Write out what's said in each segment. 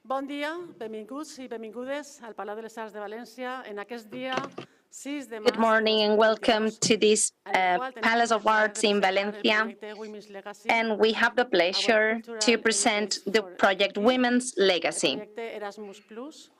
Bon dia, benvinguts i benvingudes al Palau de les Arts de València en aquest dia 6 de març Good morning and welcome to this en el qual tenim Palace el of plaer Arts de in presentar el Valencia, projecte Women's Legacy, and we have the our pleasure to cultural present heritage the for project equity, Women's el Legacy, projecte Erasmus Plus,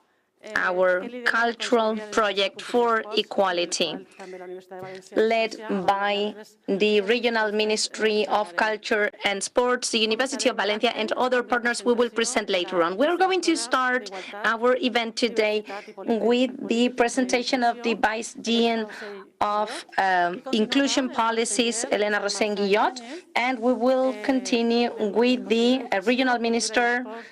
our que lidera la cultural Conselleria d'Educació, project Cultura i for Esports, en el equality, qual també la Universitat de València és led socia, on by nosaltres the Regional després Ministry of presentarem. Culture and Sports, the University of Començarem Valencia, l'acte and other amb la partners we will presentació present de later la on. We're going to vicerectora start d'Igualtat, our event today Diversitat i with the Polítiques presentation of the d'Inclusió, Vice Elena Dean Rossell of Guillot, i Inclusion continuarà el Policies, conseller Elena Vicent Rosén Marçà Guillot, Ibáñez, and we will continue el with conseller the d'Educació, Regional Cultura i Minister Esport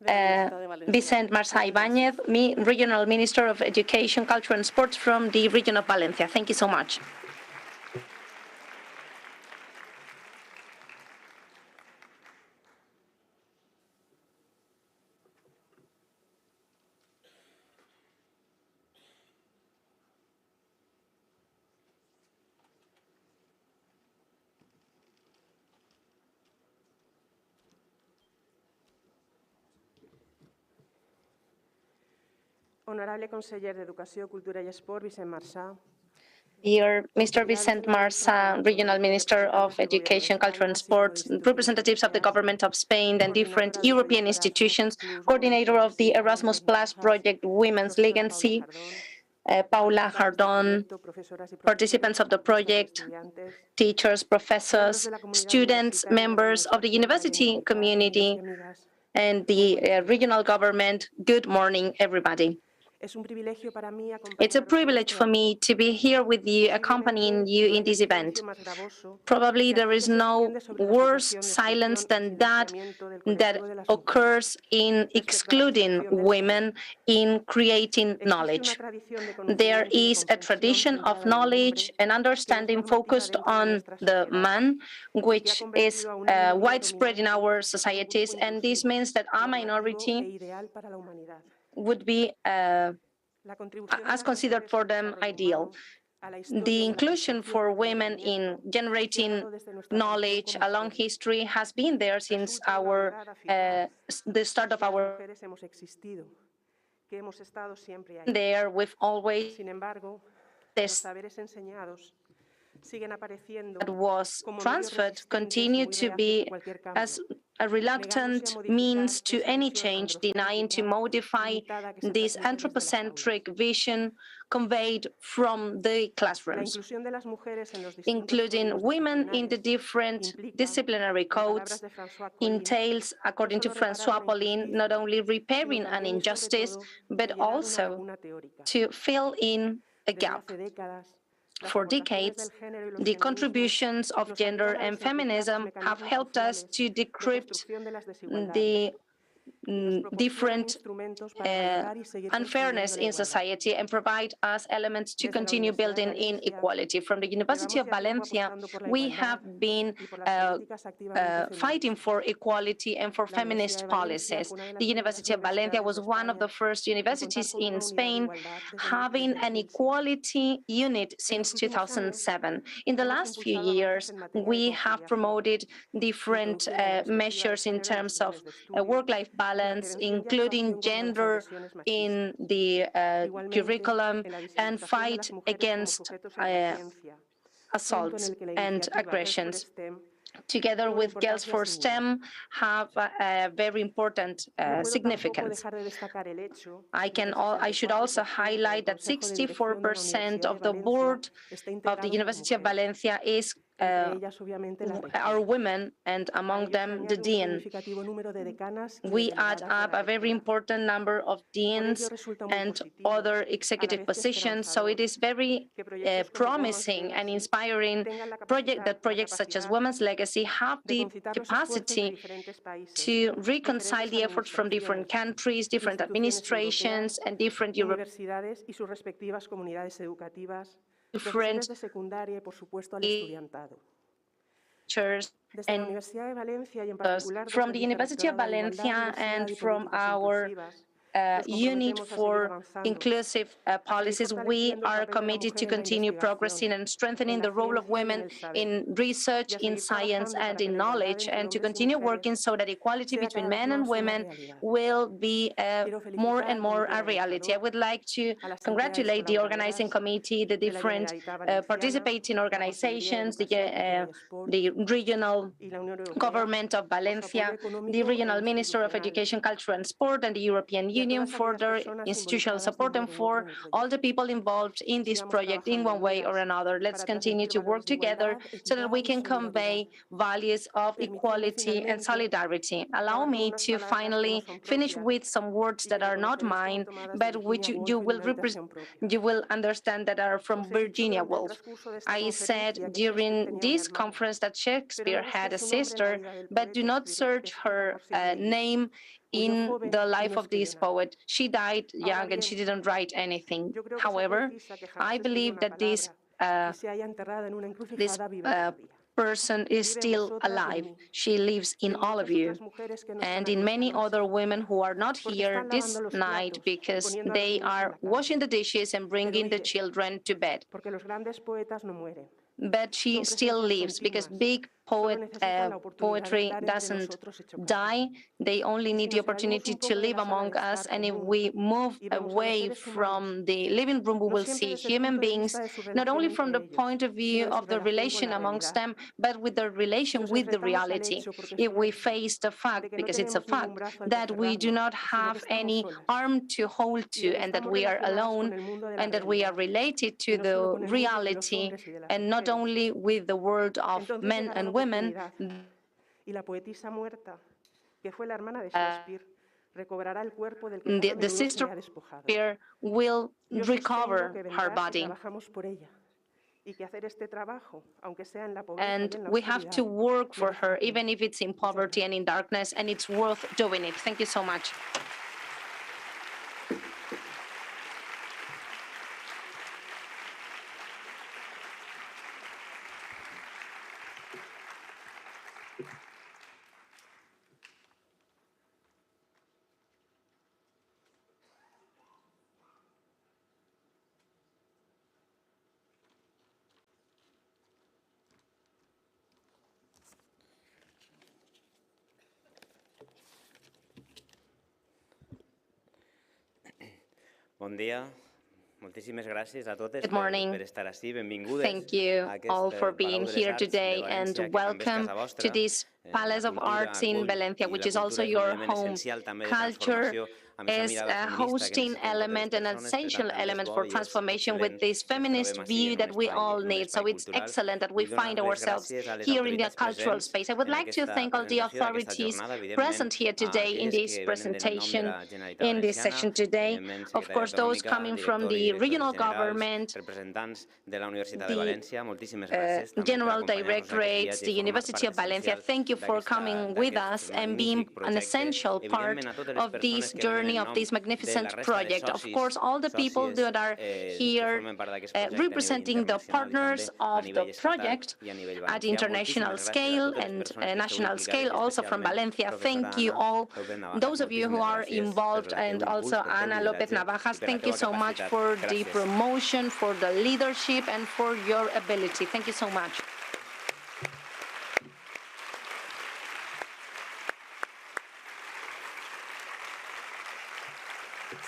de la Universitat de València. Vicent Marçà Moltes Ibáñez, gràcies. me, Regional Minister of Education, Culture and Sports from the region of Valencia. Thank you so much. Honorable conseller d'Educació, Cultura i Esport, Vicent Marçà. Dear Mr. Vicent Marçà, Regional Minister of Education, Culture and Sports, representatives of the government of Spain and different European institutions, coordinator of the Erasmus Plus project Women's Legacy, Paula Jardón, participants of the project, teachers, professors, students, members of the university community, and the regional government, good morning, everybody. It's a privilege for me to be here with you, accompanying you in this event. Probably there is no worse silence than that occurs in excluding women in creating knowledge. There is a tradition of knowledge and understanding focused on the man, which is widespread in our societies, and this means that a minority would be as considered for them ideal. The inclusion for women in generating knowledge along history has been there since the start of our there. We've always that was transferred continue to be as a reluctant means to any change, denying to modify this anthropocentric vision conveyed from the classrooms, including women in the different disciplinary codes, entails, according to François Pauline, not only repairing an injustice, but also to fill in a gap. For decades, the contributions of gender and feminism have helped us to decrypt the different unfairness in society and provide us elements to continue building in equality. From the University of Valencia, we have been fighting for equality and for feminist policies. The University of Valencia was one of the first universities in Spain having an equality unit since 2007. In the last few years, we have promoted different measures in terms of work-life balance, including gender in the curriculum, and fight against assaults and aggressions. Together with Girls for STEM, have a very important significance. I should also highlight that 64% of the board of the University of Valencia are women, and among them the dean. We add up a very important number of deans and other executive positions, so it is very promising and inspiring that projects such as Women's Legacy have the capacity to reconcile the efforts from different countries, different administrations, and different teachers and from the University of Valencia and from our unit for inclusive policies. We are committed to continue progressing and strengthening the role of women in research, in science, and in knowledge, and to continue working so that equality between men and women will be more and more a reality. I would like to congratulate the organizing committee, the different participating organizations, the regional government of Valencia, the regional Minister of Education, Culture and Sport, and the European Union for their institutional support, and for all the people involved in this project in one way or another. Let's continue to work together so that we can convey values of equality and solidarity. Allow me to finally finish with some words that are not mine, but which you will understand that are from Virginia Woolf. I said during this conference that Shakespeare had a sister, but do not search her name in the life of this poet. She died young and she didn't write anything. However, I believe that this person is still alive. She lives in all of you and in many other women who are not here this night because they are washing the dishes and bringing the children to bed. But she still lives because big poetry doesn't die. They only need the opportunity to live among us. And if we move away from the living room, we will see human beings, not only from the point of view of the relation amongst them, but with the relation with the reality. If we face the fact, because it's a fact, that we do not have any arm to hold to, and that we are alone, and that we are related to the reality, and not only with the world of men and women, the sister will recover her body. And we have to work for her, even if it's in poverty and in darkness, and it's worth doing it. Thank you so much. Bon dia. Moltíssimes gràcies a totes Good morning. per estar ací. Benvingudes. Thank you all for being here today, and welcome to this Palace of Arts in Valencia, which is also your home. Culture is a hosting element, an essential element for transformation with this feminist view that we all need. So it's excellent that we find ourselves here in the cultural space. I would like to thank all the authorities present here today in this presentation, in this session today. Of course, those coming from the regional government, the general directorates, the University of Valencia. Thank you for coming with us and being an essential part of this journey, of this magnificent project. Of course, all the people that are here representing the partners of the project at international scale and national scale, also from Valencia. Thank you all, those of you who are involved, and also Ana López Navajas. Thank you so much for the promotion, for the leadership, and for your ability. Thank you so much.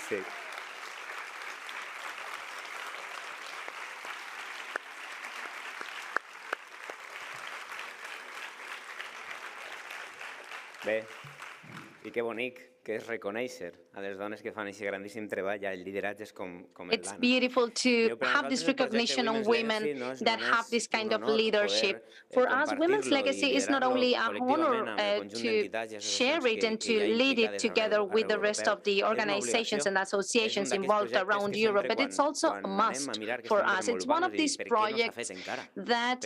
Sí. Bé, i que bonic que és reconèixer a les dones que fan aquest grandíssim treball, el lideratge és com el It's beautiful to have this recognition on women that have this kind of leadership. For us, Women's Legacy is not only a honor to share it and to lead it together with the rest of the organizations and associations involved around Europe, but it's also a must for us. It's one of these projects that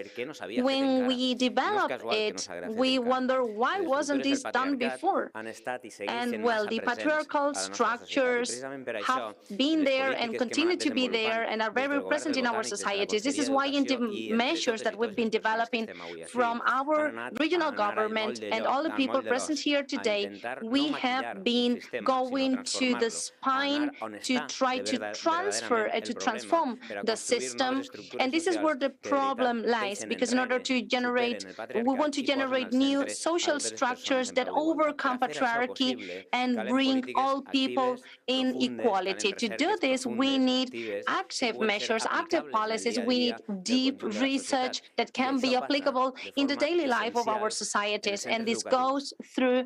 when we develop it, we wonder, why wasn't this done before? And Well, the patriarchal structures have been there and continue to be there and are very present in our societies. This is why in the measures that we've been developing from our regional government and all the people present here today, we have been going to the spine to try to transfer and to transform the system. And this is where the problem lies, because in order to generate, we want to generate new social structures that overcome patriarchy and bring all people in equality. To do this, we need active measures, active policies. We need deep research that can be applicable in the daily life of our societies. And this goes through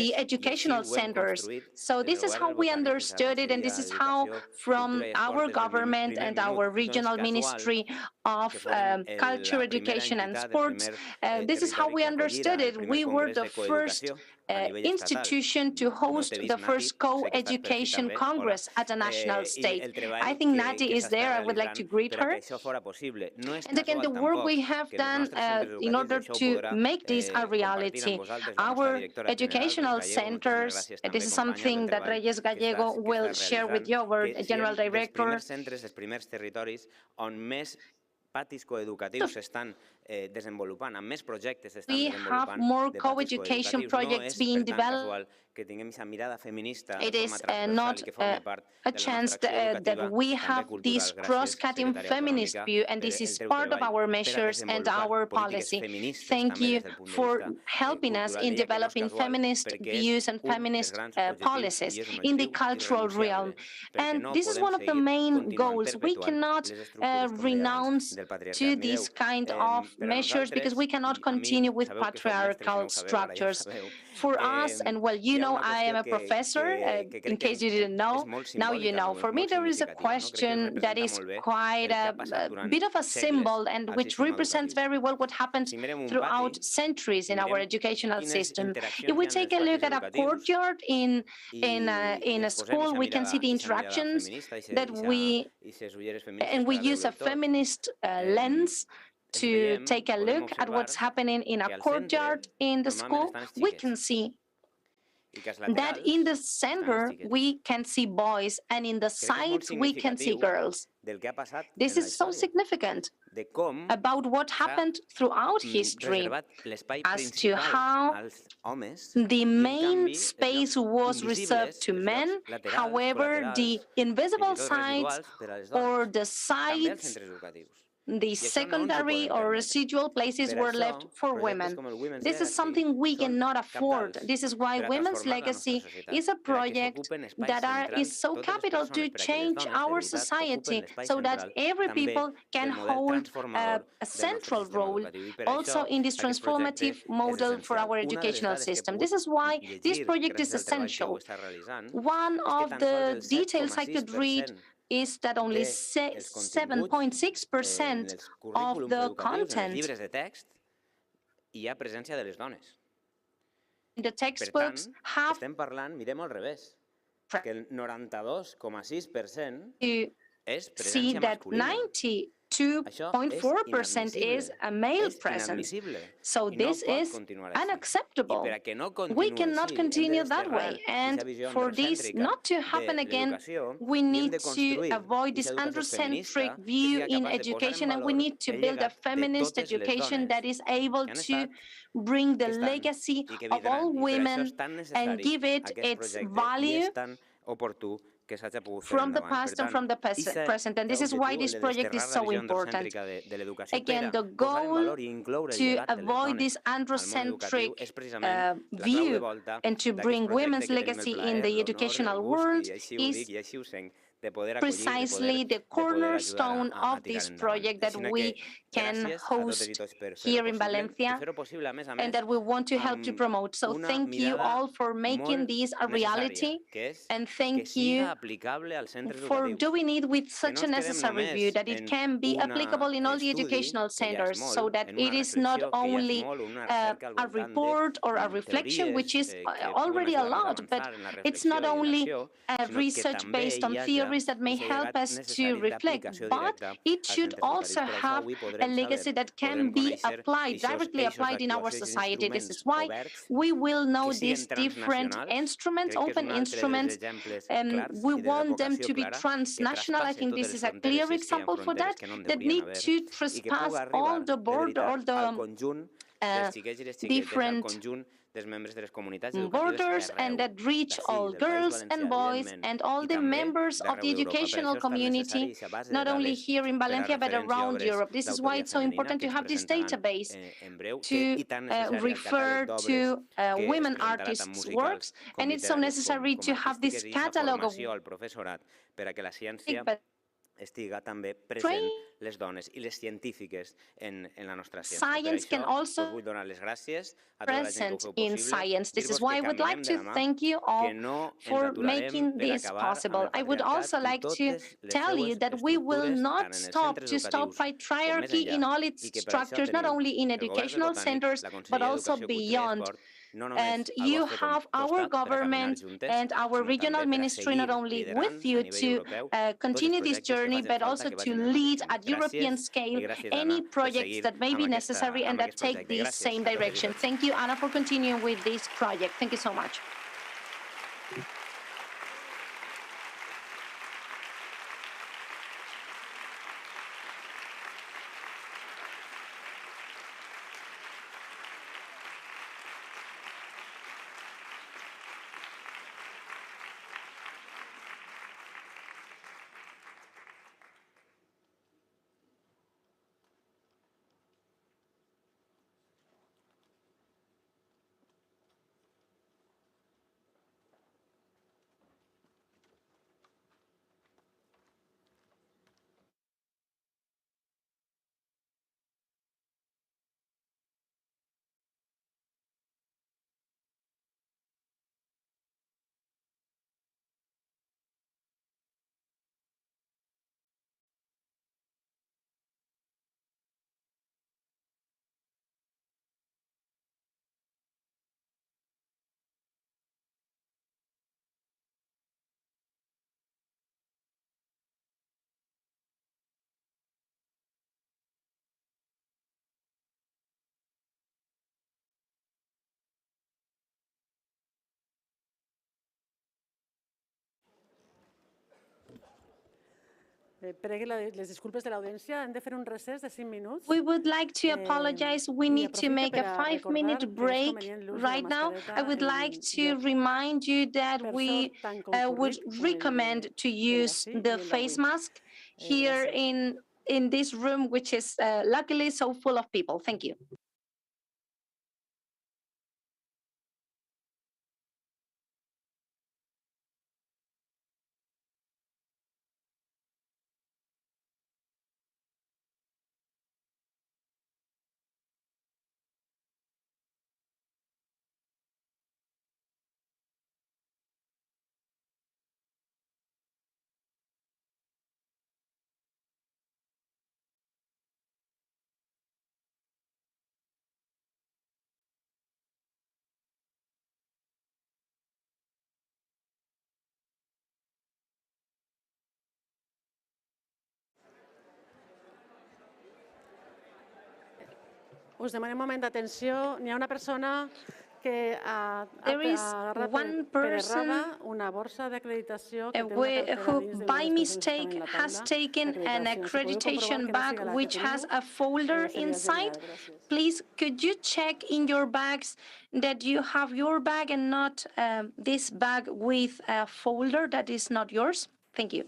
the educational centers. So this is how we understood it, and this is how from our government and our regional ministry of culture, education and sports, this is how we understood it. We were the first institution to host the first co-education congress at a national stage. I think Nati is there. I would like to greet her. And again, the work we have done in order to make this a reality. Our educational centers, this is something that Reyes Gallego will share with you, our general director. Patis coeducatius estan desenvolupant, amb més projectes estan desenvolupant. We have more co-education projects being developed. It is not a chance that we have this cross-cutting feminist view, and this is part of our measures and our policy. Thank you for helping us in developing feminist views and feminist policies in the cultural realm. And this is one of the main goals. We cannot renounce to this kind of measures because we cannot continue with patriarchal structures. For us, and well, you know, I am a professor, in case you didn't know, now you know. For me, there is a question that is quite a bit of a symbol and which represents very well what happened throughout centuries in our educational system. If we take a look at a courtyard in a school, we can see the interactions that we use a feminist lens to take a look at what's happening in a courtyard in the school. We can see that in the center we can see boys and in the sides we can see girls. This is so significant about what happened throughout history as to how the main space was reserved to men. However, the invisible sides or the sides, the secondary or residual places were left for women. This is something we cannot afford. This is why Women's Legacy is a project that is so capital to change our society so that every people can hold a central role also in this transformative model for our educational system. This is why this project is essential. One of the details I could read is that only 7.6% of the content in the textbooks have que el 92,6% see that 92.4% is a male presence. So this is unacceptable. We cannot continue that way. And for this not to happen again, we need to avoid this androcentric view in education, and we need to build a feminist education that is able to bring the legacy of all women and give it its value from the past and from the present. And this is why this project is so important. Again, the goal to avoid this androcentric view and to bring women's legacy in the educational world is precisely the cornerstone of this project that we can host here in Valencia and that we want to help to promote. So thank you all for making this a reality, and thank you for doing it with such a necessary view that it can be applicable in all the educational centers, so that it is not only a report or a reflection, which is already a lot, but it's not only research based on theory, scenarios that may help us to reflect, but it should also have a legacy that can be applied, directly applied in our society. This is why we will know these different instruments, open instruments. We want them to be transnational. I think this is a clear example for that, that need to trespass all the border, all the different borders, and that reach all girls and boys and all the members of the educational community, not only here in Valencia, but around Europe. This is why it's so important to have this database to refer to women artists' works, and it's so necessary to have this catalog of estiga també present les dones i les científiques en la nostra ciència. Science can also us vull donar les gràcies a tota la gent que ho feu in possible. science. This is why I would like to thank you all for making this possible. I would also like to tell you that we will not stop to stop patriarchy in all its structures, not only in educational centers, but also beyond. And you have our government and our regional ministry not only with you to continue this journey, but also to lead at European scale any projects that may be necessary and that take this same direction. Thank you, Anna, for continuing with this project. Thank you so much. Pregui les disculpes de l'audiència. Hem de fer un recés de 5 minuts. We would like to apologize. We need to make a 5-minute break right now. I would like to remind you that we would recommend to use the face mask here in this room, which is luckily so full of people. Thank you. Us demanem un moment d'atenció. N'hi ha una persona que ha agarrat per errada una borsa d'acreditació que té una cartera who dins de by mistake has taken an accreditation bag which has a folder inside. Please, could you check in your bags that you have your bag and not this bag with a folder that is not yours? Thank you.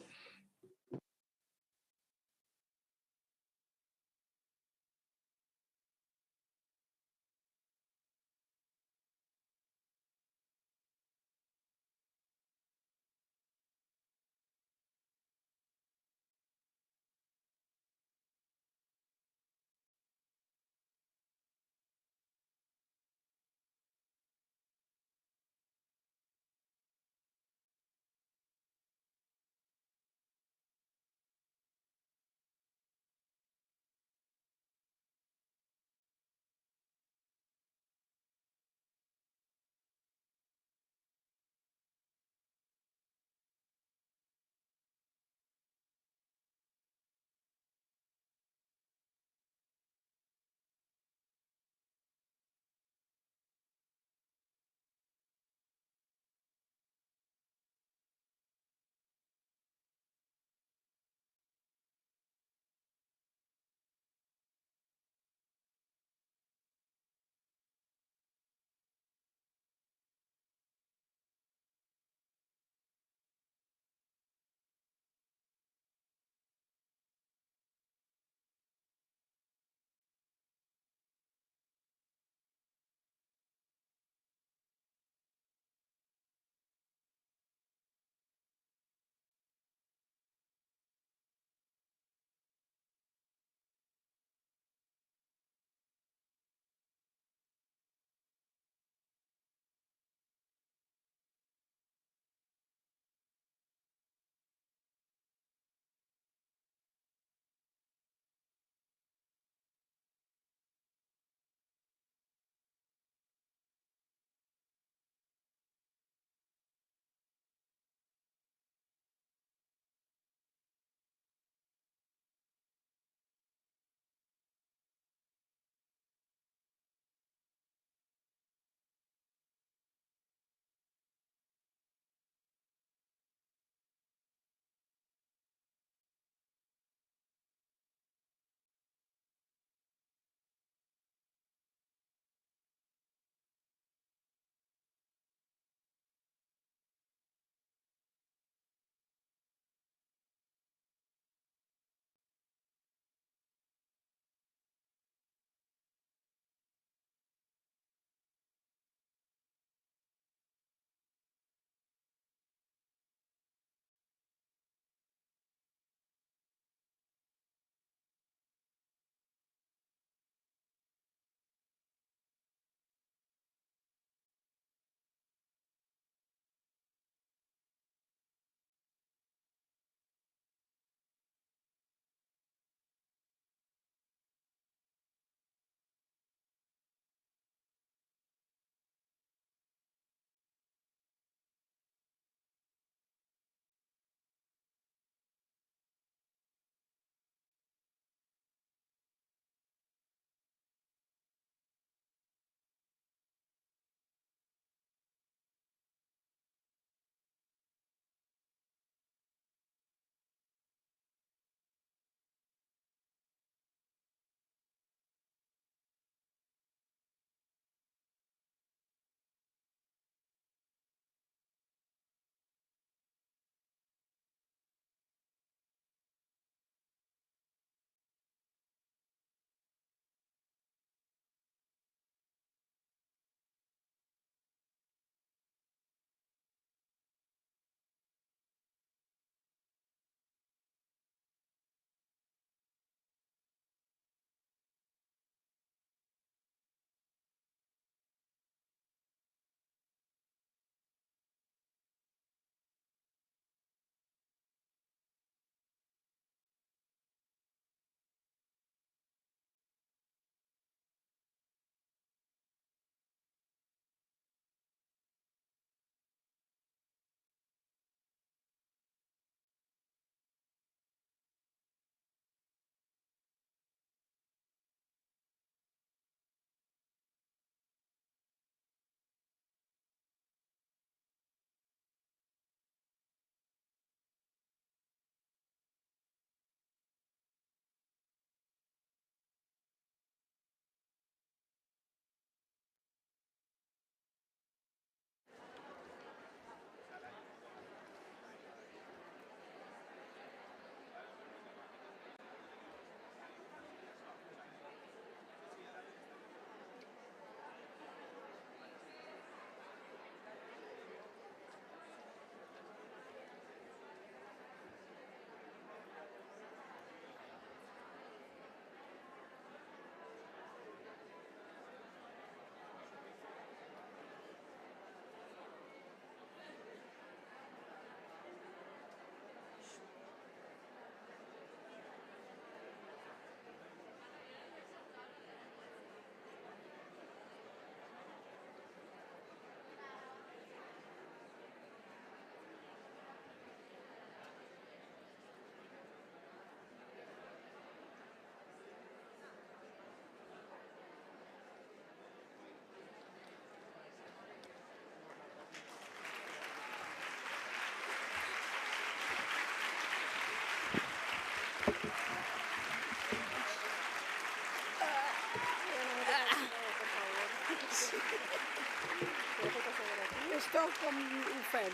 Esto com ho fem.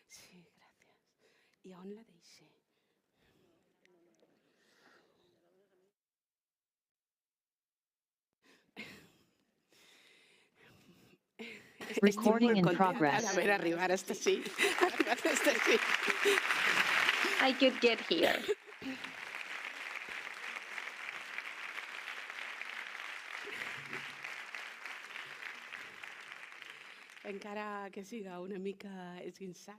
Sí, gràcies. I on la deixé? Recording in progress. A veure, arribar hasta així. Arribar hasta així. I could get here. Encara que siga una mica esguinçat,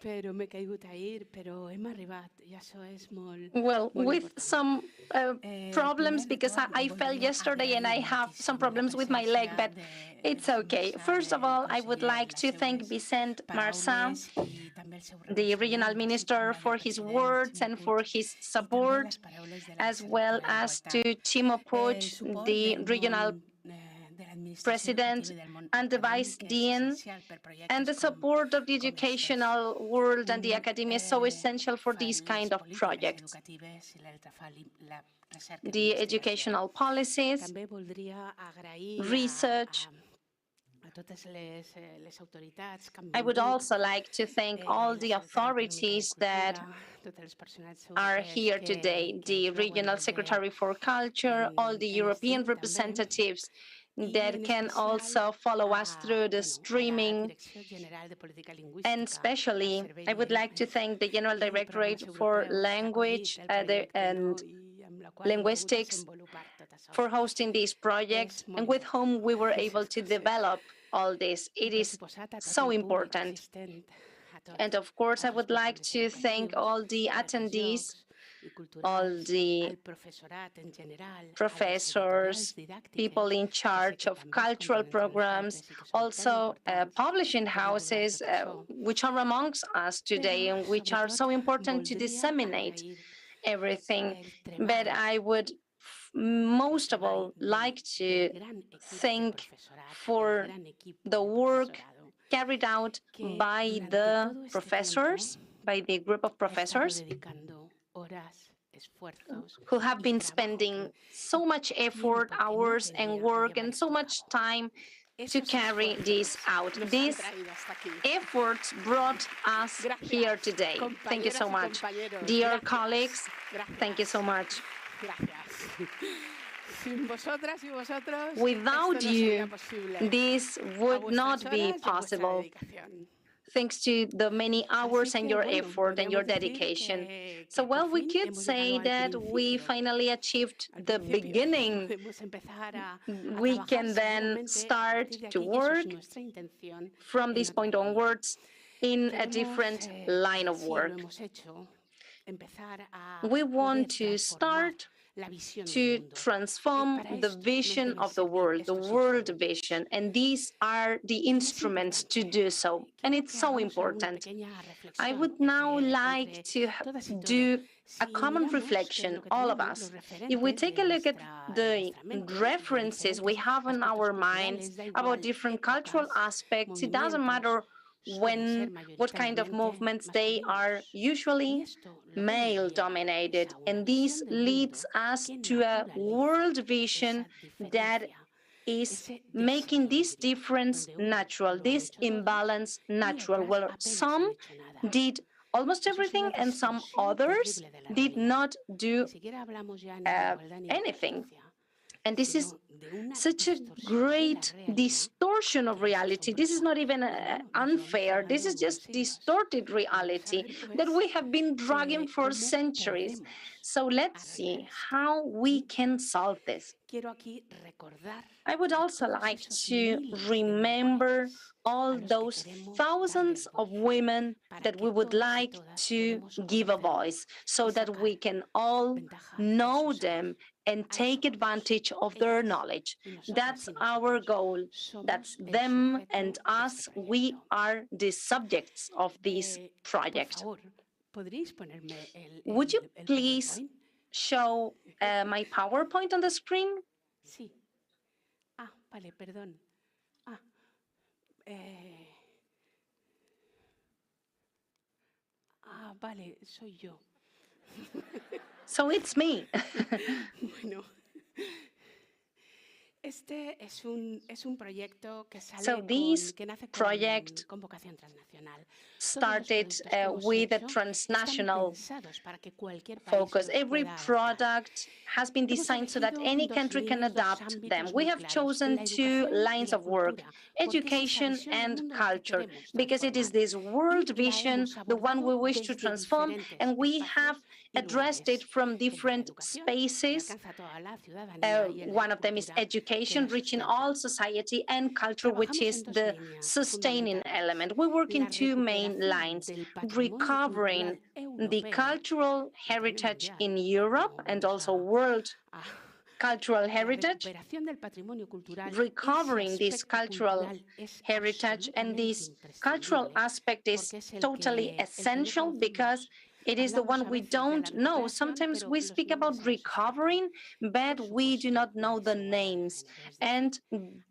però m'he caigut ahir, però hem arribat i això és molt, Well, molt with important. some problems because I fell yesterday and I have some problems with my leg, but it's okay. First of all, I would like to thank Vicent Marçà, the regional minister, for his words and for his support, as well as to Timo Puig, the regional president and the vice dean, and the support of the educational world and the academia is so essential for these kind of projects. The educational policies, research. I would also like to thank all the authorities that are here today, the Regional Secretary for Culture, all the European representatives that can also follow us through the streaming. And especially, I would like to thank the General Directorate for Language and Linguistics for hosting this project, and with whom we were able to develop all this. It is so important. And of course, I would like to thank all the attendees, all the professors, people in charge of cultural programs, also publishing houses, which are amongst us today and which are so important to disseminate everything. But I would most of all like to thank for the work carried out by the professors, by the group of professors who have been spending so much effort, hours and work and so much time to carry this out. These efforts brought us here today. Thank you so much. Dear colleagues, thank you so much. Without you, this would not be possible. Thanks to the many hours and your effort and your dedication. So, well, we could say that we finally achieved the beginning. We can then start to work from this point onwards in a different line of work. We want to start to transform the vision of the world vision, and these are the instruments to do so, and it's so important. I would now like to do a common reflection, all of us. If we take a look at the references we have in our minds about different cultural aspects, it doesn't matter what kind of movements they are, usually male-dominated, and this leads us to a world vision that is making this difference natural, this imbalance natural, where some did almost everything and some others did not do anything. And this is such a great distortion of reality. This is not even unfair. This is just distorted reality that we have been dragging for centuries. So let's see how we can solve this. I would also like to remember all those thousands of women that we would like to give a voice so that we can all know them and take advantage of their knowledge. That's our goal. That's them and us. We are the subjects of this project. Would you please show my PowerPoint on the screen? Sí. Vale, perdón. Vale, soy yo. So it's me. Bueno, este es un proyecto que So this que nace project con vocación transnacional. started with a transnational focus. Every product has been designed so that any country can adopt them. We have chosen two lines of work, education and culture, because it is this world vision, the one we wish to transform, and we have addressed it from different spaces. One of them is education, reaching all society, and culture, which is the sustaining element. We work in two main lines: recovering the cultural heritage in Europe and also world cultural heritage, recovering this cultural heritage, and this cultural aspect is totally essential because it is the one we don't know. Sometimes we speak about recovering, but we do not know the names. And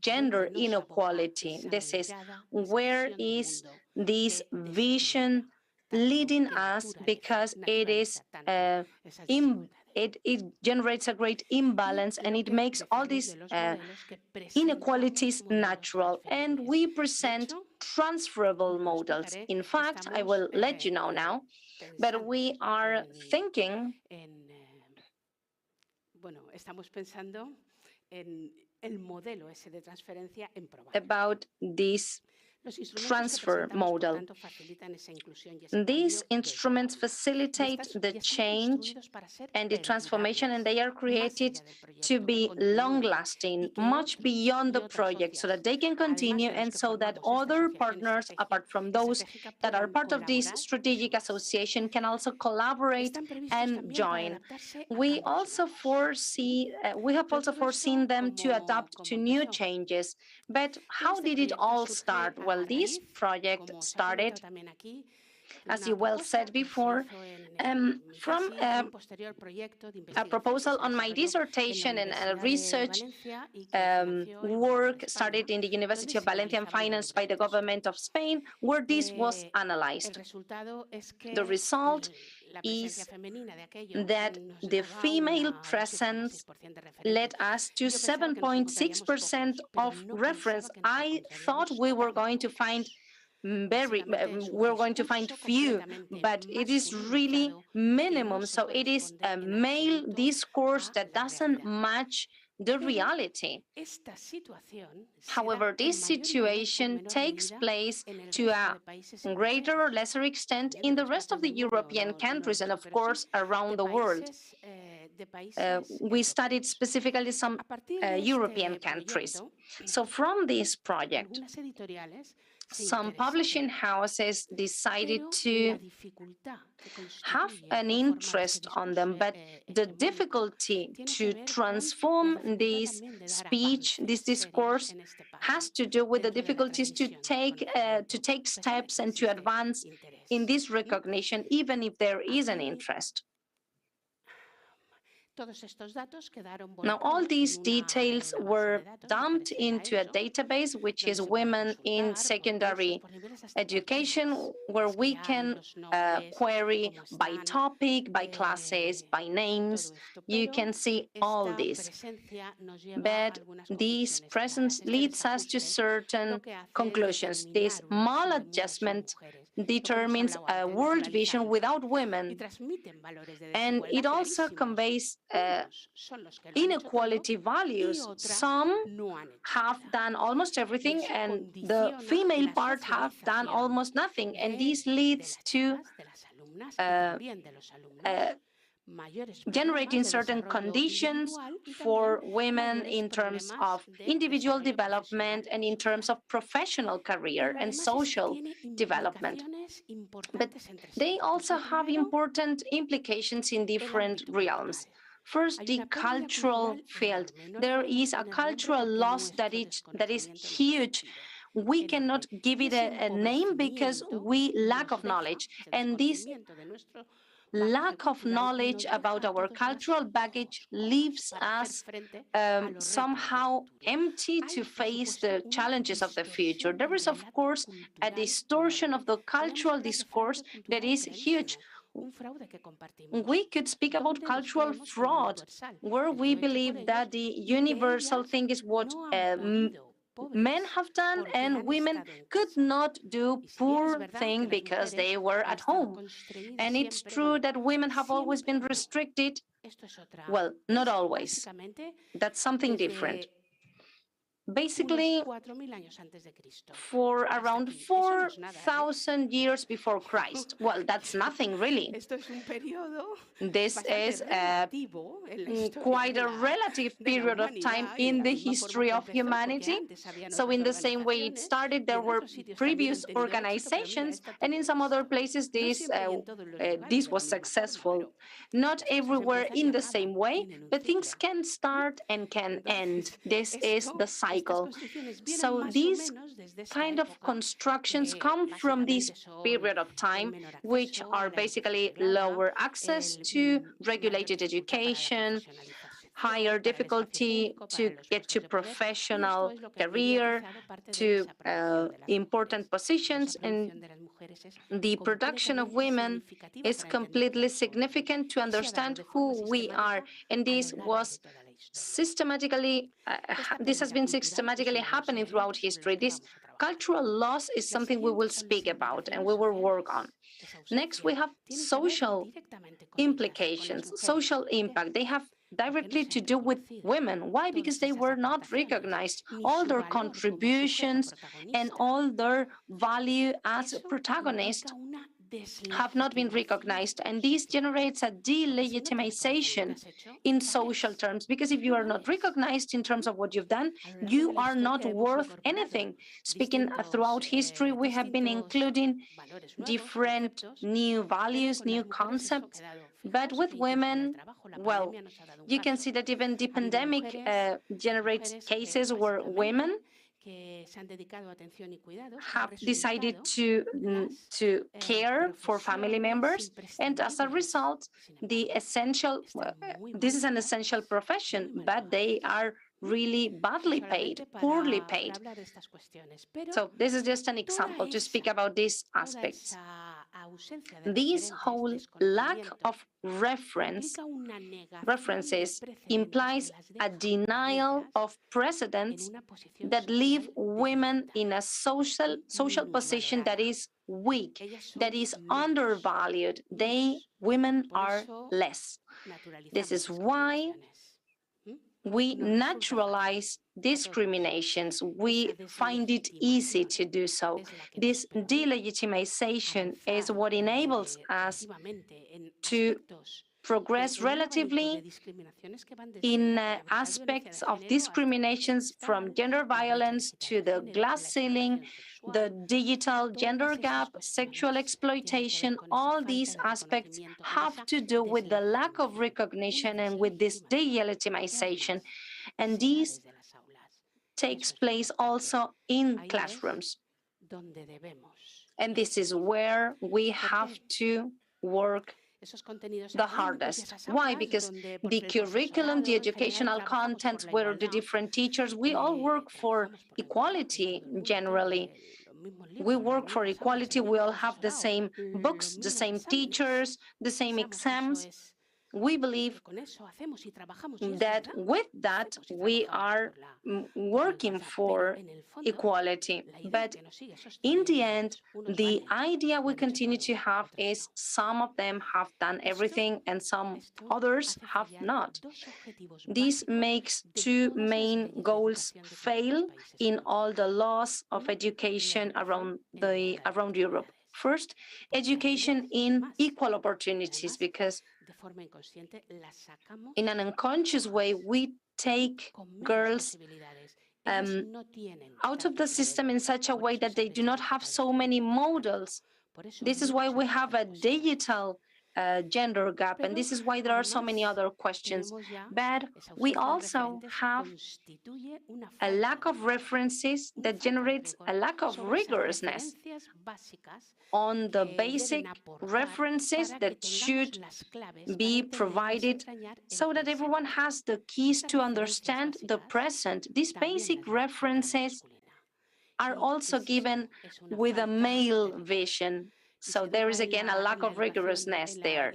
gender inequality, this is where is this vision leading us, because it is it generates a great imbalance, and it makes all these inequalities natural. And we present transferable models. In fact, I will let you know now, but we are thinking estamos pensando en el modelo ese de transferencia en probar. About this transfer model. These instruments facilitate the change and the transformation, and they are created to be long-lasting, much beyond the project, so that they can continue and so that other partners, apart from those that are part of this strategic association, can also collaborate and join. We also foresee, we have also foreseen them to adapt to new changes. But how did it all start? Well, this project started, as you well said before, from a proposal on my dissertation and a research work started in the University of Valencia and financed by the government of Spain, where this was analyzed. The result is that the female presence led us to 7.6% of reference. I thought we were going to find few, but it is really minimum. So it is a male discourse that doesn't match the reality. However, this situation takes place to a greater or lesser extent in the rest of the European countries and, of course, around the world. We studied specifically some European countries. So from this project, some publishing houses decided to have an interest on them, but the difficulty to transform this speech, this discourse, has to do with the difficulties to take steps and to advance in this recognition, even if there is an interest. Now, all these details were dumped into a database, which is Women in Secondary Education, where we can query by topic, by classes, by names. You can see all this. But this presence leads us to certain conclusions. This maladjustment determines a world vision without women, and it also conveys inequality values. Some have done almost everything, and the female part have done almost nothing, and this leads to generating certain conditions for women in terms of individual development and in terms of professional career and social development. But they also have important implications in different realms. First, the cultural field. There is a cultural loss that is huge. We cannot give it a name because we lack of knowledge, and this lack of knowledge about our cultural baggage leaves us somehow empty to face the challenges of the future. There is, of course, a distortion of the cultural discourse that is huge. We could speak about cultural fraud, where we believe that the universal thing is what men have done and women could not do poor thing because they were at home. And it's true that women have always been restricted. Well, not always. That's something different. Basically, for around 4,000 years before Christ. Well, that's nothing really. This is quite a relative period of time in the history of humanity. So in the same way it started, there were previous organizations, and in some other places this was successful. Not everywhere in the same way, but things can start and can end. This is the cycle. So these kind of constructions come from this period of time, which are basically lower access to regulated education, higher difficulty to get to professional career, to important positions, and the production of women is completely significant to understand who we are. And this was systematically, this has been systematically happening throughout history. This cultural loss is something we will speak about and we will work on. Next, we have social implications, social impact. They have directly to do with women. Why? Because they were not recognized. All their contributions and all their value as protagonists have not been recognized, and this generates a delegitimization in social terms, because if you are not recognized in terms of what you've done, you are not worth anything. Speaking throughout history, we have been including different new values, new concepts, but with women, well, you can see that even the pandemic generates cases where women have decided to care for family members, and as a result, this is an essential profession, but they are really badly paid, poorly paid. So this is just an example to speak about these aspects. This whole lack of references implies a denial of precedents that leave women in a social position that is weak, that is undervalued. Women are less. This is why we naturalize discriminations. We find it easy to do so. This delegitimization is what enables us to progress relatively in aspects of discriminations, from gender violence to the glass ceiling, the digital gender gap, sexual exploitation. All these aspects have to do with the lack of recognition and with this delegitimization. And this takes place also in classrooms. And this is where we have to work the hardest. Why? Because the curriculum, the educational content, where the different teachers, we all work for equality generally. We work for equality, we all have the same books, the same teachers, the same exams. We believe that with that, we are working for equality. But in the end, the idea we continue to have is some of them have done everything and some others have not. This makes two main goals fail in all the laws of education around Europe. First, education in equal opportunities, because in an unconscious way, we take girls out of the system in such a way that they do not have so many models. This is why we have a digital gender gap, and this is why there are so many other questions. But we also have a lack of references that generates a lack of rigorousness on the basic references that should be provided so that everyone has the keys to understand the present. These basic references are also given with a male vision. So there is again a lack of rigorousness there.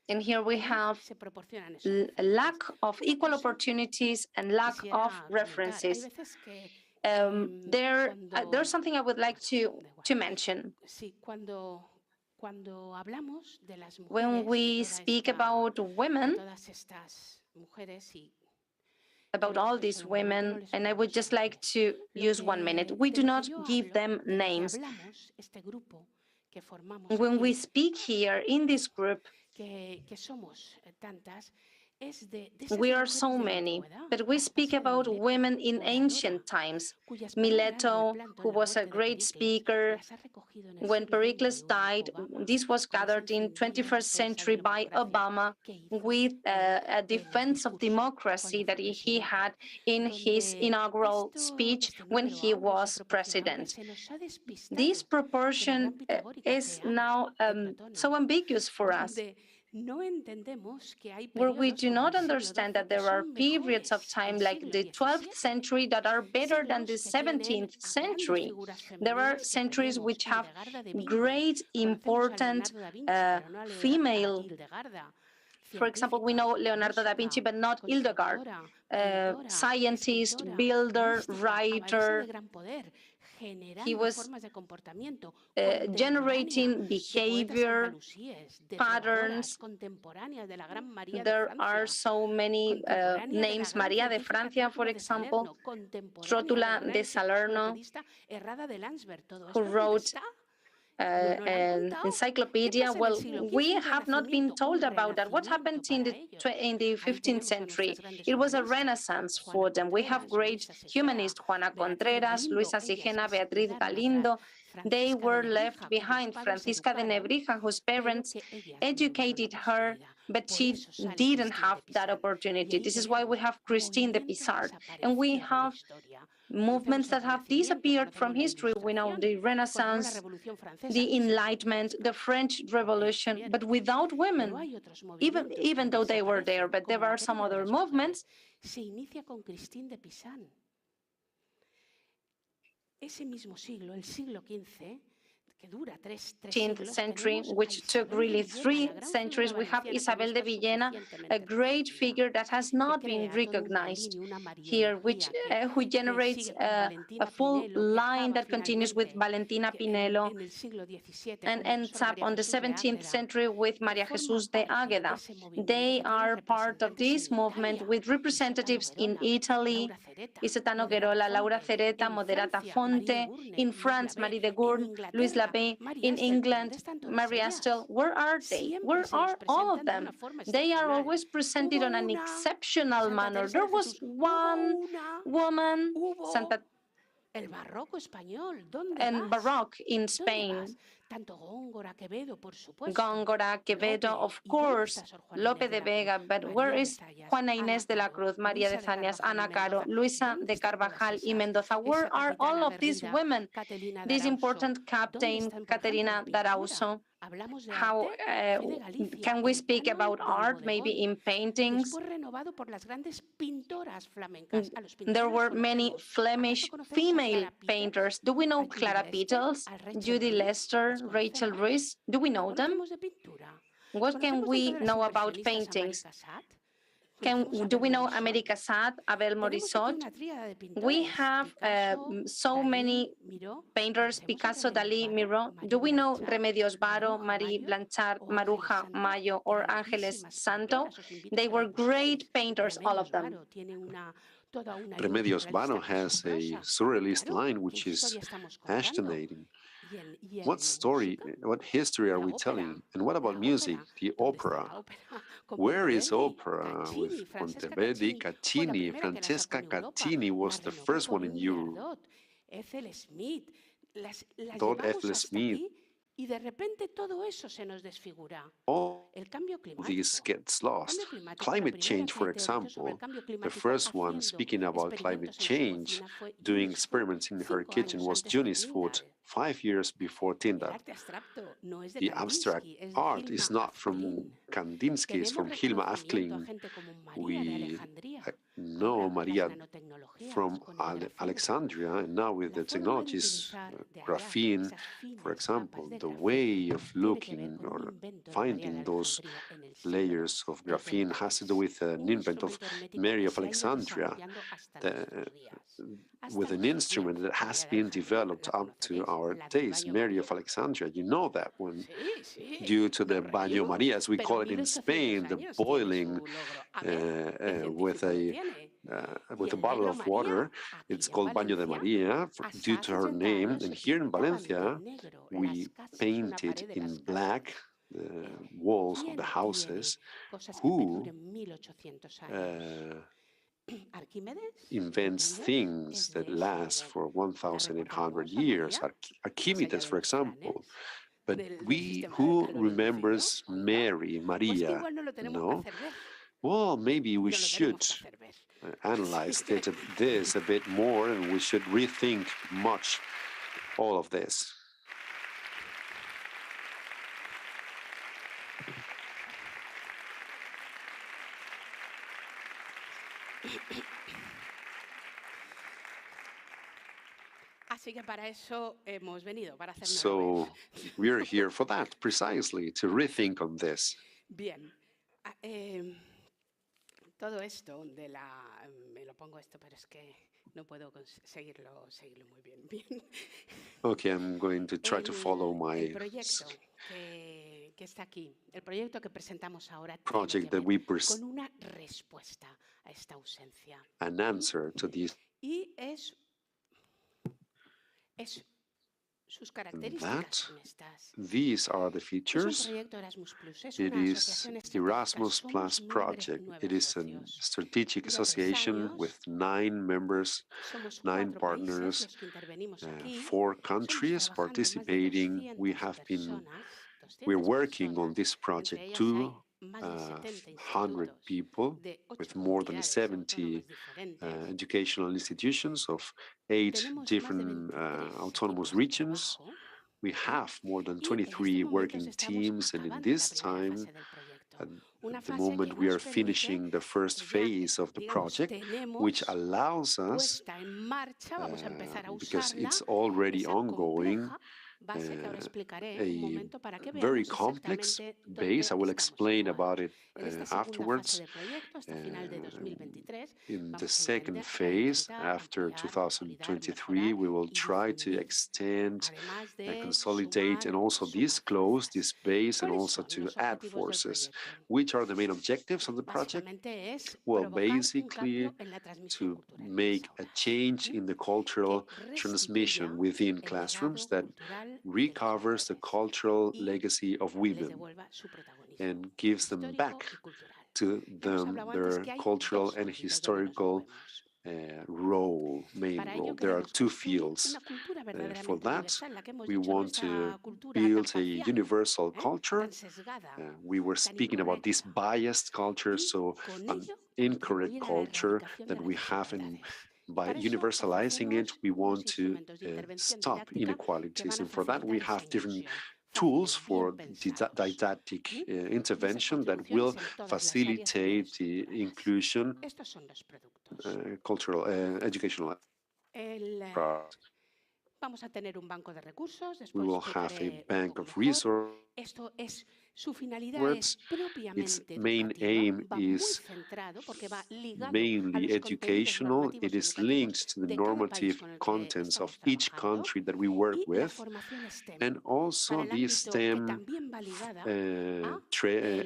And here we have a lack of equal opportunities and lack of references. There's something I would like to mention. When we speak about women, about all these women, and I would just like to use 1 minute. We do not give them names. When we speak here in this group, we are so many, but we speak about women in ancient times. Mileto, who was a great speaker, when Pericles died, this was gathered in 21st century by Obama with a defense of democracy that he had in his inaugural speech when he was president. This proportion is now so ambiguous for us, where we do not understand that there are periods of time like the 12th century that are better than the 17th century. There are centuries which have great, important female. For example, we know Leonardo da Vinci, but not Hildegard. Scientist, builder, writer. He was generating behavior patterns. There are so many names. María de Francia, for example, Trótula de Salerno, who wrote an encyclopedia. Well, we have not been told about that. What happened in the 15th century? It was a renaissance for them. We have great humanists, Juana Contreras, Luisa Sigena, Beatriz Galindo. They were left behind. Francisca de Nebrija, whose parents educated her, but she didn't have that opportunity. This is why we have Christine de Pizarro, and we have movements that have disappeared from history. We know the Renaissance, the Enlightenment, the French Revolution, but without women, even though they were there, but there are some other movements. Ese mismo siglo, el siglo XV, 15th century, which took really 3 centuries. We have Isabel de Villena, a great figure that has not been recognized here, who generates a full line that continues with Valentina Pinelo and ends up on the 17th century with María Jesús de Águeda. They are part of this movement with representatives in Italy, Iseta Noguerola, Laura Cereta, Moderata Fonte, in France, Marie de Gourne, Louis Lapin, in England, Mary Astle. Where are they? Where are all of them? They are always presented on an exceptional manner. There was one woman, and Baroque in Spain. Góngora, Quevedo, of course, Lope de Vega, but where is Juana Inés de la Cruz, María de Zañas, Ana Caro, Luisa de Carvajal y Mendoza? Where are all of these women? This important captain, Caterina Darauso. How can we speak about art, maybe in paintings? There were many Flemish female painters. Do we know Clara Petels, Judy Lester, Rachel Ruiz? Do we know them? What can we know about paintings? Do we know América Sad, Abel Morisot? We have so many painters, Picasso, Dalí, Miró. Do we know Remedios Varo, Marie Blanchard, Maruja Mayo, or Ángeles Santo? They were great painters, all of them. Remedios Varo has a surrealist line which is fascinating. What story, what history are we telling? And what about music, the opera? Where is opera with Monteverdi, Caccini? Francesca Caccini was the first one in Europe. Todd Ethel Smith. Y de repente todo eso se nos desfigura. all El cambio this climático. gets El lost. cambio climático, la Climate primera change, que for teorizó sobre el example, cambio the climático first one haciendo speaking about climate experimentos en su change, cocina fue doing Judith Foot, experiments in her 5 kitchen años was antes de Juni's Food, Tyndall. 5 years before El Tyndall. arte abstracto no es de The abstract Kandinsky, es de art Hilma is not Afklin. from Kandinsky, it's Tenemos from Hilma reconocimiento a Afklin. gente como María de We Alejandría, know ahora con las Maria nanotecnologías, from con el grafeno. Alexandria, and now with La the forma de technologies, utilizar de hallar graphene, esas for finas example, capas de the grafeno way of tiene que ver looking con un or invento de María de finding those Alejandría en el siglo layers of graphene has to do with an un invent of instrumento hermético Mary que of se ha ido Alexandria, desarrollando hasta the, nuestros días. Hasta with an nuestros instrument días. that has María de been Alejandría, developed la up to conoceréis, our la del days, baño Mary of María. Alexandria. You know that one, Sí, sí, due to the nos Baño reímos, Maria, as we pero call it in 1800 Spain, the años tiene boiling su logro. A ver, ¿qué with científico lo tiene? Y with a el bottle negro of María, water. aquí It's en called Baño de Valencia, Maria due hasta to hace her 80 name. años And se here in pintaban de Valencia, negro we las casas, una painted pared de in las black casas. the walls of the ¿Quién tiene houses. cosas que Who perduren 1800 años? Arquímedes, invents Euclides, things es that de ese last nivel. for La 1,800 recordamos a years. María, más allá Archimedes, de for los example. planes But del we, sistema de who calor inducido, remembers oiga, Mary, pues que Maria? igual no lo tenemos que No? hacer ver. Well, maybe we No lo should tenemos que hacer ver. analyze Sí. this a bit more, and we should rethink much all of this. Así que para eso hemos venido, para hacernos So ver. we're here for that, precisely, to rethink on this. Bien. Todo esto de la... Me lo pongo esto, pero es que no puedo seguirlo muy bien. Okay, I'm going to try to follow my el proyecto que está aquí, el proyecto que presentamos ahora project tiene that que we ver con una respuesta a esta ausencia. an answer to these. Y es sus características son estas. These are the Es un features. proyecto Erasmus Plus, es It una is asociación estratégica. Erasmus Somos Plus project. It is a socios. strategic Dura 3 association años. with 9 members, Somos 9 4 países partners, los que intervenimos aquí. 4 countries Estamos trabajando participating. más de We 200 have been, personas, 200 we're working personas. on this Entre project, ellas hay más de 200 70 people de 8 with more than comunidades 70 autónomas diferentes. educational institutions of 8 Tenemos más de different 23 autonomous equipos de regions. trabajo. We have more than Y en estos 23 momentos working estamos teams, and in acabando la this primera time, fase del proyecto. at Una the fase moment, que we are nos permite finishing the first que ya, phase of the digamos, project, which tenemos allows us, puesta en marcha, vamos a empezar a because usarla, it's already esa ongoing, compleja base que ahora explicaré un a momento para que very veamos complex exactamente base. I will dónde explain estamos about situados. it En esta segunda afterwards. fase del proyecto, hasta final de 2023, In the vamos a second a phase, intentar after ampliar, consolidar, 2023, mejorar we will y try to difundir, extend, además de consolidate, sumar, and also sumar disclose fuerzas. this base, and ¿Cuáles also son to los add objetivos del forces. proyecto? Which are the main objectives of the project? Básicamente es Well, provocar un basically, cambio en la transmisión to cultural en las make a aulas, change in the cultural que transmission restituya within el classrooms legado that cultural de las recovers the mujeres cultural y legacy of les women devuelva su protagonismo and gives them histórico back y cultural. to Ya hemos them hablado antes their que hay cultural dos and ámbitos donde nos historical movemos. main Para role. ello There are queremos 2 construir fields. una cultura For verdaderamente that, universal, la que hemos we dicho, want to nuestra cultura tan build a parcial, universal culture. tan sesgada, We were tan speaking about this incorrecta, biased culture, y so con an ello incorrect contribuir a la culture erradicación de that las we have, and desigualdades. Y by para eso universalizing it, ofrecemos we unos want to instrumentos de intervención stop didáctica que inequalities. van a And for that, we facilitar esa have different inclusión. tools Fáciles, for bien pensados. didactic Y esas intervention that contribuciones will en todas las áreas facilitate the culturales. inclusion Estos son los productos. cultural educational products. Vamos a tener un banco de recursos, We después will have a explicaré un bank poco of mejor. resources. Esto es, su finalidad es Its propiamente main educativa, aim va muy is centrado porque va ligado a mainly los contenidos educational. It normativos is educativos linked to the de cada país normative con el que contents estamos of each trabajando, country that we work y la with, formación STEM, and also para el the ámbito que STEM también va ligada a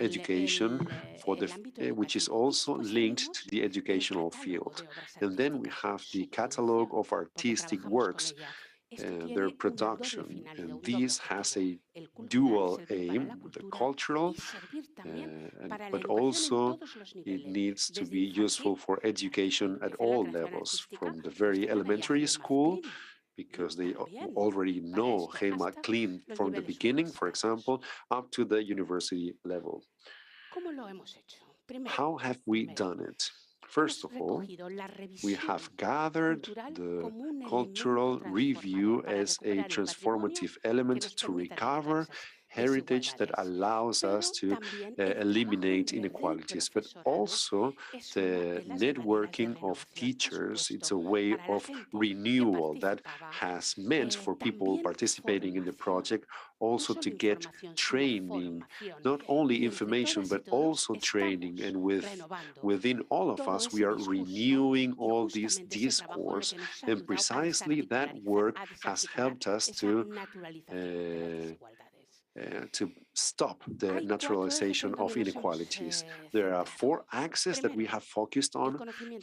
education for el ámbito which is educativo. Y also después linked tenemos to the el educational catálogo field. de obras And then we artísticas, have the su catalog producción, of porque artistic trabajamos con works, ella. Esto their tiene una doble production, finalidad, and un doble this has objetivo. a El cultural, dual servir para aim, la the cultura cultural, y servir también para la but educación en also todos los it niveles, needs to desde be useful infantil, for hasta que education at empiece la all creación levels, artística, from the como very estudiaba ella, elementary Hilma school Afklin. because they already know GEMA clean from the beginning, for example, up to the university level. How have we done it? First of all, we have gathered the cultural review as a transformative element to recover heritage that allows us to eliminate inequalities, but also the networking of teachers. It's a way of renewal that has meant for people participating in the project also to get training, not only information, but also training. And within all of us, we are renewing all this discourse, and precisely that work has helped us to stop the naturalization of inequalities. There are 4 axes that we have focused on.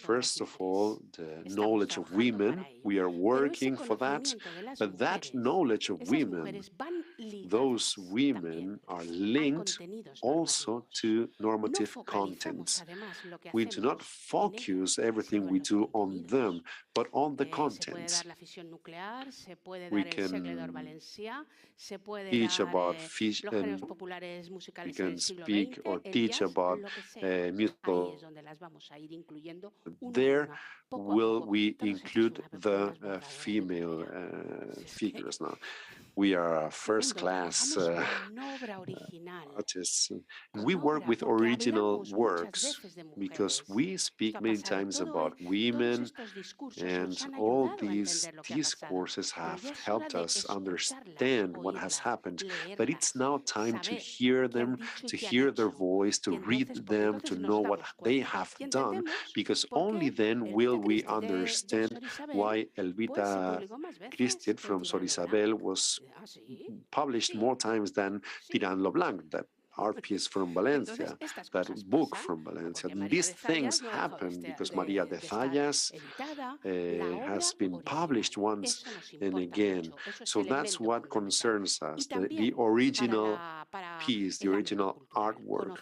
First of all, the knowledge of women. We are working for that, but that knowledge of women, those women are linked also to normative contents. We do not focus everything we do on them, but on the contents. We can teach about fish, and we can speak or teach about musical. There will we include the female figures now. We are first-class artists, and we work with original works because we speak many times about women, and all these discourses have helped us understand what has happened. But it's now time to hear them, to hear their voice, to read them, to know what they have done, because only then will we understand why Elvita Cristit from Sor Isabel was published more times than Tirant lo Blanc, that art piece from Valencia, that book from Valencia. And these things happen because Maria de Zayas has been published once and again. So that's what concerns us, the original piece, the original artwork.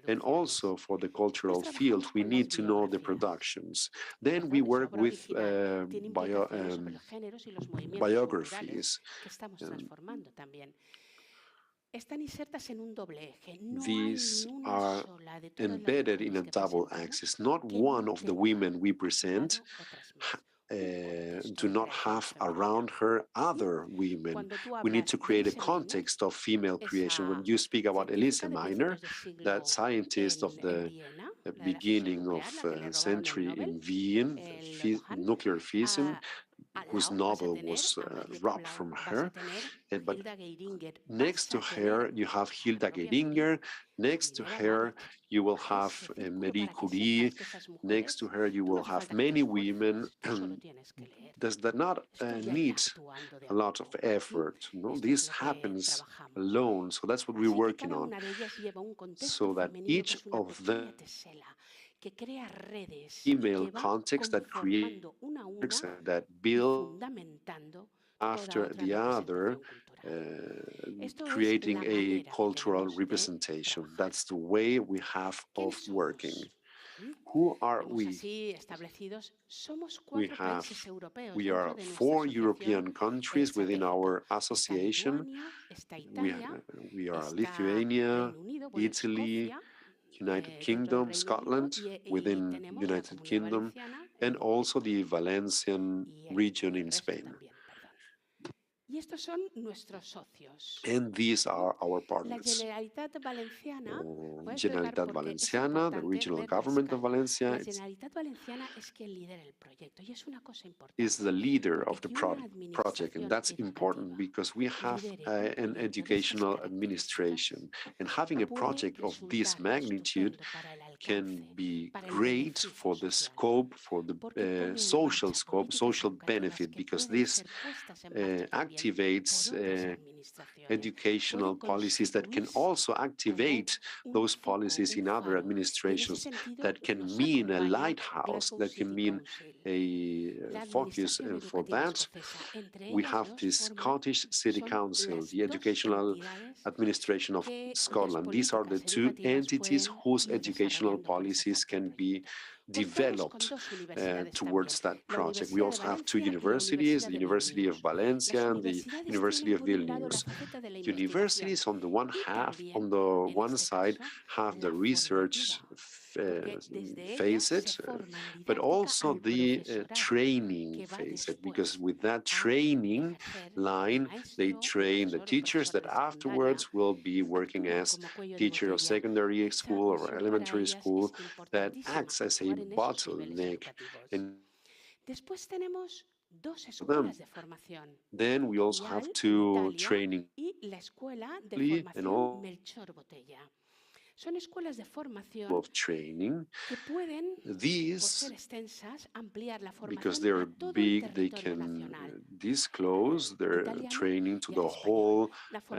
And also for the cultural field, we need to know the productions. Then we work with biographies. These are embedded in a double axis. Not one of the women we present do not have around her other women. We need to create a context of female creation. When you speak about Elise Meiner, that scientist of the beginning of century in Wien, nuclear fission, whose novel was robbed from her. But next to her, you have Hilda Geringer. Next to her, you will have Marie Curie. Next to her, you will have many women. Does that not need a lot of effort? No, this happens alone. So that's what we're working on. So that each of them email context that create that build after the other, creating a cultural representation. That's the way we have of working. Who are we? We are 4 European countries within our association. We are Lithuania, Italy, United Kingdom, Scotland, within United Kingdom, and also the Valencian region in Spain. And these are our partners. Generalitat Valenciana, the regional government of Valencia, is the leader of the project. And that's important because we have an educational administration. And having a project of this magnitude can be great for the scope, for the social scope, social benefit, because this activates educational policies that can also activate those policies in other administrations, that can mean a lighthouse, that can mean a focus. And for that, we have the Scottish City Council, the Educational Administration of Scotland. These are the 2 entities whose educational policies can be developed towards that project. We also have two universities, the University of Valencia and the University of Vilnius. Universities on the one side have the research phase but also the training phase because with that training line they train the teachers that afterwards will be working as teacher of secondary school or elementary school that acts as a bottleneck and them. Then we also have two training and all of training. These, because they're big, they can disclose their training to the whole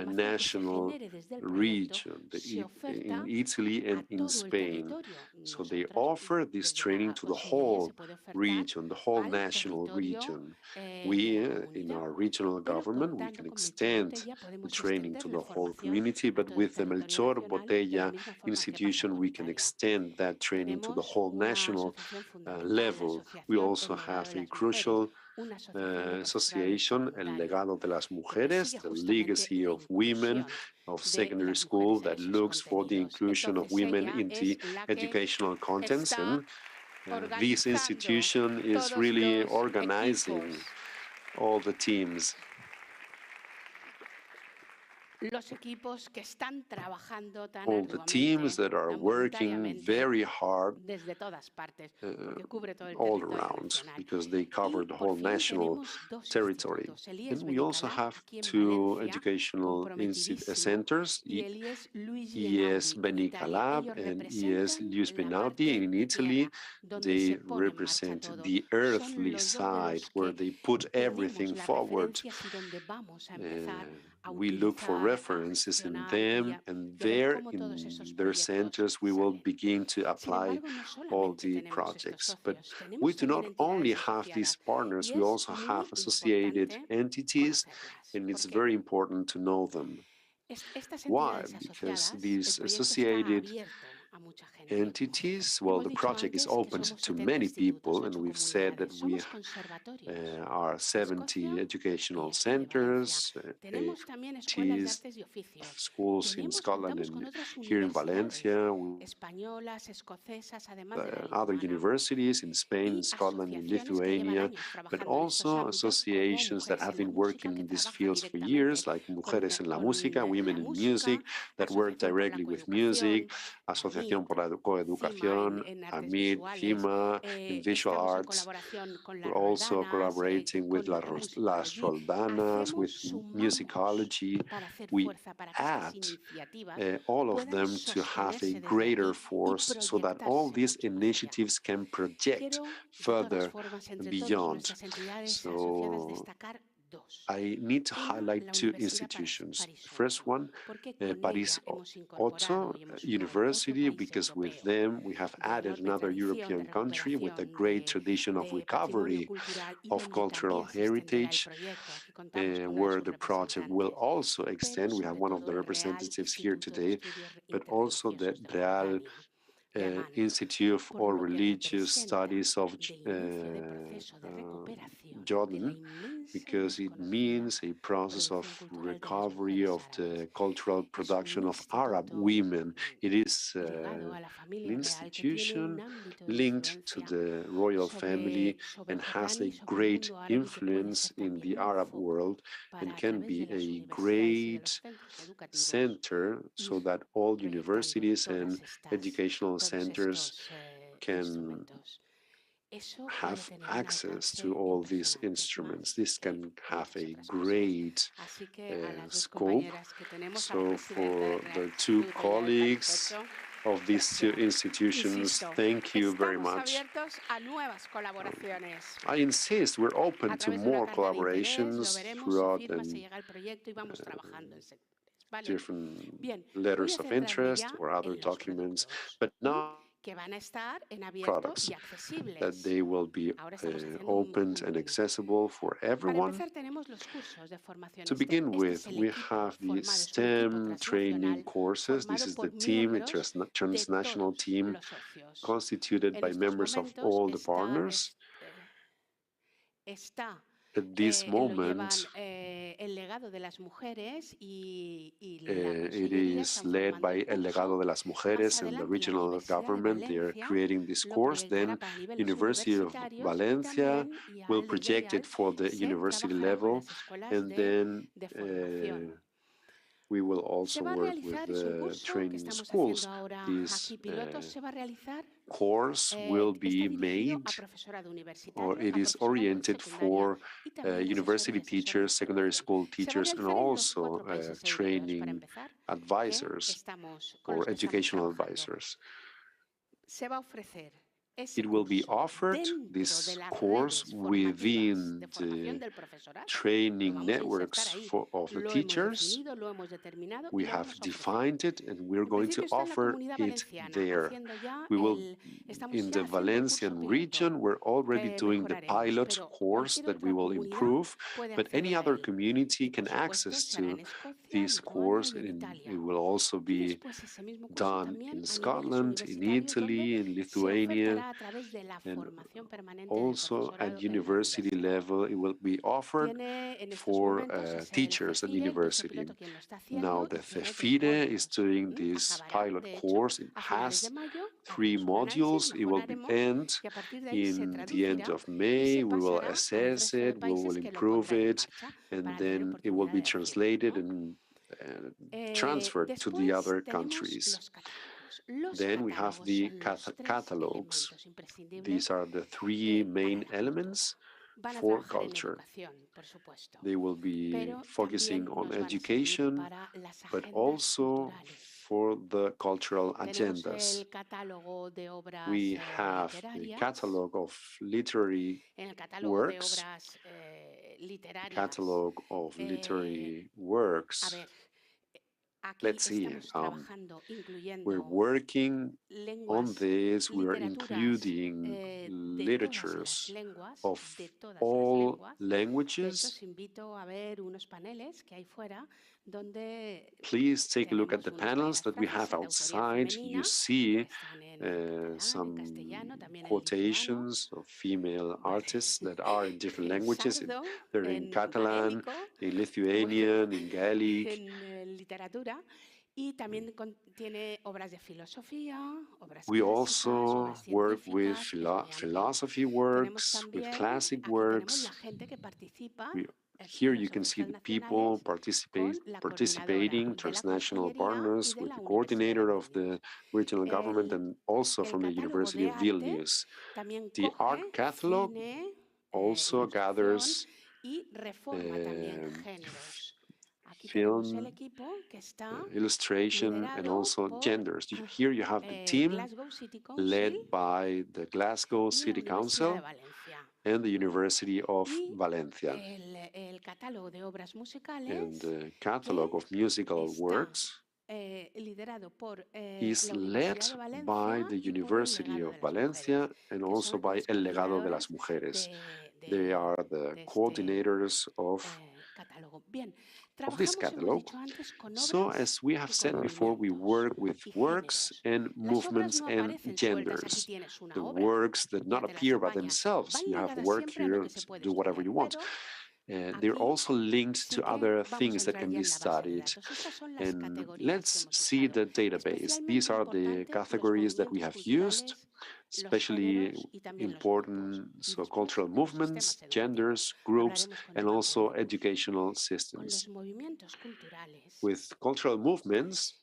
national region in Italy and in Spain. So they offer this training to the whole region, the whole national region. We, in our regional government, we can extend the training to the whole community, but with the Melchor Botella institution, we can extend that training to the whole national level. We also have a crucial association, El Legado de las Mujeres, the legacy of women of secondary school that looks for the inclusion of women in the educational contents. And this institution is really organizing all the teams. All the teams that are working very hard all around because they cover the whole national territory. And we also have two educational centers, ES Benicalab and ES Luis Benaldi in Italy. They represent the earthly side where they put everything forward. We look for references in them, and there in their centers we will begin to apply all the projects. But we do not only have these partners, we also have associated entities, and it's very important to know them. Why? Because these associated entities, well, the project is open to many people, and we've said that we are 70 educational centers, 80 schools in Scotland and here in Valencia, other universities in Spain, Scotland, and Lithuania, but also associations that have been working in these fields for years, like Mujeres en la Música, Women in Music, that work directly with music, Asociación por la Coeducación, AMID, HIMA, in visual arts. We're also collaborating with Las Roldanas, with musicology. We add all of them to have a greater force so that all these initiatives can project further beyond. So I need to highlight two institutions. The first one, Paris Otto University, because with them we have added another European country with a great tradition of recovery of cultural heritage, where the project will also extend. We have one of the representatives here today, but also the Real Institute for Religious Studies of Jordan, because it means a process of recovery of the cultural production of Arab women. It is an institution linked to the royal family and has a great influence in the Arab world and can be a great center so that all universities and educational centers can have access to all these instruments. This can have a great scope. So for the two colleagues of these two institutions, thank you very much. I insist we're open to more collaborations throughout different letters of interest or other documents, but now products, that they will be opened and accessible for everyone. To begin with, we have the STEM training courses. This is the team, a transnational team constituted by members of all the partners. At this moment, it is led by El Legado de las Mujeres and the regional government. They are creating this course. Then University of Valencia will project it for the university level, and then we will also work with the training schools. This course will be made, or it is oriented for university teachers, secondary school teachers, and also training advisors or educational advisors. It will be offered, this course, within the training networks of the teachers. We have defined it, and we're going to offer it there. We will, in the Valencian region, we're already doing the pilot course that we will improve, but any other community can access to this course, and it will also be done in Scotland, in Italy, in Lithuania, and also at university level. It will be offered for teachers at university. Now the CEFIDE is doing this pilot course. It has 3 modules. It will end in the end of May. We will assess it, we will improve it, and then it will be translated and transferred to the other countries. Then we have the catalogs. These are the 3 main elements for culture. They will be focusing on education, but also for the cultural agendas. We have the catalog of literary works. Catalog of literary works. Let's see, we're working on this. We are including literatures of all languages. Please take a look at the panels that we have outside. You see some quotations of female artists that are in different languages. They're in Catalan, in Lithuanian, in Gaelic. We also work with philosophy works, with classic works. Here you can see the people participating, transnational partners, with the coordinator of the regional government and also from the University of Vilnius. The art catalog also gathers film, illustration, and also genders. Here you have the team led by the Glasgow City Council and the University of Valencia. And the catalog of musical works is led by the University of Valencia and also by El Legado de las Mujeres. They are the coordinators of this catalog. So, as we have said before, we work with works and movements and genders. The works that not appear by themselves. You have work here, do whatever you want. They're also linked to other things that can be studied. And let's see the database. These are the categories that we have used, especially important, so cultural movements, genders, groups, and also educational systems. With cultural movements,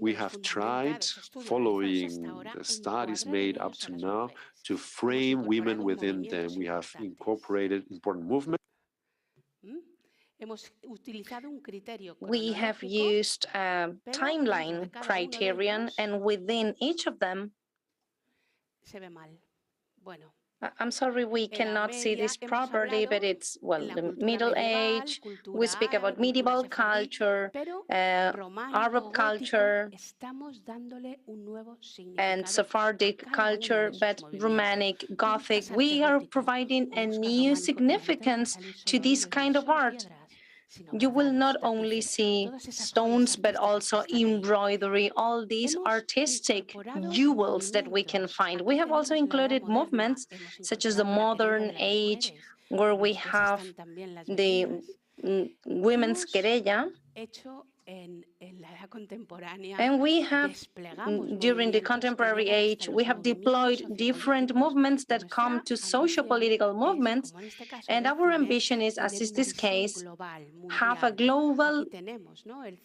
we have tried, following the studies made up to now, to frame women within them. We have incorporated important movements. We have used a timeline criterion, and within each of them, I'm sorry, we cannot see this properly, but it's, well, the Middle Age. We speak about medieval culture, Arab culture, and Sephardic culture, but Romanic, Gothic. We are providing a new significance to this kind of art. You will not only see stones, but also embroidery, all these artistic jewels that we can find. We have also included movements such as the modern age, where we have the women's querella, and we have, during the contemporary age, we have deployed different movements that come to socio-political movements, and our ambition is, as is this case, have a global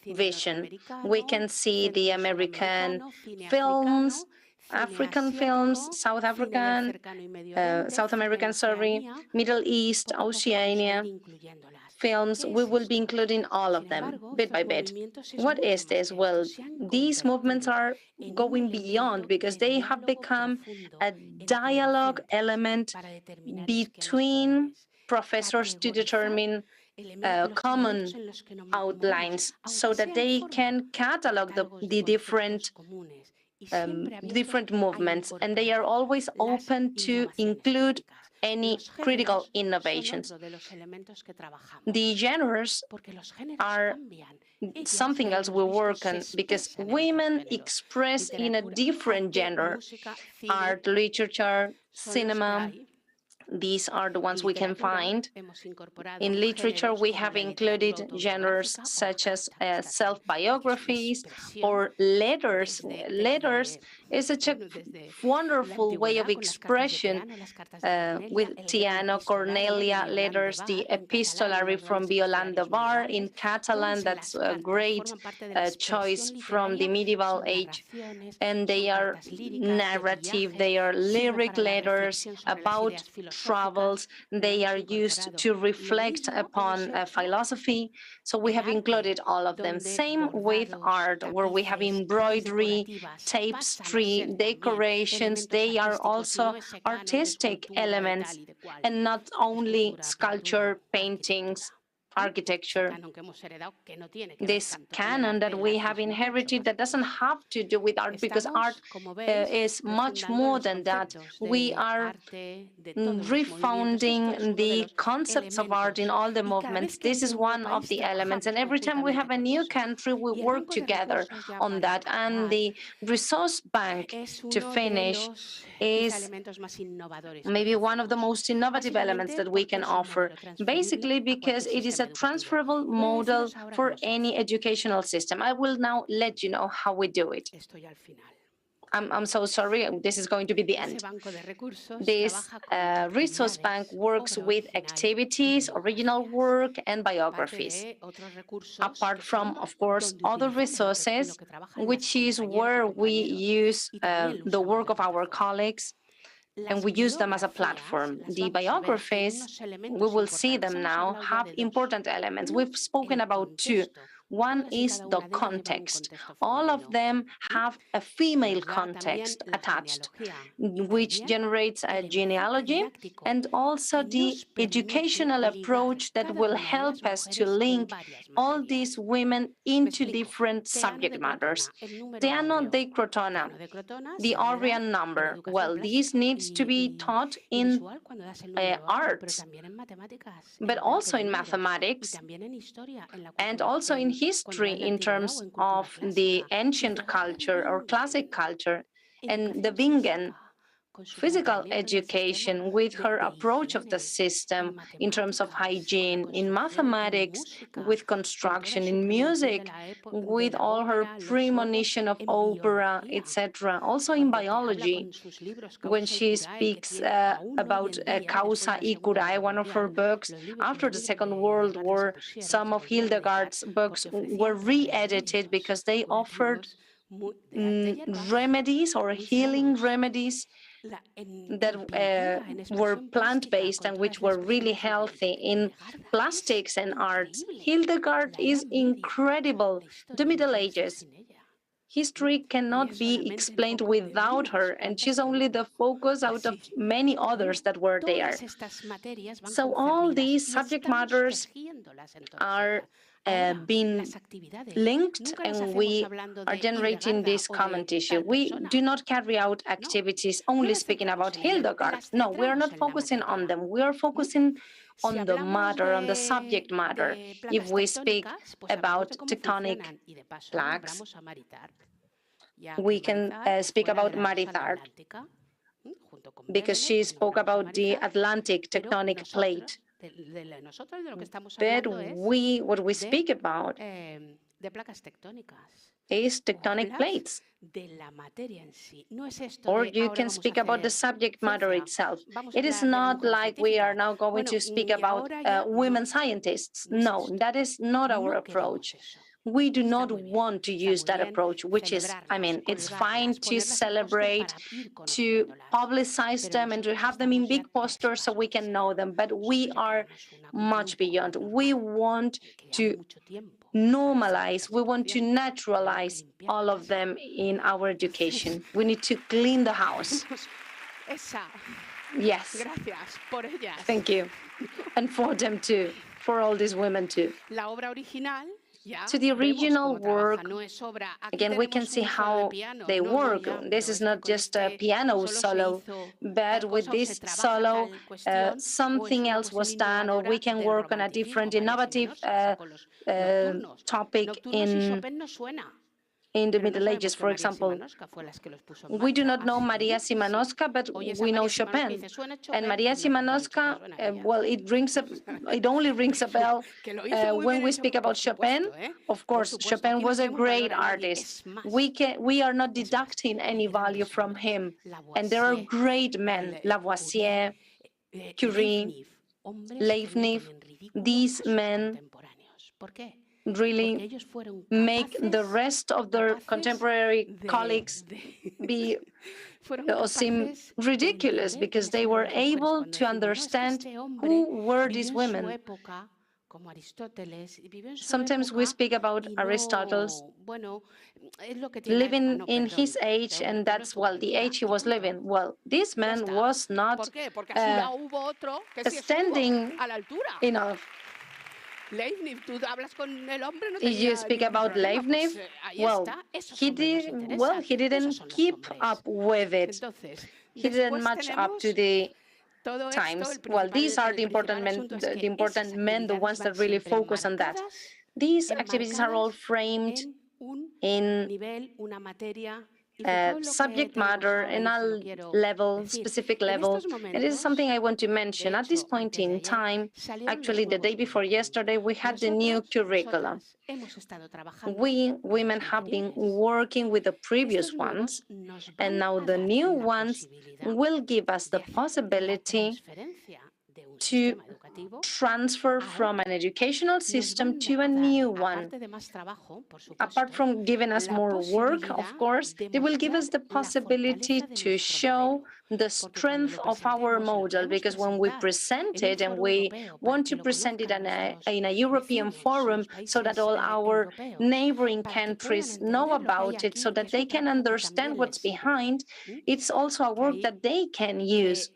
vision. We can see the American films, African films, South American, Middle East, Oceania films. We will be including all of them bit by bit. What is this? Well, these movements are going beyond because they have become a dialogue element between professors to determine common outlines so that they can catalog the different movements, and they are always open to include any critical innovations. The genres are something else we work on because women express in a different genre: art, literature, cinema. These are the ones we can find. In literature, we have included genres such as self-biographies or letters. Letters is such a wonderful way of expression with Tiano, Cornelia letters, the epistolary from Violant de Bar in Catalan. That's a great choice from the medieval age. And they are narrative, they are lyric letters about travels. They are used to reflect upon philosophy. So we have included all of them. Same with art, where we have embroidery, tapestry, decorations. They are also artistic elements and not only sculpture, paintings, architecture. This canon that we have inherited that doesn't have to do with art, because art is much more than that. We are refounding the concepts of art in all the movements. This is one of the elements, and every time we have a new country, we work together on that. And the resource bank, to finish, is maybe one of the most innovative elements that we can offer, basically because it is a transferable model for any educational system. I will now let you know how we do it. I'm so sorry, this is going to be the end. This resource bank works with activities, original work, and biographies, apart from, of course, other resources, which is where we use the work of our colleagues, and we use them as a platform. The biographies, we will see them now, have important elements. We've spoken about two. One is the context. All of them have a female context attached, which generates a genealogy, and also the educational approach that will help us to link all these women into different subject matters. Teano de Crotona, the Orion number. Well, this needs to be taught in arts, but also in mathematics, and also in history in terms of the ancient culture or classic culture. And the Bingen, physical education with her approach of the system in terms of hygiene, in mathematics, with construction, in music, with all her premonition of opera, etc. Also in biology, when she speaks about Causa y Curae, one of her books, after the Second World War, some of Hildegard's books were re-edited because they offered remedies or healing remedies that were plant-based and which were really healthy. In plastics and arts, Hildegard is incredible. The Middle Ages, History cannot be explained without her, and she's only the focus out of many others that were there. So all these subject matters are being linked, and we are generating this common tissue. We do not carry out activities only speaking about Hildegard. No, we are not focusing on them. We are focusing on the matter, on the subject matter. If we speak about tectonic plaques, we can speak about Maritar, because she spoke about the Atlantic tectonic plate. But what we speak about is tectonic plates. Or you can speak about the subject matter itself. It is not like we are now going to speak about women scientists. No, that is not our approach. We do not want to use that approach, which is, I mean, it's fine to celebrate, to publicize them and to have them in big posters so we can know them, but we are much beyond. We want to normalize, we want to naturalize all of them in our education. We need to clean the house. Yes. Thank you. And for them too, for all these women too. To the original work, again, we can see how they work. This is not just a piano solo, but with this solo, something else was done, or we can work on a different innovative topic in the Middle Ages, for example. We do not know Maria Szymanowska, but we know Chopin. And Maria Szymanowska, well, it only rings a bell when we speak about Chopin. Of course, Chopin was a great artist. We are not deducting any value from him. And there are great men, Lavoisier, Curie, Leibniz. These men really make the rest of their contemporary colleagues seem ridiculous, because they were able to understand who were these women. Sometimes we speak about Aristotle living in his age, and that's, well, the age he was living. Well, this man was not standing enough. If you speak about Leibniz, well, he didn't keep up with it. He didn't match up to the times. Well, these are the important men, the ones that really focus on that. These activities are all framed in subject matter in a level, specific level. And this is something I want to mention. At this point in time, actually the day before yesterday, we had the new curriculum. We women have been working with the previous ones, and now the new ones will give us the possibility to transfer from an educational system to a new one. Apart from giving us more work, of course, they will give us the possibility to show the strength of our model, because when we present it, and we want to present it in a European forum so that all our neighboring countries know about it, so that they can understand what's behind, it's also a work that they can use,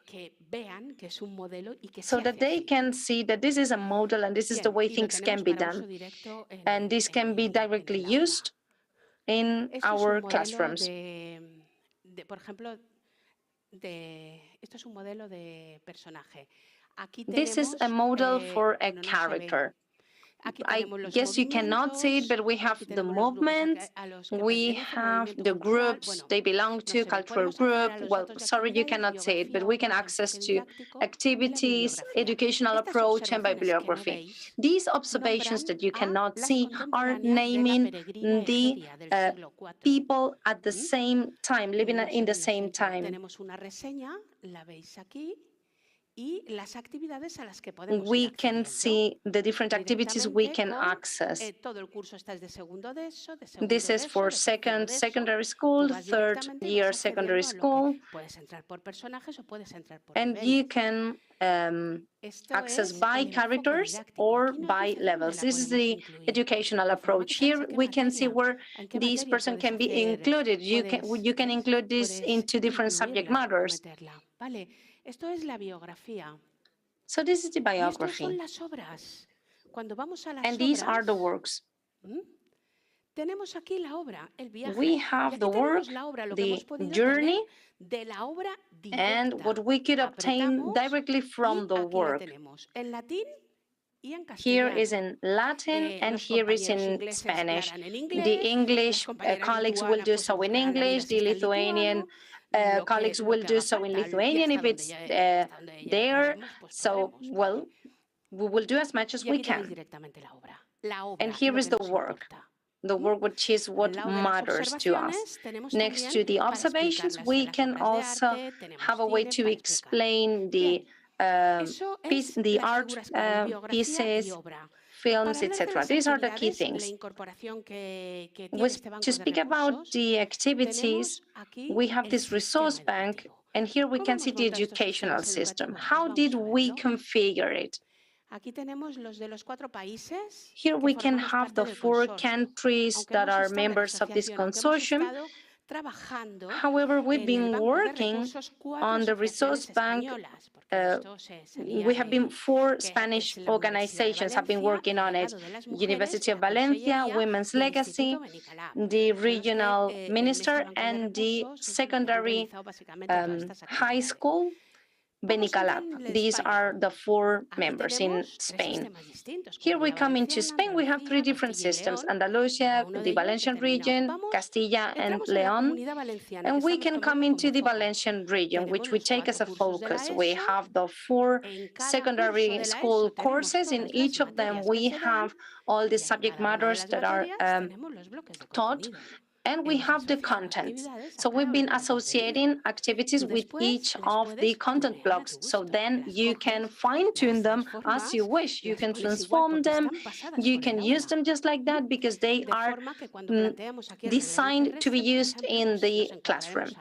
so that they can see that this is a model and this is the way things can be done. And this can be directly used in our classrooms. This is a model for a character. I guess you cannot see it, but we have the movements, we have the groups they belong to, cultural group. Well, sorry, you cannot see it, but we can access to activities, educational approach, and bibliography. These observations that you cannot see are naming the people at the same time, living in the same time. we can see the different activities we can access. This is for secondary school, third year secondary school, and you can access by characters or by levels. This is the educational approach. Here we can see where this person can be included. You can include this into different subject matters. So this is the biography. And these are the works. We have the work, the journey, and what we could obtain directly from the work. Here is in Latin and here is in Spanish. The English colleagues will do so in English, the Lithuanian colleagues will do so in Lithuanian if it's there. So, well, we will do as much as we can. And here is the work which is what matters to us. Next to the observations, we can also have a way to explain the art pieces, films, etc. These are the key things. To speak about the activities, we have this resource bank, and here we can see the educational system. How did we configure it? Here we can have the 4 countries that are members of this consortium. However, we've been working on the resource bank. We have been 4 Spanish organizations have been working on it. University of Valencia, Women's Legacy, the regional minister, and the secondary high school, Benicalap. These are the 4 members in Spain. Here we come into Spain, we have 3 different systems: Andalusia, the Valencian region, Castilla and Leon. And we can come into the Valencian region, which we take as a focus. We have the 4 secondary school courses. In each of them, we have all the subject matters that are taught. And we have the content. So we've been associating activities with each of the content blocks. So then you can fine-tune them as you wish. You can transform them. You can use them just like that because they are designed to be used in the classroom.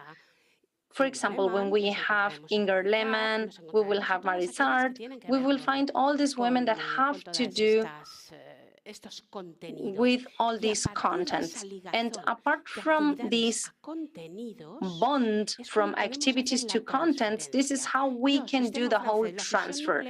For example, when we have Inger Lehmann, we will have Marisart, we will find all these women that have to do with all these contents. And apart from this bond from activities to contents, this is how we can do the whole transfer.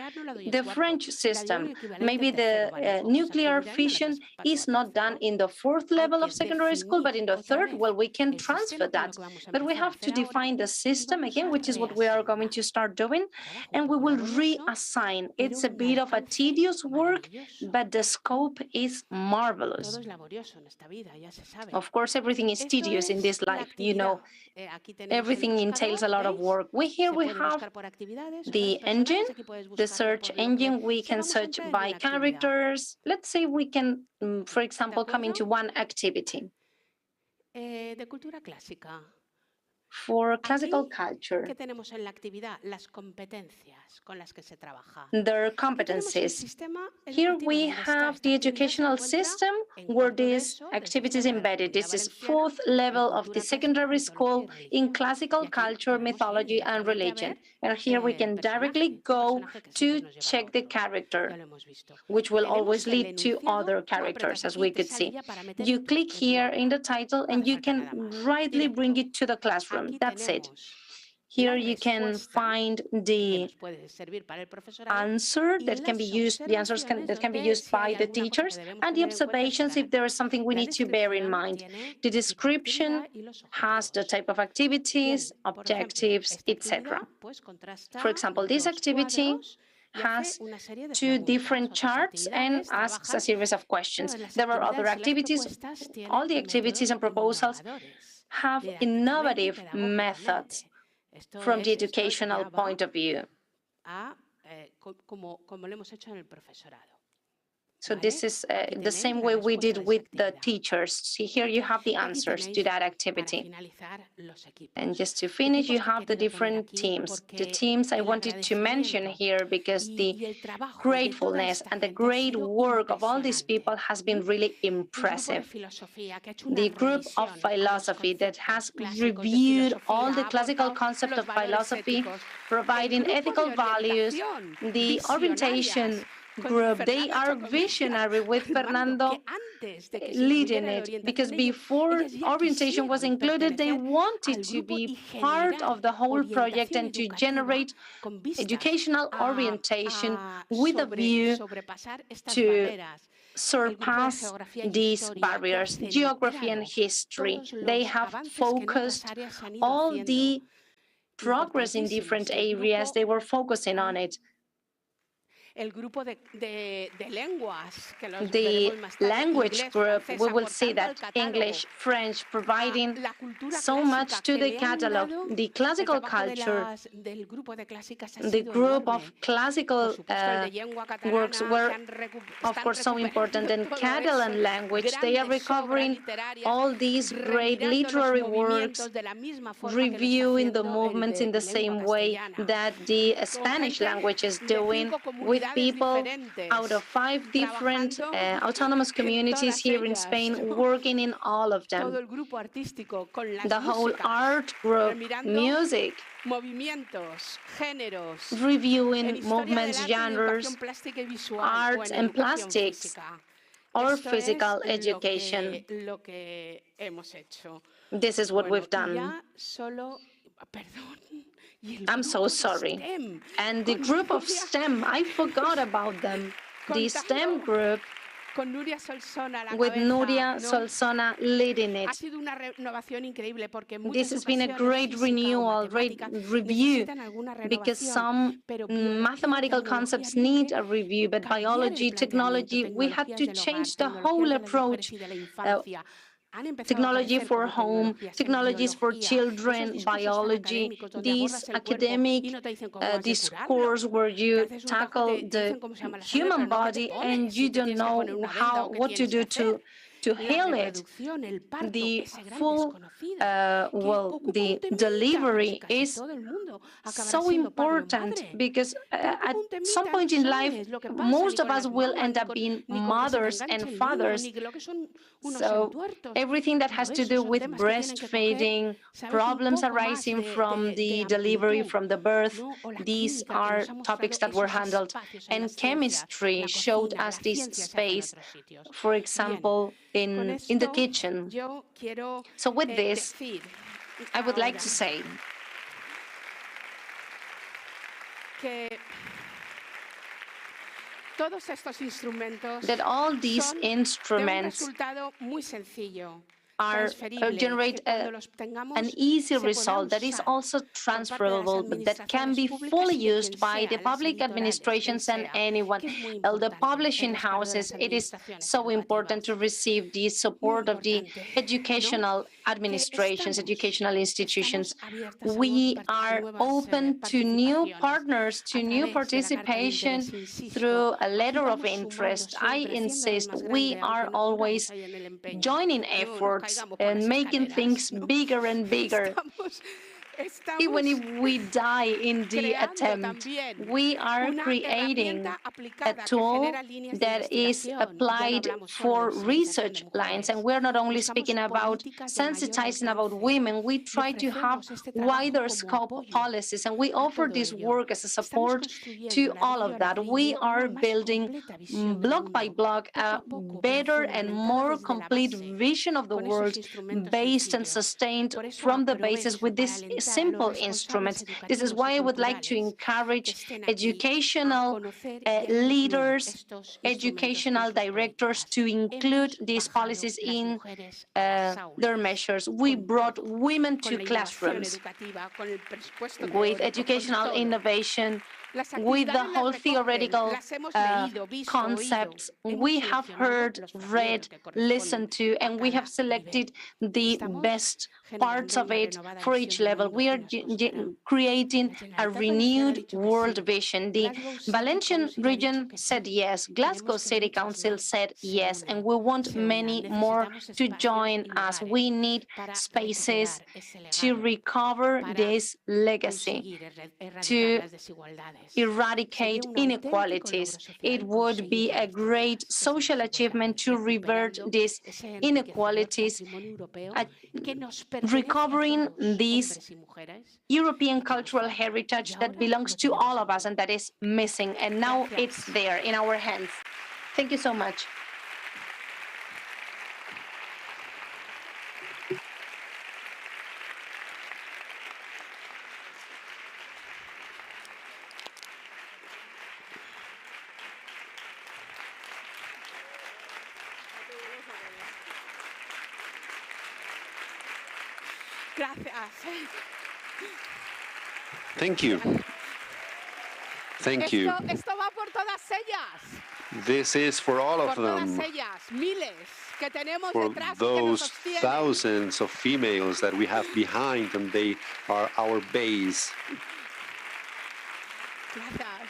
The French system, maybe the nuclear fission is not done in the 4th level of secondary school, but in the 3rd, well, we can transfer that. But we have to define the system again, which is what we are going to start doing, and we will reassign. It's a bit of a tedious work, but the scope is marvelous. Of course, everything is tedious in this life, you know. Everything entails a lot of work. Here we have the engine, the search engine. We can search by characters. Let's say we can, for example, come into one activity. For classical culture, their competencies. Here we have the educational system where this activity is embedded. This is 4th level of the secondary school in classical culture, mythology, and religion. And here we can directly go to check the character, which will always lead to other characters, as we could see. You click here in the title and you can rightly bring it to the classroom. That's it. Here you can find the answer that can be used, the answers that can be used by the teachers, and the observations if there is something we need to bear in mind. The description has the type of activities, objectives, etc. For example, this activity has 2 different charts and asks a series of questions. There are other activities. All the activities and proposals have innovative methods from the educational point of view. So this is the same way we did with the teachers. See, here you have the answers to that activity. And just to finish, you have the different teams. The teams I wanted to mention here because the gratefulness and the great work of all these people has been really impressive. The group of philosophy that has reviewed all the classical concept of philosophy, providing ethical values, the orientation group, they are visionary with Fernando leading it, because before orientation was included, they wanted to be part of the whole project and to generate educational orientation with a view to surpass these barriers, geography and history. They have focused all the progress in different areas. They were focusing on it. The language group, we will see that English, French, providing so much to the catalog. The classical culture, the group of classical works were, of course, so important. And Catalan language, they are recovering all these great literary works, reviewing the movements in the same way that the Spanish language is doing, with people out of 5 different autonomous communities here in Spain, working in all of them. The whole art group, music, reviewing movements, genres, arts and plastics, or physical education. This is what we've done. I'm so sorry. And the group of STEM, I forgot about them. The STEM group, with Nuria Solsona leading it. This has been a great renewal, great review, because some mathematical concepts need a review, but biology, technology, we had to change the whole approach. Technology for home, technologies for children, biology, this academic discourse where you tackle the human body and you don't know what to do to heal it. The full, the delivery is so important, because at some point in life, most of us will end up being mothers and fathers. So everything that has to do with breastfeeding, problems arising from the delivery, from the birth, these are topics that were handled. And chemistry showed us this space, for example, in the kitchen. So with this, I would like to say that all these instruments generate an easy result that is also transferable, but that can be fully used by the public administrations and anyone. The publishing houses, it is so important to receive the support of the educational administrations, educational institutions. We are open to new partners, to new participation through a letter of interest. I insist, we are always joining efforts and making things bigger and bigger. Even if we die in the attempt, we are creating a tool that is applied for research lines. And we're not only speaking about sensitizing about women, we try to have wider scope policies, and we offer this work as a support to all of that. We are building block by block a better and more complete vision of the world, based and sustained from the basis with this simple instruments. This is why I would like to encourage educational leaders, educational directors to include these policies in their measures. We brought women to classrooms with educational innovation, with the whole theoretical concepts. We have heard, read, listened to, and we have selected the best parts of it for each level. We are creating a renewed world vision. The Valencian region said yes, Glasgow City Council said yes, and we want many more to join us. We need spaces to recover this legacy, to eradicate inequalities. It would be a great social achievement to revert these inequalities, recovering this European cultural heritage that belongs to all of us and that is missing. And now it's there in our hands. Thank you so much. Thank you. Thank you. Esto va por todas ellas. This is for all of them, for those thousands of females that we have behind, and they are our base. Gracias.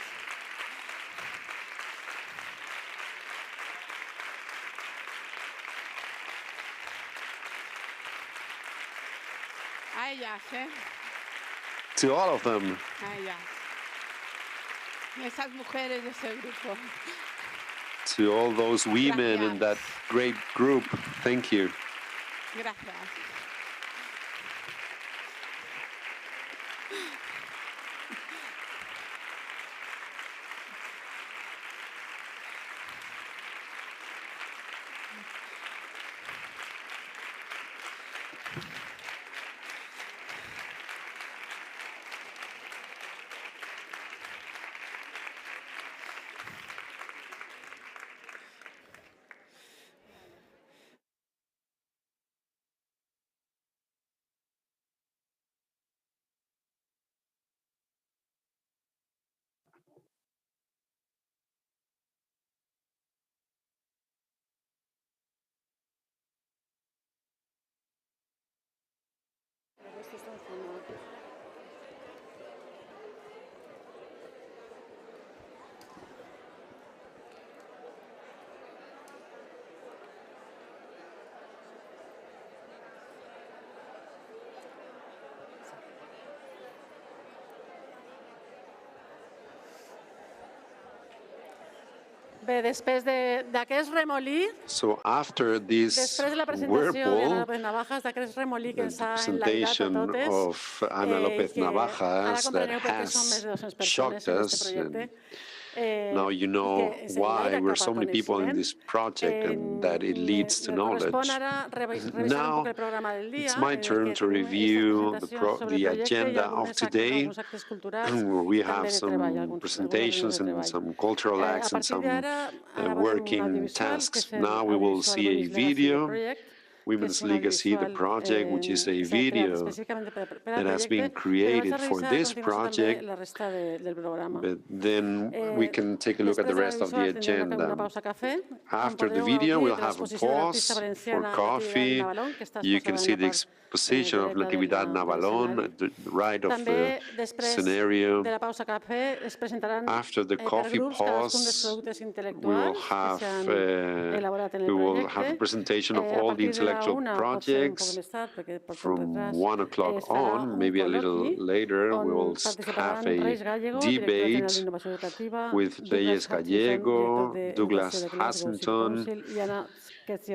A ellas, To all of them. A ellas. Esas mujeres de ese grupo. To all those women Gracias. in that great group, thank you. Gracias. Bé, després d'aquest remolí, So after this després de la presentació d'Anna whirlpool, López Navajas, d'aquest remolí que the ens ha enlairat a presentation totes, of Ana López que ara Navajas that compreneu per què som més has de 200 persones shocked en us, aquest projecte. now you know why we're so many people in this project and that it leads to knowledge. Now it's my turn to review the agenda of today, where we have some presentations and some cultural acts and some working tasks. Now we will see a video, Women's Legacy, the project, which is a video that has been created for this project, but then we can take a look at the rest of the agenda. After the video, we'll have a pause for coffee. You can see the exposition of Natividad Navalón at the right of the scenario. After the coffee pause, we will have a presentation of all the intellectual projects. From 1 o'clock on, maybe a little later, we will have a debate with Reyes Gallego, Douglas Hassington,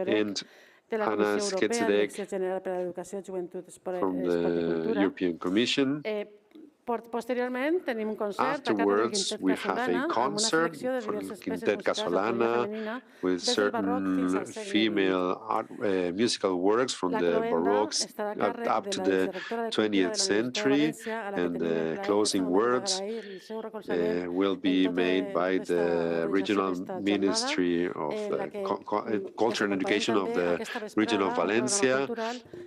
and Ana Sketzedek from the European Commission. Afterwards, we have a concert from Quintet Casolana with certain female art, musical works from the Baroque up to the 20th century, and the closing words will be made by the Regional Ministry of Culture and Education of the region of Valencia.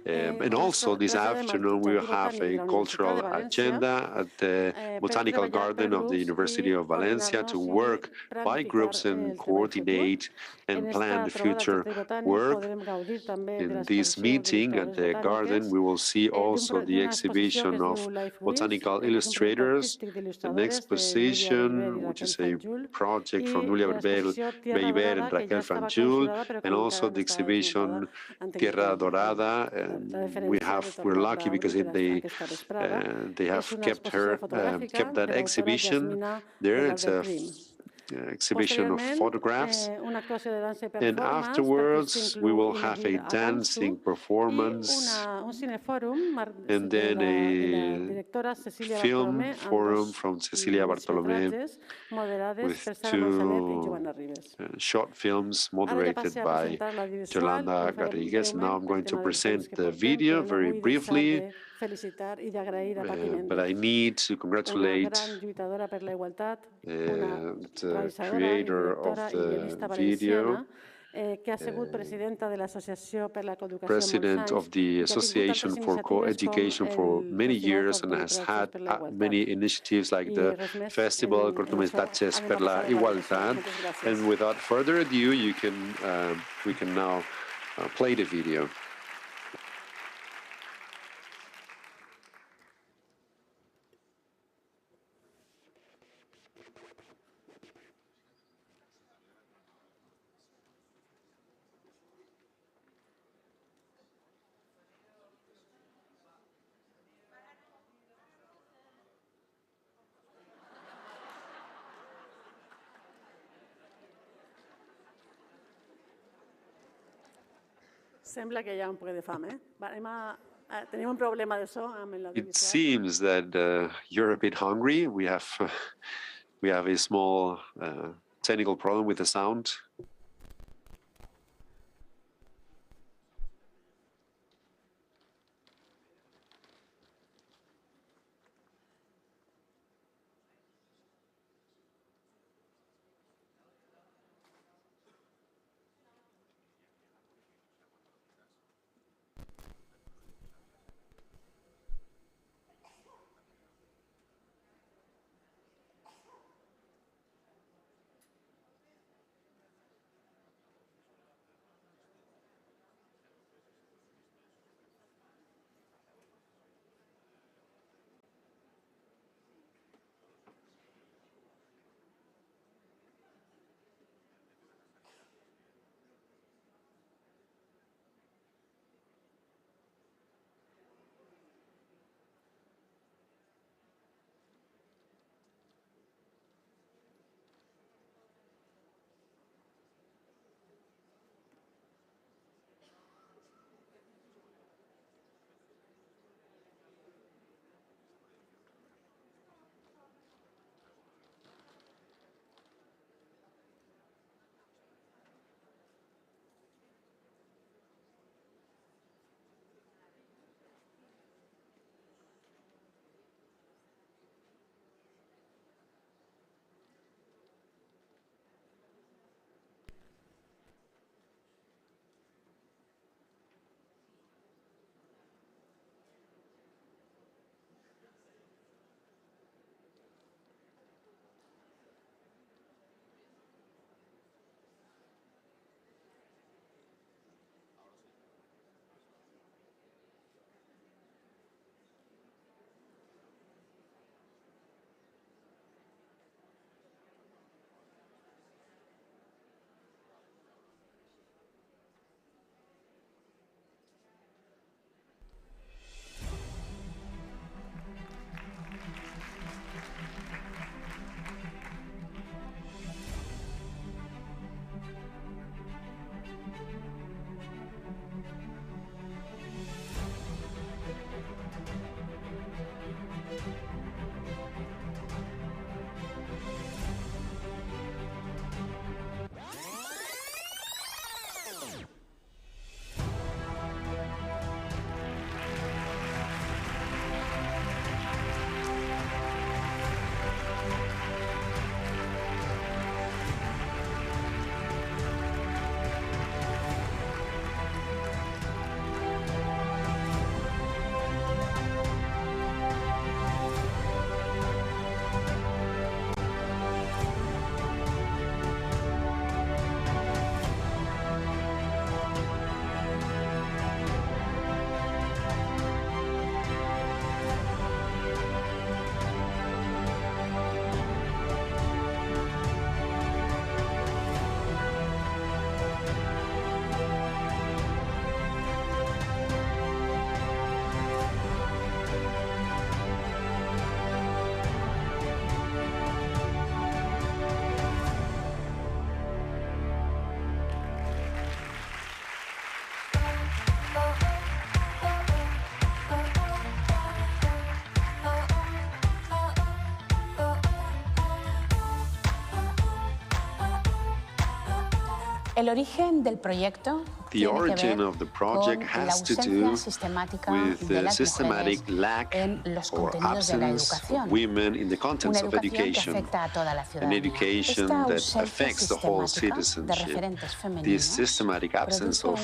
And also this afternoon, we will have a cultural agenda at the Botanical Garden of the University of Valencia to work by groups and coordinate and plan the future work. In this meeting at the garden, we will see also the exhibition of botanical illustrators, an exposition, which is a project from Nuria Beiber and Raquel Franjul, and also the exhibition Tierra Dorada. We're lucky because they have kept that exhibition there. It's a exhibition of photographs, and afterwards we will have a dancing performance and then a film forum from Cecilia Bartolomé with two short films moderated by Yolanda Garrigues. Now I'm going to present the video very briefly, but I need to congratulate the creator of the video, president of the Association for Co-Education for many years, and has had many initiatives like the Festival Cortometrajes per la Igualdad. And without further ado, we can now play the video. Sembla que hi ha un poc de fam, tenim un problema de so amb It seems that you're a bit hungry. We have a small technical problem with the sound. The origin of the project has to do with the systematic lack or absence of women in the contents of education, an education that affects the whole citizenship. This systematic absence of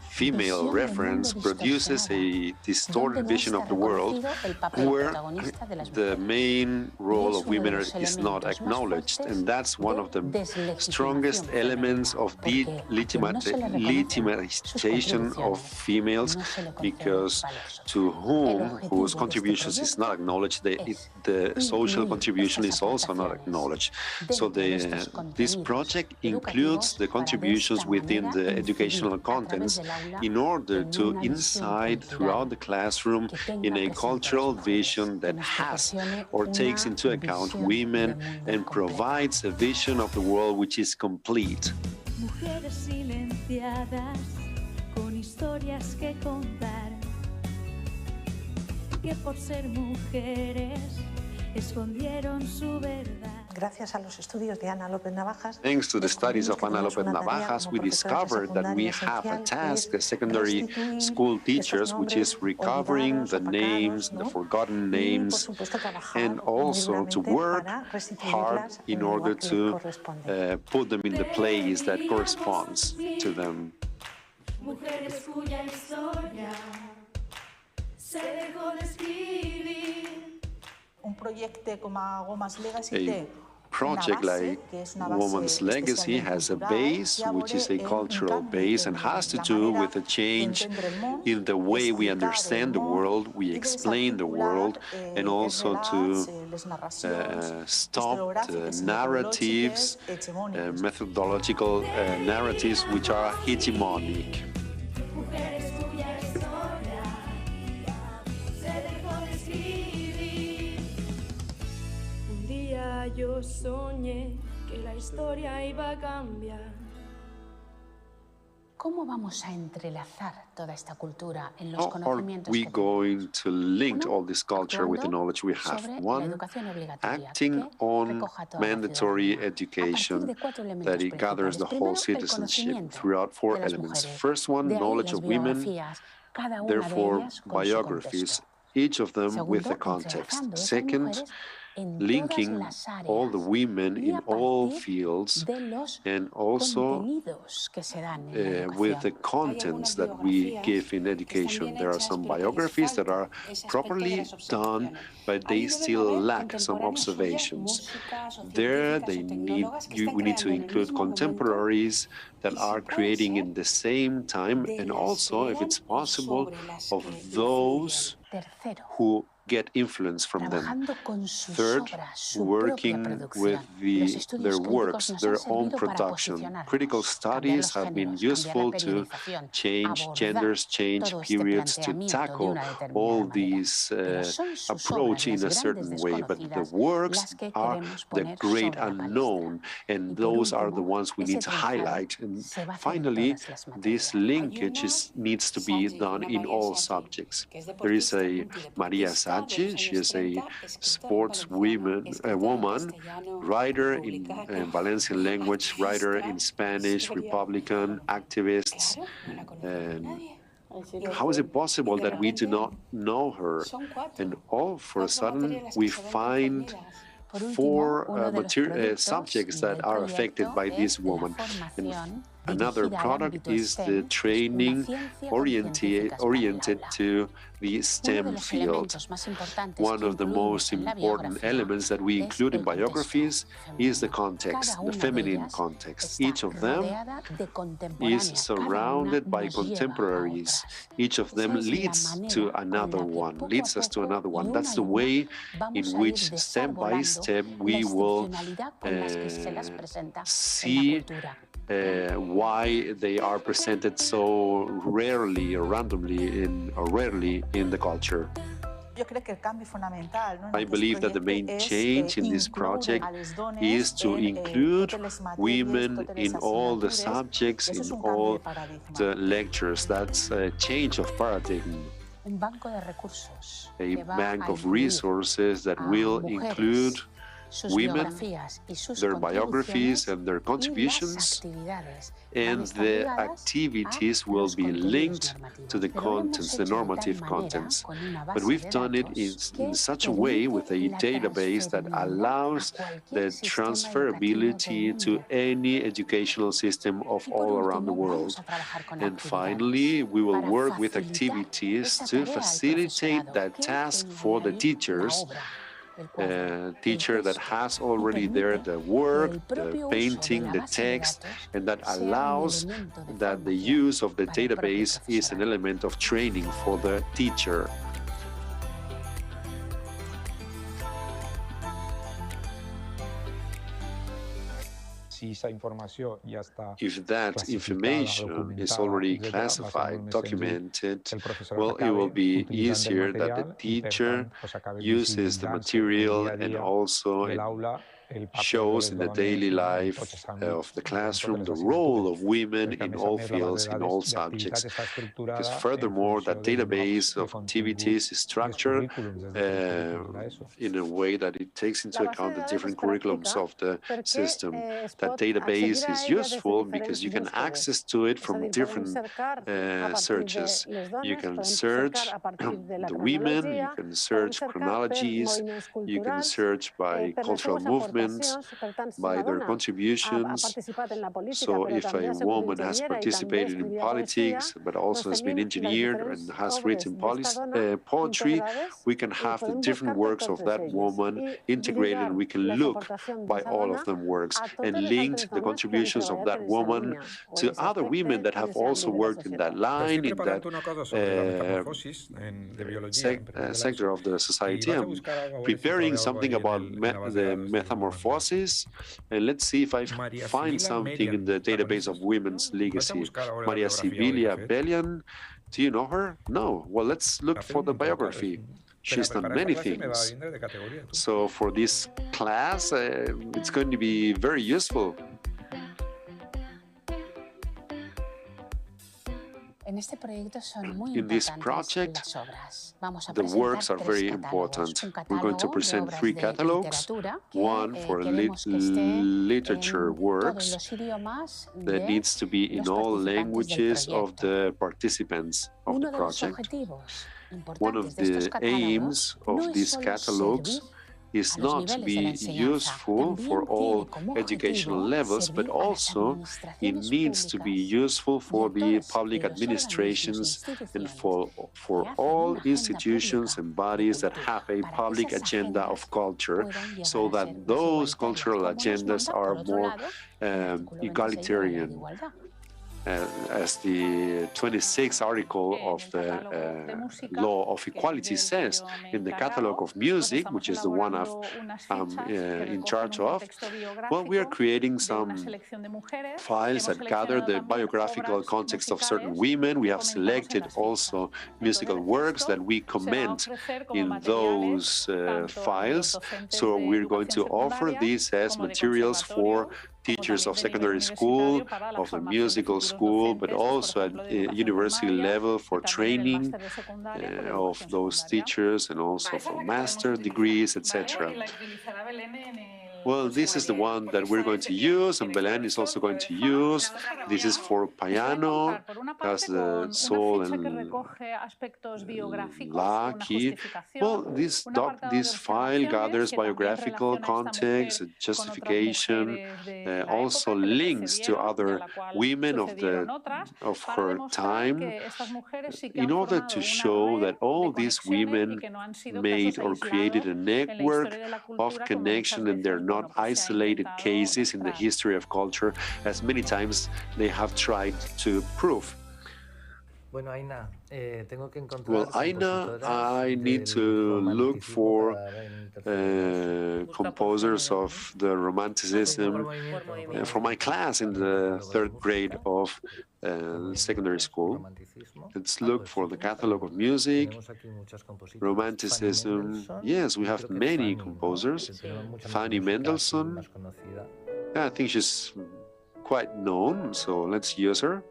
female reference produces a distorted vision of the world where the main role of women is not acknowledged. And that's one of the strongest elements of the legitimization of females, because to whose contributions is not acknowledged, the social contribution is also not acknowledged. So this project includes the contributions within the educational contents in order to incite throughout the classroom in a cultural vision that has or takes into account women and provides a vision of the world which is complete. Mujeres silenciadas con historias que contar, que por ser mujeres escondieron su verdad. Thanks to the studies of Ana López Navajas, we discovered that we have a task as secondary school teachers, which is recovering the names, the forgotten names, and also to work hard in order to put them in the place that corresponds to them. Mujeres cuya historia se dejó de escribir. A project like Women's Legacy has a base, which is a cultural base, and has to do with a change in the way we understand the world, we explain the world, and also to stop the narratives, methodological narratives which are hegemonic. Yo soñé que la historia iba a cambiar. ¿Cómo vamos a entrelazar toda esta cultura en los How are conocimientos we que going to link all this culture with the knowledge we have? sobre la One, educación obligatoria acting que on recoja toda la mandatory ciudadanía, education a partir de 4 elementos that it gathers the principales. whole Primero, el citizenship conocimiento throughout 4 de las elements. mujeres. First one, De ahí knowledge las of women, biografías, cada una de therefore ellas con su biographies, contexto. each of them with Segundo, a context. entrelazando esas Second, mujeres en linking todas las áreas all the women y in a all partir fields, de los and also contenidos que se dan en la with the educación. contents that we give in education. There are some biographies that are properly done, but they still lack some observations. There, we need to include contemporaries that are creating in the same time, and also, if it's possible, of those who get influence from them. Third, working with their works, their own production. Critical studies have been useful to change genders, change periods, to tackle all these approach in a certain way. But the works are the great unknown, and those are the ones we need to highlight. And finally, this linkage needs to be done in all subjects. There is a Maria she is a woman, writer in Valencian language, writer in Spanish, Republican, activists. How is it possible that we do not know her? And all for a sudden, we find 4 subjects that are affected by this woman. And another product is the training oriented to the STEM field. One of the most important elements that we include in biographies is the context, the feminine context. Each of them is surrounded by contemporaries. Each of them leads to another one, leads us to another one. That's the way in which, step by step, we will see why they are presented so rarely or randomly rarely in the culture. I believe that the main change in this project is to include women in all the subjects, in all the lectures. That's a change of paradigm. A bank of resources that will include women, their biographies and their contributions, and the activities will be linked to the contents, the normative contents. But we've done it in such a way with a database that allows the transferability to any educational system of all around the world. And finally, we will work with activities to facilitate that task for the teachers, teacher that has already there the work, the painting, the text, and that allows that the use of the database is an element of training for the teacher. If that information is already classified, documented, well, it will be easier that the teacher uses the material and also it shows in the daily life of the classroom the role of women in all fields, in all subjects. Because furthermore, that database of activities is structured in a way that it takes into account the different curriculums of the system. That database is useful because you can access to it from different searches. You can search the women, you can search chronologies, you can search by cultural movements, by their contributions. So if a woman has participated in politics, but also has been engineered and has written poetry, we can have the different works of that woman integrated, and we can look by all of them works and link the contributions of that woman to other women that have also worked in that line, in that sector of the society. I'm preparing something about the metamorphosis, and let's see if I find something in the database of women's legacy. Maria Sibilia Bellian, do you know her? No. Well, let's look for the biography. She's done many things. So for this class, it's going to be very useful. In this project, the works are very important. We're going to present 3 catalogs, one for literature works that needs to be in all languages of the participants of the project. One of the aims of these catalogs is not to be useful for all educational levels, but also it needs to be useful for the public administrations and for all institutions and bodies that have a public agenda of culture, so that those cultural agendas are more egalitarian. As the 26th article of the Law of Equality says, in the catalog of music, which is the one I'm in charge of, well, we are creating some files that gather the biographical context of certain women. We have selected also musical works that we comment in those files. So we're going to offer these as materials for teachers of secondary school, of the musical school, but also at university level for training of those teachers, and also for master degrees, etc. Well, this is the one that we're going to use, and Belén is also going to use. This is for piano, as the sol and la key. Well, this file gathers biographical context, justification, also links to other women of her time, in order to show that all these women made or created a network of connection, and they're not isolated cases in the history of culture, as many times they have tried to prove. Well, Aina, I need to look for composers of the Romanticism for my class in the 3rd grade of secondary school. Let's look for the catalog of music, Romanticism. Yes, we have many composers. Fanny Mendelssohn, I think she's quite known, so let's use her.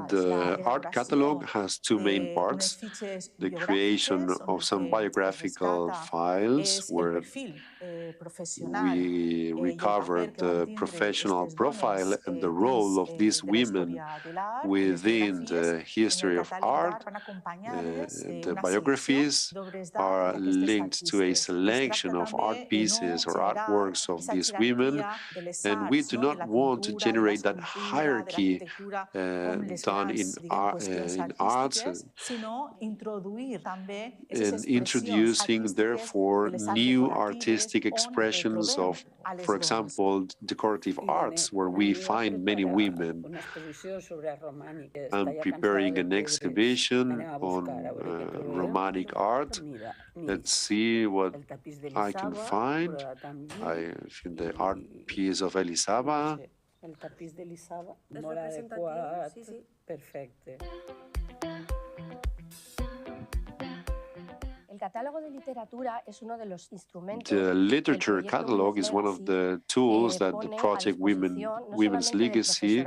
The art catalog has two main parts: the creation of some biographical files where we recovered the professional profile and the role of these women within the history of art. The biographies are linked to a selection of art pieces or artworks of these women, and we do not want to generate that hierarchy done in arts, and introducing, therefore, new artistic expressions of, for example, decorative arts, where we find many women. I'm preparing an exhibition on Romanic art. Let's see what I can find. I think the art piece of Elisaba. El tapiz de Elisaba, molt adequat, perfecte. The literature catalog is one of the tools that the project Women's Legacy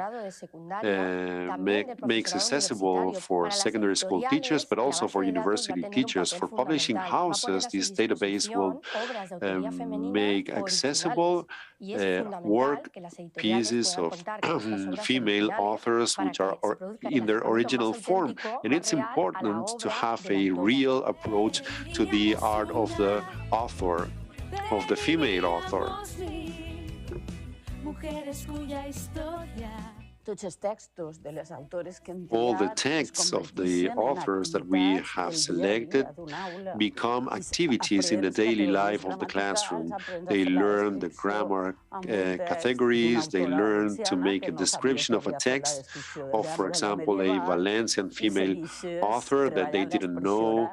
makes accessible for secondary school teachers, but also for university teachers. For publishing houses, this database will make accessible work pieces of female authors which are in their original form. And it's important to have a real approach to the art of the author, of the female author. All the texts of the authors that we have selected become activities in the daily life of the classroom. They learn the grammar categories, they learn to make a description of a text of, for example, a Valencian female author that they didn't know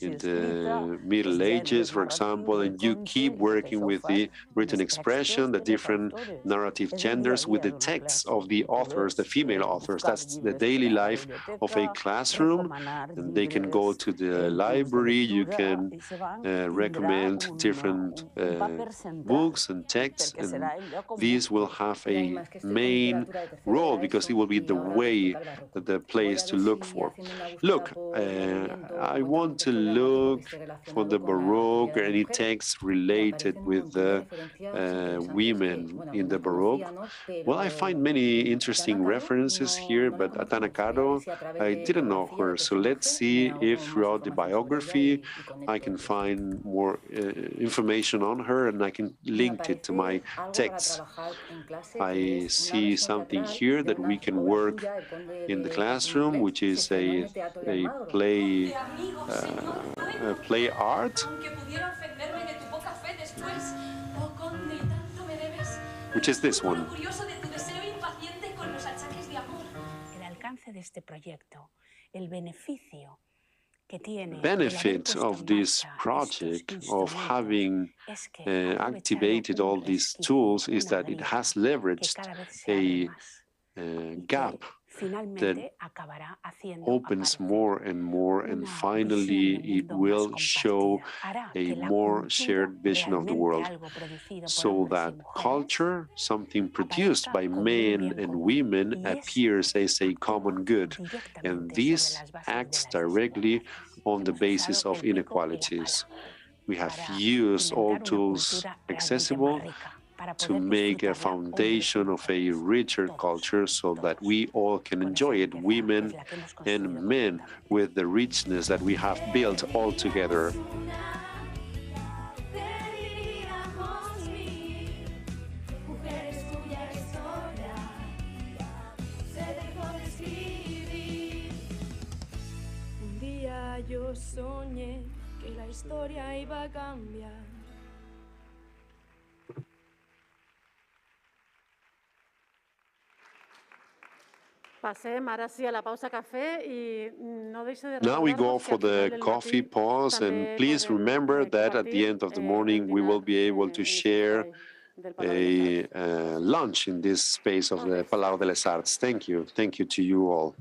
in the Middle Ages, for example, and you keep working with the written expression, the different narrative genders, with the texts of the authors, the female authors. That's the daily life of a classroom. And they can go to the library, you can recommend different books and texts, and these will have a main role because it will be the way, the place to look for. Look, I want to look for the Baroque or any texts related with the women in the Baroque. Well, I find many interesting references here, but Atanacaro, I didn't know her. So let's see if throughout the biography I can find more information on her and I can link it to my texts. I see something here that we can work in the classroom, which is a play art, which is this one. Benefit of this project, of having activated all these tools, is that it has leveraged a gap that opens more and more, and finally it will show a more shared vision of the world, so that culture, something produced by men and women, appears as a common good, and this acts directly on the basis of inequalities. We have used all tools accessible to make a foundation of a richer culture so that we all can enjoy it, women and men, with the richness that we have built all together. Yo soñé que la historia iba a cambiar. Now we go for the coffee pause, and please remember that at the end of the morning we will be able to share a lunch in this space of the Palau de les Arts. Thank you. Thank you to you all.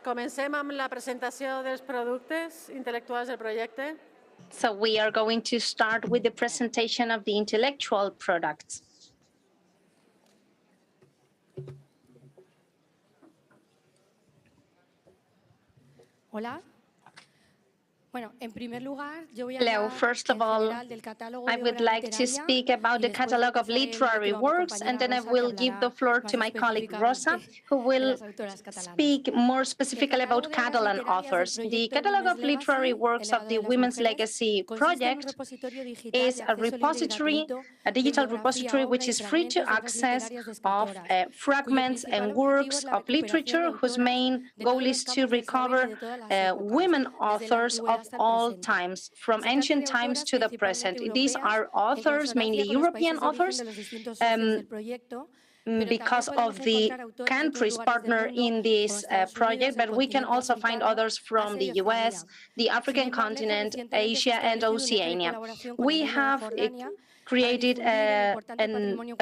Comencem amb la presentació dels productes intel·lectuals del projecte. So we are going to start with the presentation of the intellectual products. Hola. Hello, first of all, I would like to speak about the catalog of literary works, and then I will give the floor to my colleague Rosa, who will speak more specifically about Catalan authors. The catalog of literary works of the Women's Legacy Project is a repository, a digital repository, which is free to access of fragments and works of literature whose main goal is to recover women authors of all times, from ancient times to the present. These are authors, mainly European authors, because of the countries partner in this project, but we can also find others from the US, the African continent, Asia, and Oceania. We have created a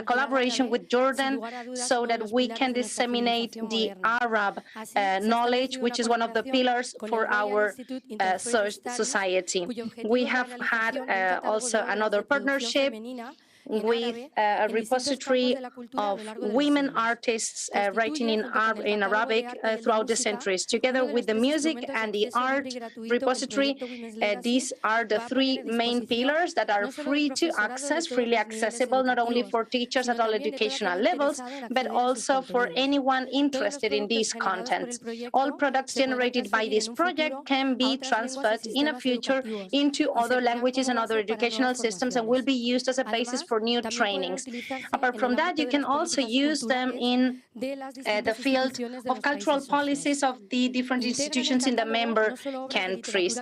collaboration with Jordan so that we can disseminate the Arab knowledge, which is one of the pillars for our society. We have had also another partnership with a repository of women artists writing in Arabic throughout the centuries. Together with the music and the art repository, these are the three main pillars that are free to access, freely accessible, not only for teachers at all educational levels, but also for anyone interested in these contents. All products generated by this project can be transferred in a future into other languages and other educational systems and will be used as a basis for new trainings. Apart from that, you can also use them in the field of cultural policies of the different institutions in the member countries.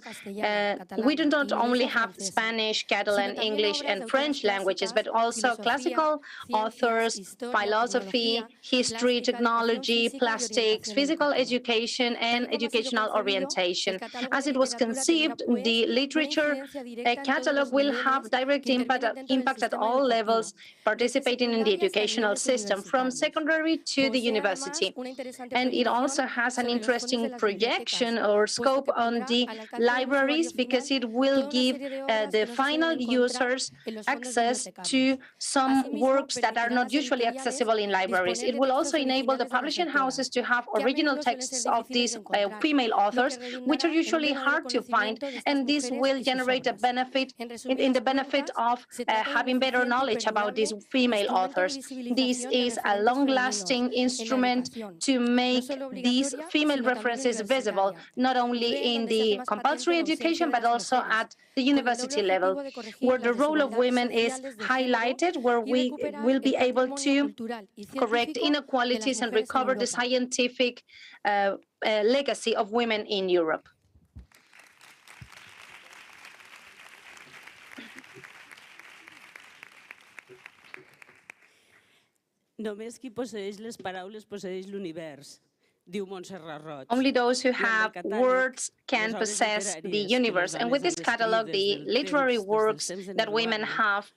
We do not only have Spanish, Catalan, English, and French languages, but also classical authors, philosophy, history, technology, plastics, physical education, and educational orientation. As it was conceived, the literature catalog will have direct impact at all levels, participating in the educational system from secondary to the university. And it also has an interesting projection or scope on the libraries because it will give the final users access to some works that are not usually accessible in libraries. It will also enable the publishing houses to have original texts of these female authors, which are usually hard to find, and this will generate a benefit in the benefit of having better knowledge about these female authors. This is a long-lasting instrument to make these female references visible, not only in the compulsory education, but also at the university level, where the role of women is highlighted, where we will be able to correct inequalities and recover the scientific legacy of women in Europe. Només qui posseeix les paraules posseeix l'univers. Only those who have words can possess the universe. And with this catalog, the literary works that women have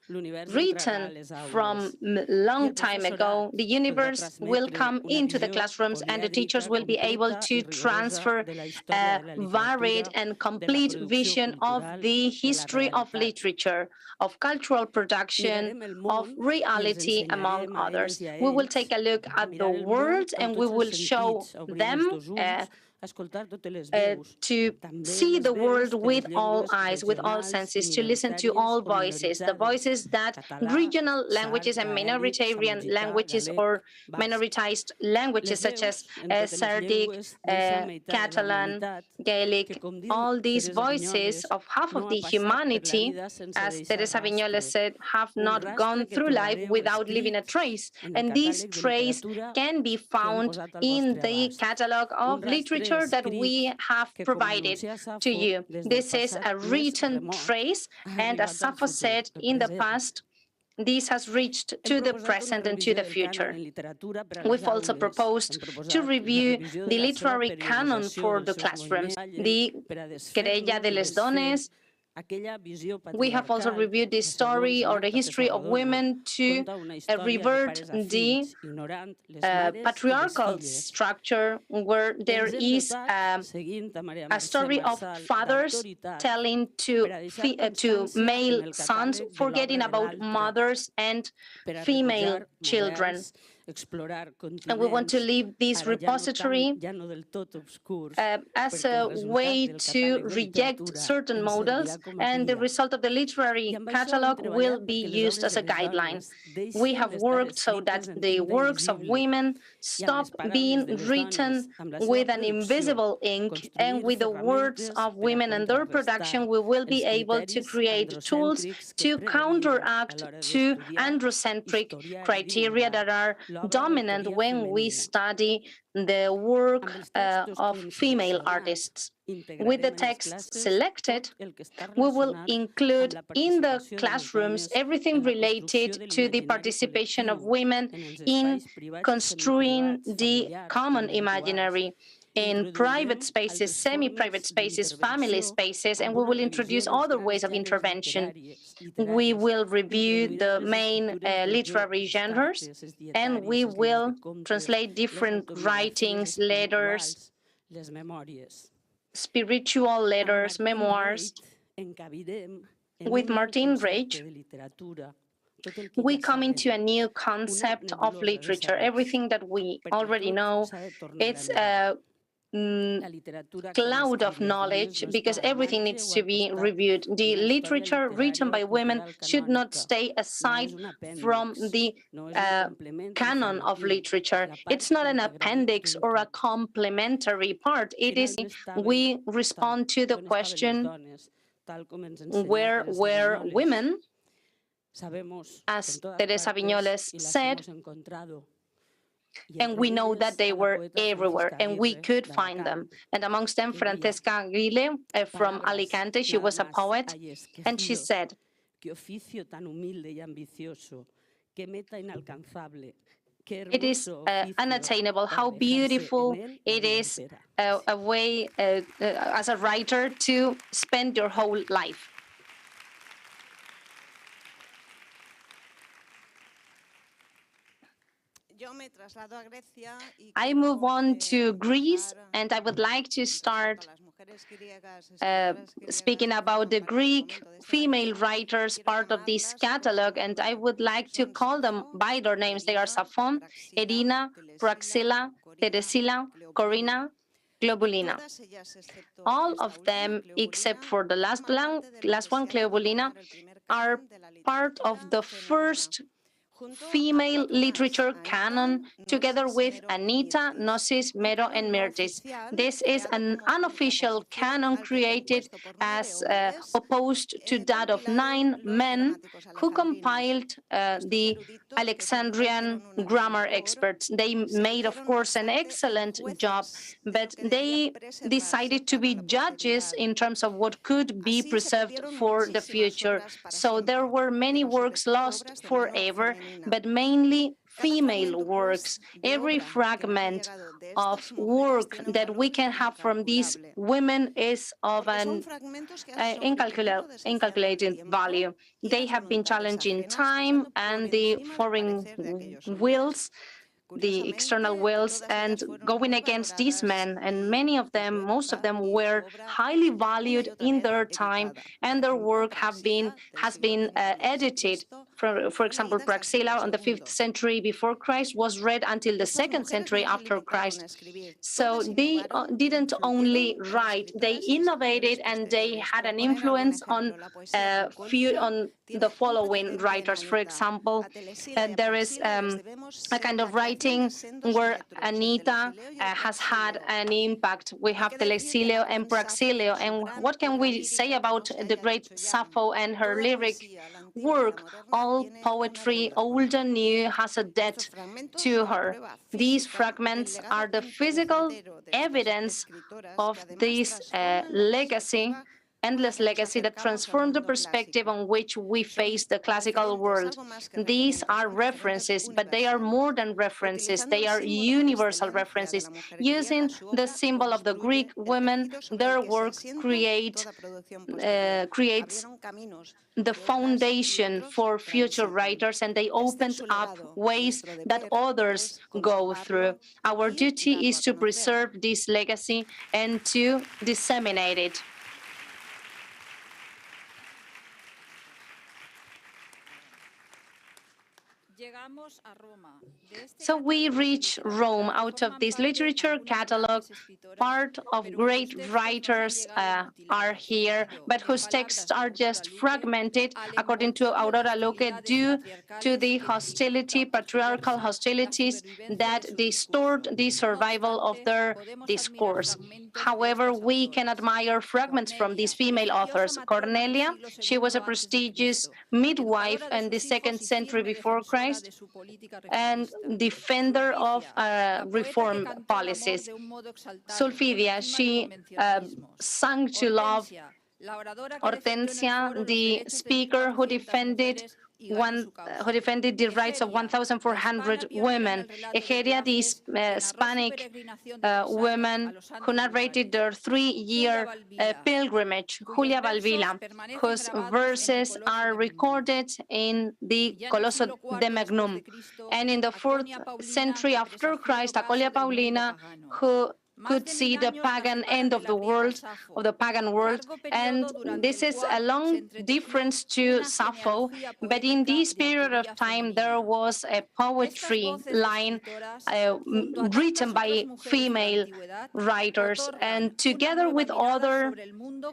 written from a long time ago, the universe will come into the classrooms and the teachers will be able to transfer a varied and complete vision of the history of literature, of cultural production, of reality, among others. We will take a look at the world and we will show them to see the world with all eyes, with all senses, to listen to all voices, the voices that regional languages and minoritarian languages or minoritized languages such as Serdic, Catalan, Gaelic, all these voices of half of the humanity, as Teresa Viñoles said, have not gone through life without leaving a trace. And this trace can be found in the catalog of literature that we have provided to you. This is a written trace, and as Sappho said in the past, this has reached to the present and to the future. We've also proposed to review the literary canon for the classrooms, the Querella de les Dones, We have also reviewed the story or the history of women to revert the patriarchal structure, where there is a story of fathers telling to male sons, forgetting about mothers and female children. And we want to leave this repository as a way to reject certain models, and the result of the literary catalog will be used as a guideline. We have worked so that the works of women stop being written with an invisible ink, and with the words of women and their production, we will be able to create tools to counteract to androcentric criteria that are dominant when we study the work of female artists. With the texts selected, we will include in the classrooms everything related to the participation of women in construing the common imaginary in private spaces, semi-private spaces, family spaces, and we will introduce other ways of intervention. We will review the main literary genres, and we will translate different writings, letters, spiritual letters, memoirs. With Martin Reich, we come into a new concept of literature. Everything that we already know, it's a cloud of knowledge, because everything needs to be reviewed. The literature written by women should not stay aside from the canon of literature. It's not an appendix or a complementary part. It is, we respond to the question, where were women? As Teresa Viñoles said, and we know that they were everywhere, and we could find them. And amongst them, Francesca Aguile from Alicante, she was a poet, and she said, it is unattainable how beautiful it is a way as a writer to spend your whole life. I move on to Greece, and I would like to start speaking about the Greek female writers part of this catalog, and I would like to call them by their names. They are Sappho, Edina, Praxilla, Teresilla, Corina, Globulina. All of them, except for the last one, Cleobulina, are part of the first female literature canon, together with Anita, Gnosis, Mero, and Myrtis. This is an unofficial canon created as opposed to that of 9 men who compiled the Alexandrian grammar experts. They made, of course, an excellent job, but they decided to be judges in terms of what could be preserved for the future. So there were many works lost forever, but mainly female works. Every fragment of work that we can have from these women is of an incalculated value. They have been challenging time and the foreign wills, the external wills, and going against these men, and many of them, most of them, were highly valued in their time, and their work has been edited. For example, Praxilla on the 5th century before Christ was read until the 2nd century after Christ. So they didn't only write, they innovated, and they had an influence on the following writers. For example, there is a kind of writing where Anita has had an impact. We have Telesilio and Praxilio, and what can we say about the great Sappho and her lyric work? All poetry, old and new, has a debt to her. These fragments are the physical evidence of this legacy, endless legacy that transformed the perspective on which we face the classical world. These are references, but they are more than references. They are universal references. Using the symbol of the Greek women, their work creates the foundation for future writers, and they opened up ways that others go through. Our duty is to preserve this legacy and to disseminate it. So we reach Rome out of this literature catalog. Part of great writers are here, but whose texts are just fragmented, according to Aurora Luque, due to the patriarchal hostilities that distort the survival of their discourse. However, we can admire fragments from these female authors. Cornelia, she was a prestigious midwife in the 2nd century before Christ and defender of reform policies. Sulfidia, she sang to love. Hortensia, the speaker who defended the rights of 1,400 women. Egeria, the Hispanic women who narrated their 3-year pilgrimage. Julia Valvila, whose verses are recorded in the Colosso de Magnum. And in the 4th century after Christ, Acolia Paulina, who could see the pagan end of the world, of the pagan world. And this is a long difference to Sappho, but in this period of time, there was a poetry line written by female writers, and together with other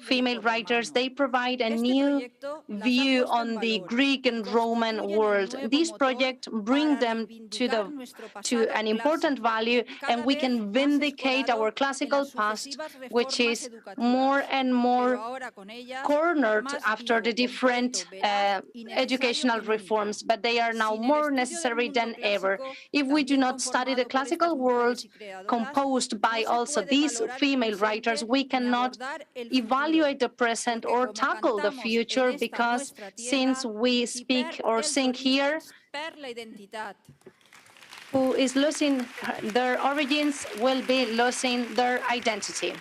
female writers, they provide a new view on the Greek and Roman world. This project brings them to an important value, and we can vindicate our classical past, which is more and more cornered after the different educational reforms, but they are now more necessary than ever. If we do not study the classical world composed by also these female writers, we cannot evaluate the present or tackle the future, because since we speak or sing here, who is losing their origins will be losing their identity.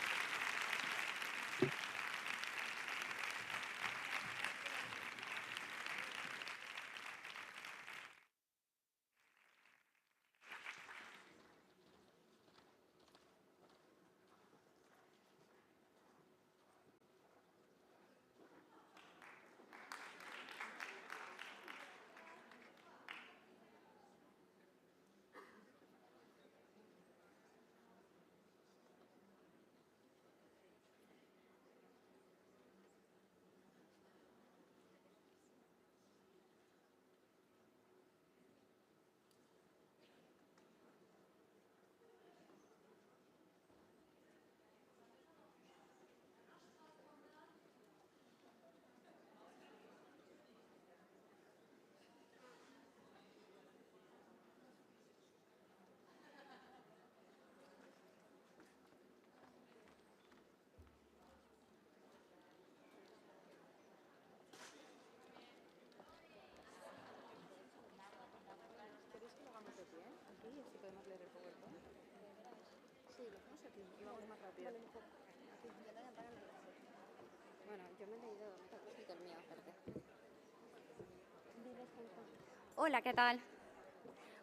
Hola, ¿qué tal?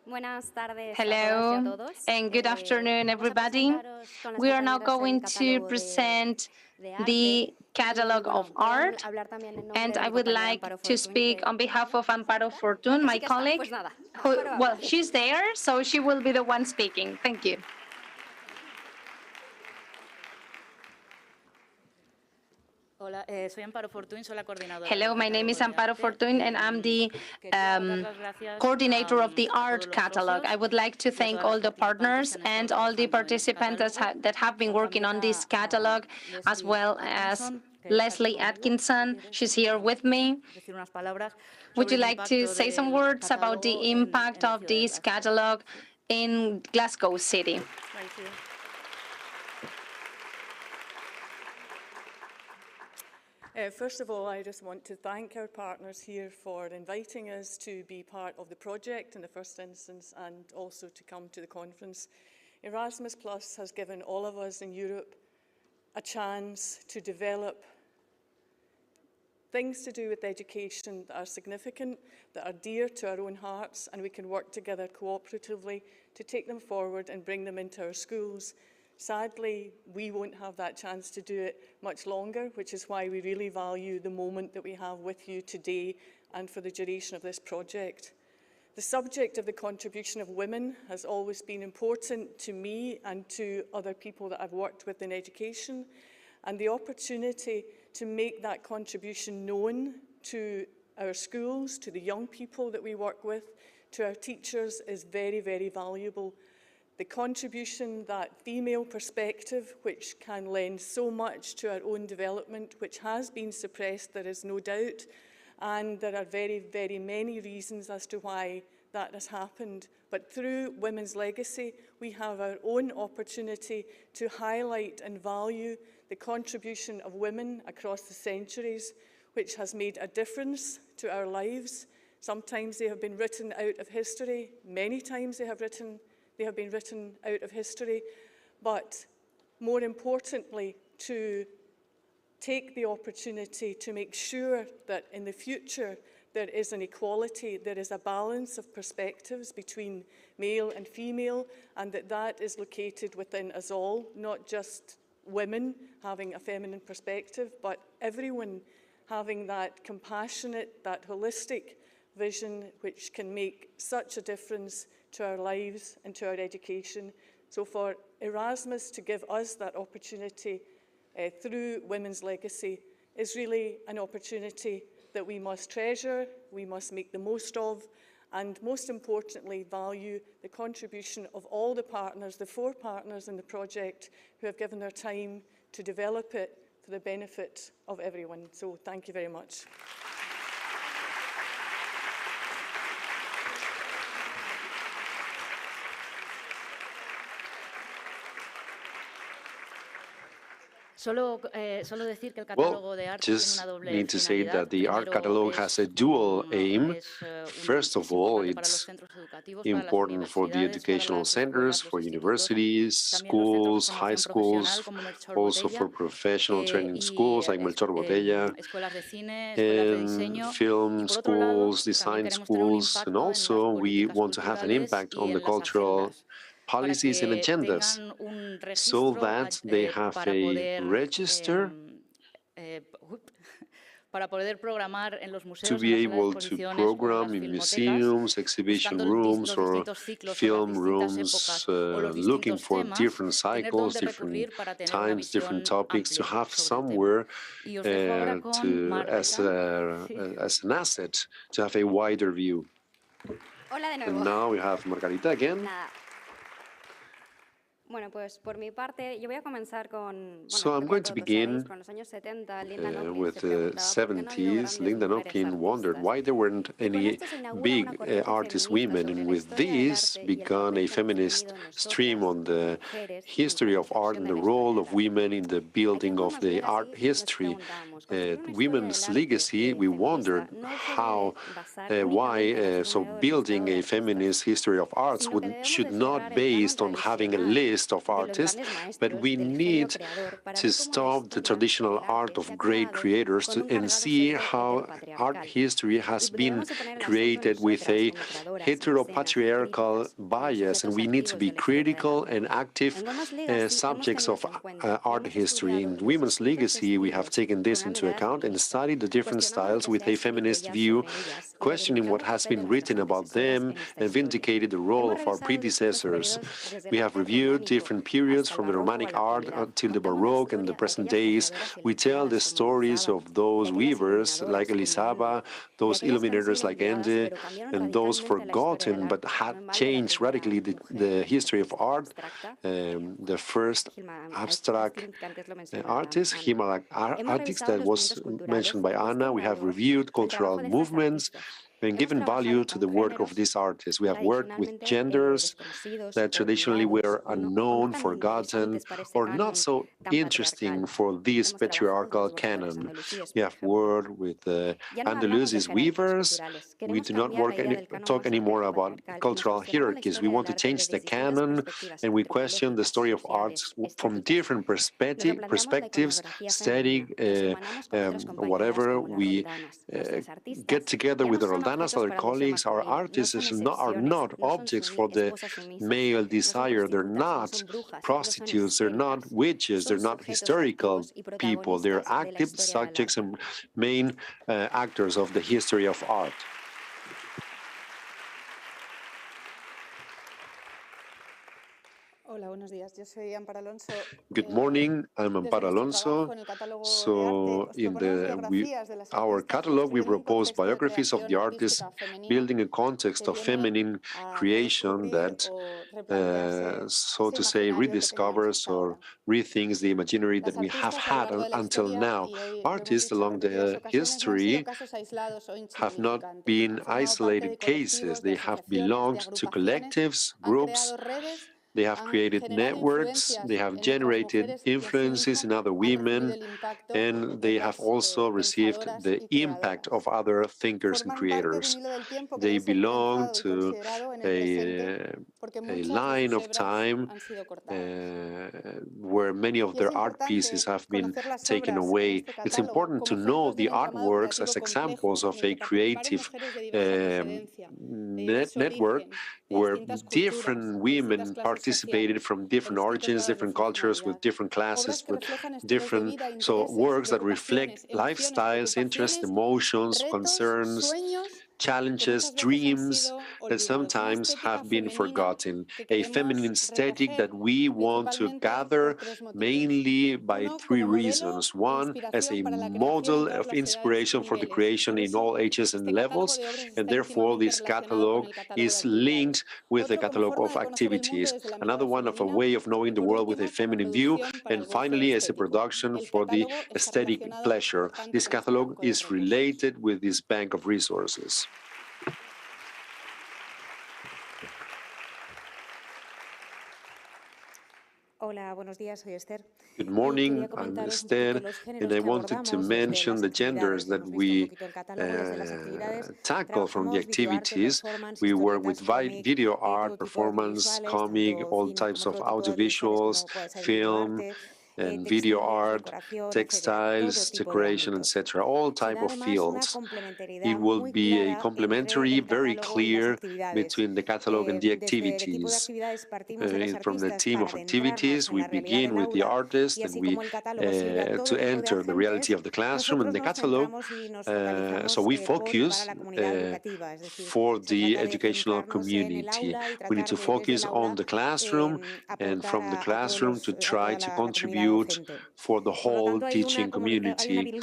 Buenas tardes. Hello and good afternoon, everybody. We are now going to present the catalog of art, and I would like to speak on behalf of Amparo Fortun, my colleague, who, well, she's there, so she will be the one speaking. Thank you. Hello, my name is Amparo Fortun, and I'm the coordinator of the art catalog. I would like to thank all the partners and all the participants that have been working on this catalog, as well as Leslie Atkinson. She's here with me. Would you like to say some words about the impact of this catalog in Glasgow City? First of all, I just want to thank our partners here for inviting us to be part of the project in the first instance and also to come to the conference. Erasmus Plus has given all of us in Europe a chance to develop things to do with education that are significant, that are dear to our own hearts, and we can work together cooperatively to take them forward and bring them into our schools. Sadly, we won't have that chance to do it much longer, which is why we really value the moment that we have with you today and for the duration of this project. The subject of the contribution of women has always been important to me and to other people that I've worked with in education, and the opportunity to make that contribution known to our schools, to the young people that we work with, to our teachers is very, very valuable. The contribution, that female perspective, which can lend so much to our own development, which has been suppressed, there is no doubt, and there are very, very many reasons as to why that has happened. But through Women's Legacy, we have our own opportunity to highlight and value the contribution of women across the centuries, which has made a difference to our lives. Sometimes they have been written out of history. Many times they have been written out of history. But more importantly, to take the opportunity to make sure that in the future there is an equality, there is a balance of perspectives between male and female, and that is located within us all, not just women having a feminine perspective, but everyone having that compassionate, that holistic vision which can make such a difference to our lives and to our education. So for Erasmus to give us that opportunity through Women's Legacy is really an opportunity that we must treasure, we must make the most of, and most importantly, value the contribution of all the partners, the 4 partners in the project who have given their time to develop it for the benefit of everyone. So thank you very much. Well, just need to say that the art catalog has a dual aim. First of all, it's important for the educational centers, for universities, schools, high schools, also for professional training schools like Melchor Botella, and film schools, design schools, and also we want to have an impact on the cultural policies and agendas so that they have a register to be able to program in museums, exhibition rooms, or film rooms, looking for different cycles, different times, different topics, to have somewhere as an asset, to have a wider view. And now we have Margarita again. So I'm going to begin with the 70s. Linda Nopkin wondered why there weren't any big artist women, and with this began a feminist stream on the history of art and the role of women in the building of the art history. Women's Legacy, we wondered why building a feminist history of arts should not be based on having a list of artists, but we need to stop the traditional art of great creators and see how art history has been created with a heteropatriarchal bias, and we need to be critical and active subjects of art history. In Women's Legacy, we have taken this into account and studied the different styles with a feminist view, questioning what has been written about them and vindicated the role of our predecessors. We have reviewed different periods from the Romantic art until the Baroque and the present days. We tell the stories of those weavers like Elisaba, those illuminators like Ende, and those forgotten but had changed radically the history of art. The first abstract artist, Himalak artist, that was mentioned by Anna. We have reviewed cultural movements and given value to the work of these artists. We have worked with genders that traditionally were unknown, forgotten, or not so interesting for this patriarchal canon. We have worked with Andalusian weavers. We do not talk anymore about cultural hierarchies. We want to change the canon, and we question the story of arts from different perspectives, aesthetic, whatever. We get together with the Roldanas, other colleagues. Our artists are not objects for the male desire. They're not prostitutes. They're not witches. They're not historical people. They're active subjects and main actors of the history of art. Good morning, I'm Amparo Alonso. So in our catalog, we propose biographies of the artists, building a context of feminine creation that, so to say, rediscovers or rethinks the imaginary that we have had until now. Artists along the history have not been isolated cases. They have belonged to collectives, groups. They have created networks, they have generated influences in other women, and they have also received the impact of other thinkers and creators. They belong to a line of time where many of their art pieces have been taken away. It's important to know the artworks as examples of a creative network where different women participated from different origins, different cultures, with different classes, with different works that reflect lifestyles, interests, emotions, concerns, challenges, dreams that sometimes have been forgotten. A feminine aesthetic that we want to gather mainly by three reasons. One, as a model of inspiration for the creation in all ages and levels, and therefore this catalog is linked with a catalog of activities. Another one of a way of knowing the world with a feminine view, and finally as a production for the aesthetic pleasure. This catalog is related with this bank of resources. Good morning, I'm Esther, and I wanted to mention the genders that we tackle from the activities. We work with video art, performance, comic, all types of audiovisuals, film, and video art, textiles, decoration, etc., all type of fields. It will be a complementary, very clear between the catalog and the activities. From the team of activities, we begin with the artist and we to enter the reality of the classroom and the catalog. So we focus for the educational community. We need to focus on the classroom and from the classroom to try to contribute for the whole teaching community.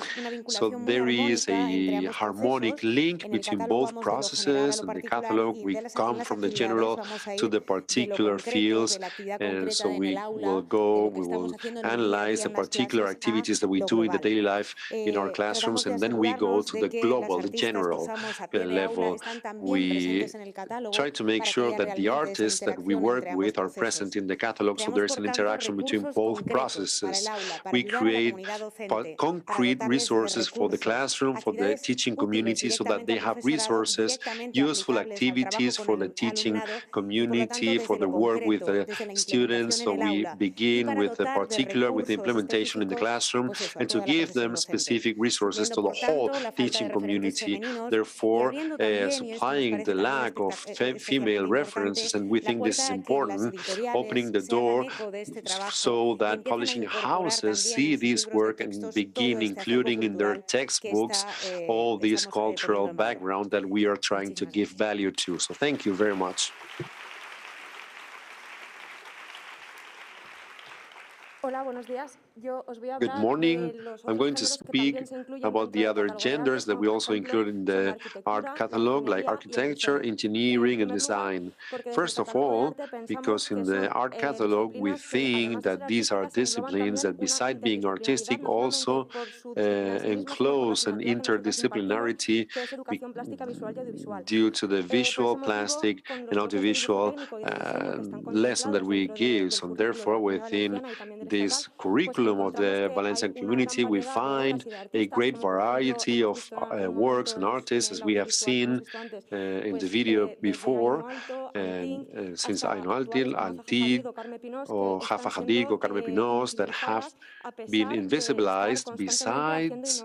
So there is a harmonic link between both processes and the catalog. We come from the general to the particular fields, and so we will analyze the particular activities that we do in the daily life in our classrooms, and then we go to the global, the general level. We try to make sure that the artists that we work with are present in the catalog, so there's an interaction between both processes. We create concrete resources for the classroom, for the teaching community, so that they have resources, useful activities for the teaching community, for the work with the students. So we begin with the implementation in the classroom and to give them specific resources to the whole teaching community. Therefore, supplying the lack of female references, and we think this is important, opening the door so that publishing houses see this work and begin including in their textbooks all this cultural background that we are trying to give value to. So thank you very much. Hola, buenos días. Good morning. I'm going to speak about the other genders that we also include in the art catalog, like architecture, engineering, and design. First of all, because in the art catalog, we think that these are disciplines that, beside being artistic, also enclose an interdisciplinarity due to the visual, plastic, and audiovisual lesson that we give. So therefore, within this curriculum of the Valencian community, we find a great variety of works and artists, as we have seen in the video before, and since Aino Altil, Altid, or Jaffa Hadik, or Carme Pinos, that have been invisibilized, besides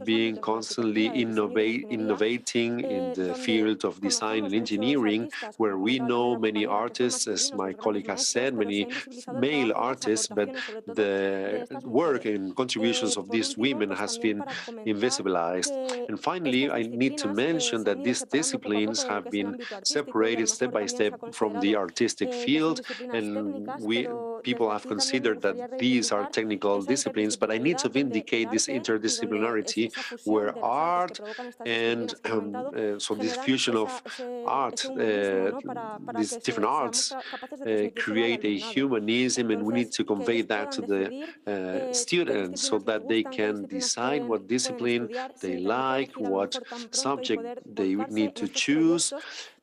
being constantly innovating in the field of design and engineering, where we know many artists, as my colleague has said, many male artists, but the work and contributions of these women has been invisibilized. And finally, I need to mention that these disciplines have been separated step by step from the artistic field, and people have considered that these are technical disciplines, but I need to vindicate this interdisciplinarity where art and so this fusion of art, these different arts create a humanism, and we need to convey that to the students so that they can decide what discipline they like, what subject they need to choose,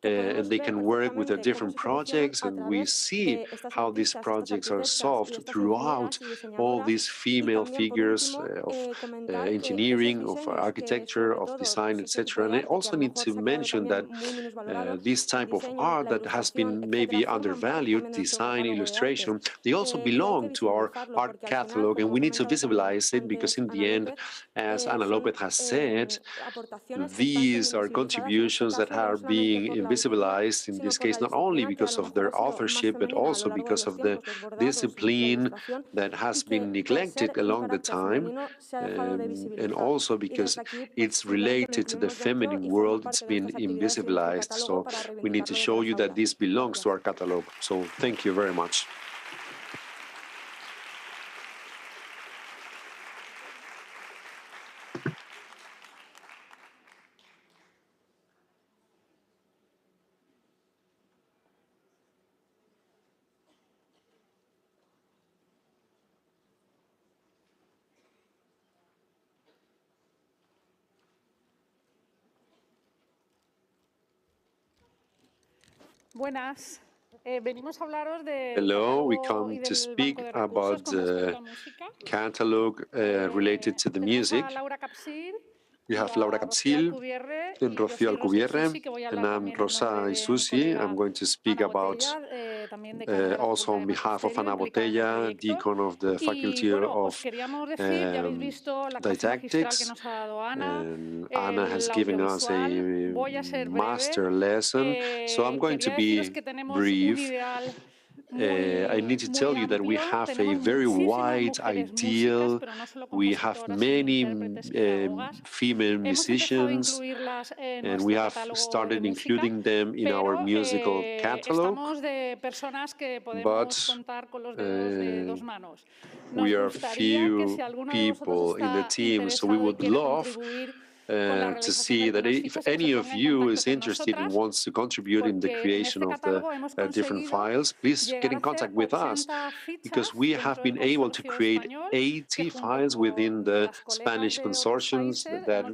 and they can work with their different projects, and we see how these projects are solved throughout all these female figures of engineering, of architecture, of design, etc. And I also need to mention that this type of art that has been maybe undervalued, design, illustration, they also belong to our art catalog, and we need to visualize it, because in the end, as Ana Lopez has said, these are contributions that are being invisibilized, in this case, not only because of their authorship, but also because of the discipline that has been neglected along the time, and also because it's related to the feminine world, it's been invisibilized. So we need to show you that this belongs to our catalog. So thank you very much. Buenas. Hello, we come to speak about the catalog related to the music. We have Laura Capsil and Rocío Alcubierre, and I'm Rosa Isusi. I'm going to speak about, also on behalf of Ana Botella, deacon of the Faculty of Didactics. And Ana has given us a master lesson, so I'm going to be brief. I need to tell you that we have a very wide ideal. We have many female musicians, and we have started including them in our musical catalog. But we are few people in the team, so we would love to see that if any of you is interested and wants to contribute in the creation of the different files, please get in contact with us, because we have been able to create 80 files within the Spanish consortiums that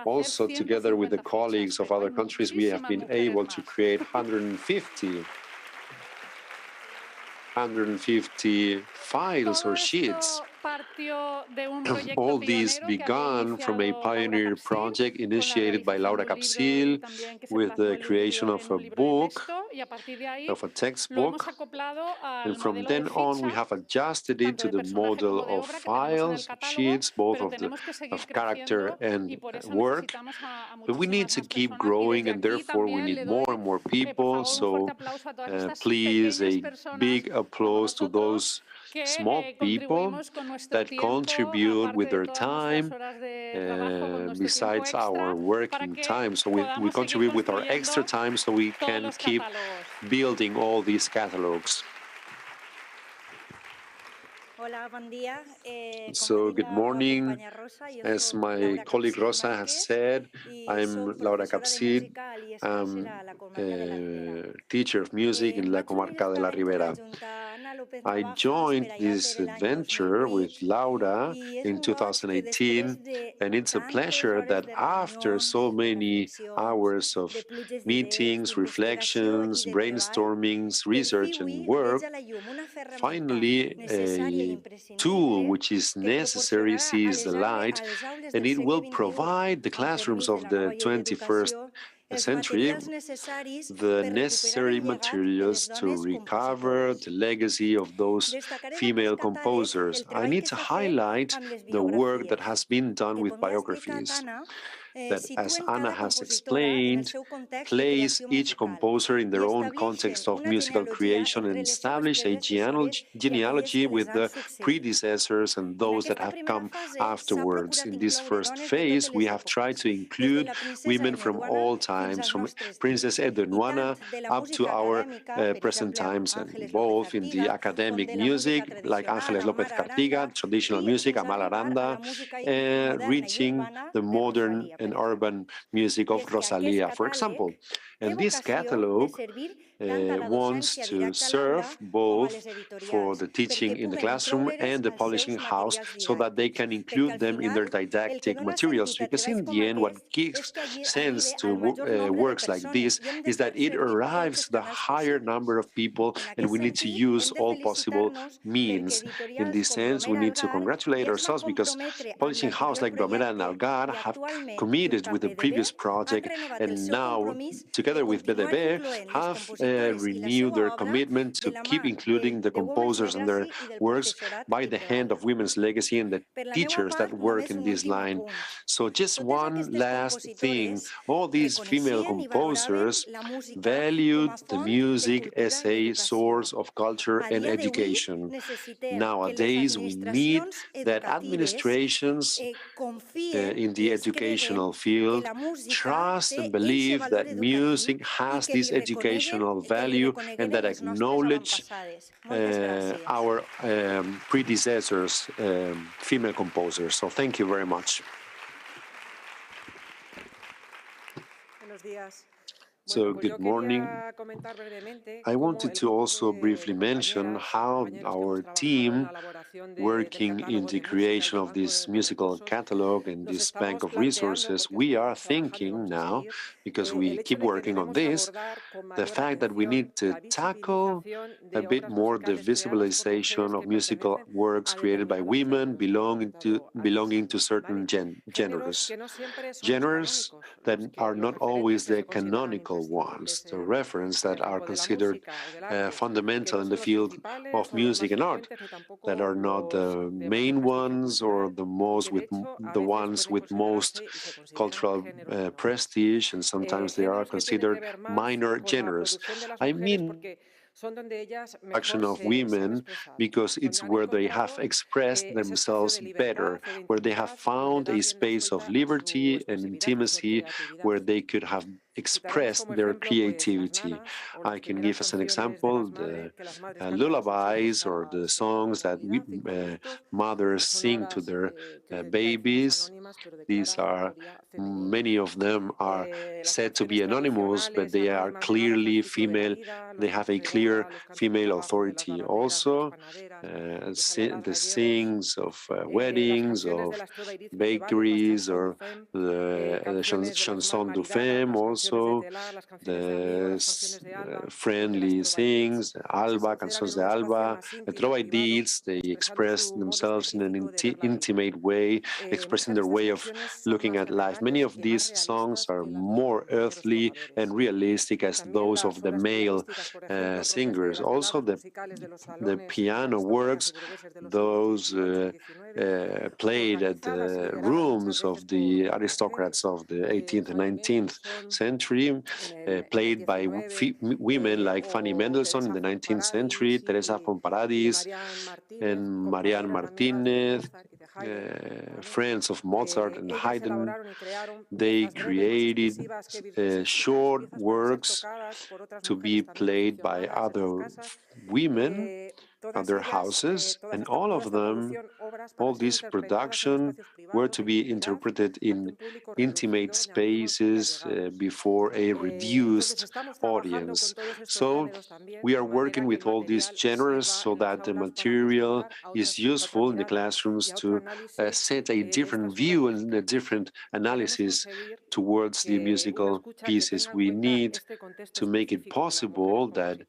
also, together with the colleagues of other countries, we have been able to create 150 files or sheets. All these began from a pioneer project initiated by Laura Capsil with the creation of a book, of a textbook, and from then on we have adjusted it to the model of files, sheets, both of character and work. But we need to keep growing, and therefore we need more and more people. So please, a big applause to those small people that contribute with their time besides our working time. So we contribute with our extra time so we can keep building all these catalogs. So, good morning. As my colleague Rosa has said, I'm Laura Capcid. I'm a teacher of music in La Comarca de la Ribera. I joined this venture with Laura in 2018, and it's a pleasure that after so many hours of meetings, reflections, brainstormings, research, and work, finally a tool which is necessary sees the light, and it will provide the classrooms of the 21st century the necessary materials to recover the legacy of those female composers. I need to highlight the work that has been done with biographies, that, as Anna has explained, place each composer in their own context of musical creation and establish a genealogy with the predecessors and those that have come afterwards. In this first phase, we have tried to include women from all times, from Princess Edwina up to our present times, and both in the academic music, like Ángeles López Cartiga, traditional music, Amal Aranda, reaching the modern and urban music of Rosalía, for example. And this catalog wants to serve both for the teaching in the classroom and the publishing house so that they can include them in their didactic materials. Because in the end, what gives sense to works like this is that it arrives the higher number of people, and we need to use all possible means. In this sense, we need to congratulate ourselves because publishing house like Bromera and Algar have committed with the previous project, and now, together with BDB, have renewed their commitment to keep including the composers and their works by the hand of women's legacy and the teachers that work in this line. So just one last thing, all these female composers valued the music as a source of culture and education. Nowadays, we need that administrations in the educational field trust and believe that music has this educational value and that acknowledge our predecessors, female composers. So thank you very much. So, good morning. I wanted to also briefly mention how our team, working in the creation of this musical catalog and this bank of resources, we are thinking now, because we keep working on this, the fact that we need to tackle a bit more the visibilization of musical works created by women belonging to certain genres. Genres that are not always the canonical ones, the reference that are considered fundamental in the field of music and art, that are not the main ones or the ones with most cultural prestige, and sometimes they are considered minor genres. I mean, action of women because it's where they have expressed themselves better, where they have found a space of liberty and intimacy where they could have expressed their creativity. I can give as an example the lullabies or the songs that mothers sing to their babies. These are, many of them are said to be anonymous, but they are clearly female. They have a clear female authority. Also, the sings of weddings, of bakeries, or the chanson du femme, also the friendly sings, Alba, cançons de Alba, the Trovaidits. They express themselves in an intimate way, expressing their way of looking at life. Many of these songs are more earthly and realistic as those of the male singers. Also, the piano works, those played at the rooms of the aristocrats of the 18th and 19th century, played by women like Fanny Mendelssohn in the 19th century, Teresa von Paradis, and Marianne Martinez, friends of Mozart and Haydn. They created short works to be played by other women, at their houses, and all of them, all this production were to be interpreted in intimate spaces before a reduced audience. So we are working with all these genres so that the material is useful in the classrooms to set a different view and a different analysis towards the musical pieces. We need to make it possible that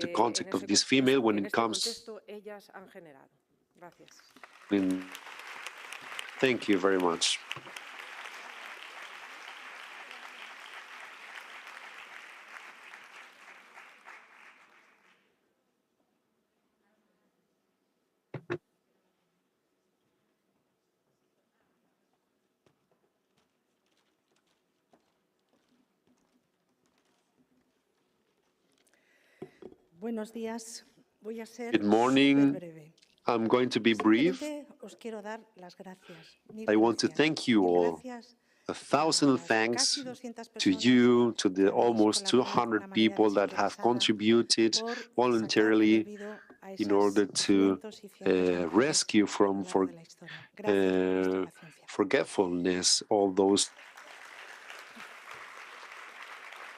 the context of this female when it comes. Thank you very much. Buenos días. Voy a ser Good morning. I'm going to be brief. I want to thank you all. 1,000 thanks to you, to the almost 200 people that have contributed voluntarily in order to rescue from forgetfulness all those.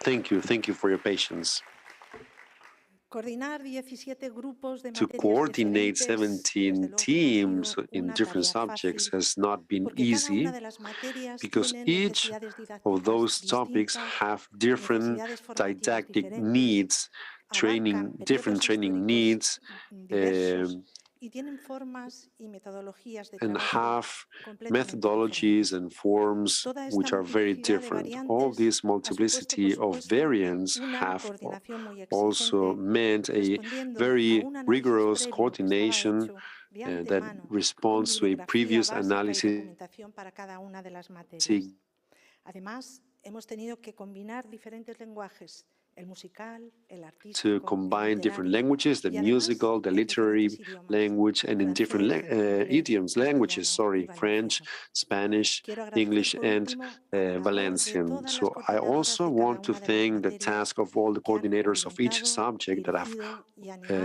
Thank you for your patience. To coordinate 17 teams in different subjects has not been easy because each of those topics have different didactic needs, different training needs, and have methodologies and forms which are very different. All this multiplicity of variants have also meant a very rigorous coordination that responds to a previous analysis. To combine different languages, the musical, the literary language, and in different languages, French, Spanish, English, and Valencian. So I also want to thank the task of all the coordinators of each subject that have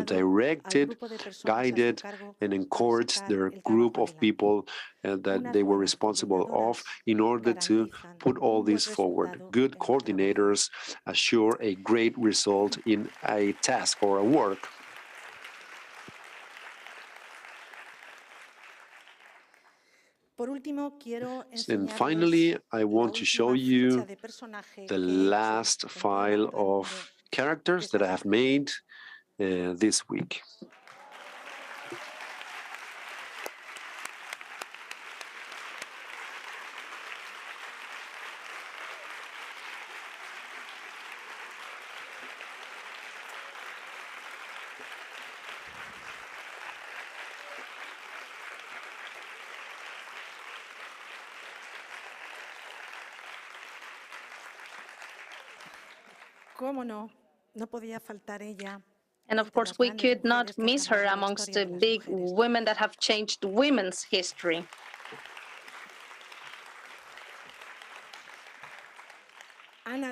directed, guided, and encouraged their group of people that they were responsible of in order to put all this forward. Good coordinators assure a great result in a task or a work. And finally, I want to show you the last file of characters that I have made this week. And of course, we could not miss her amongst the big women that have changed women's history. Ana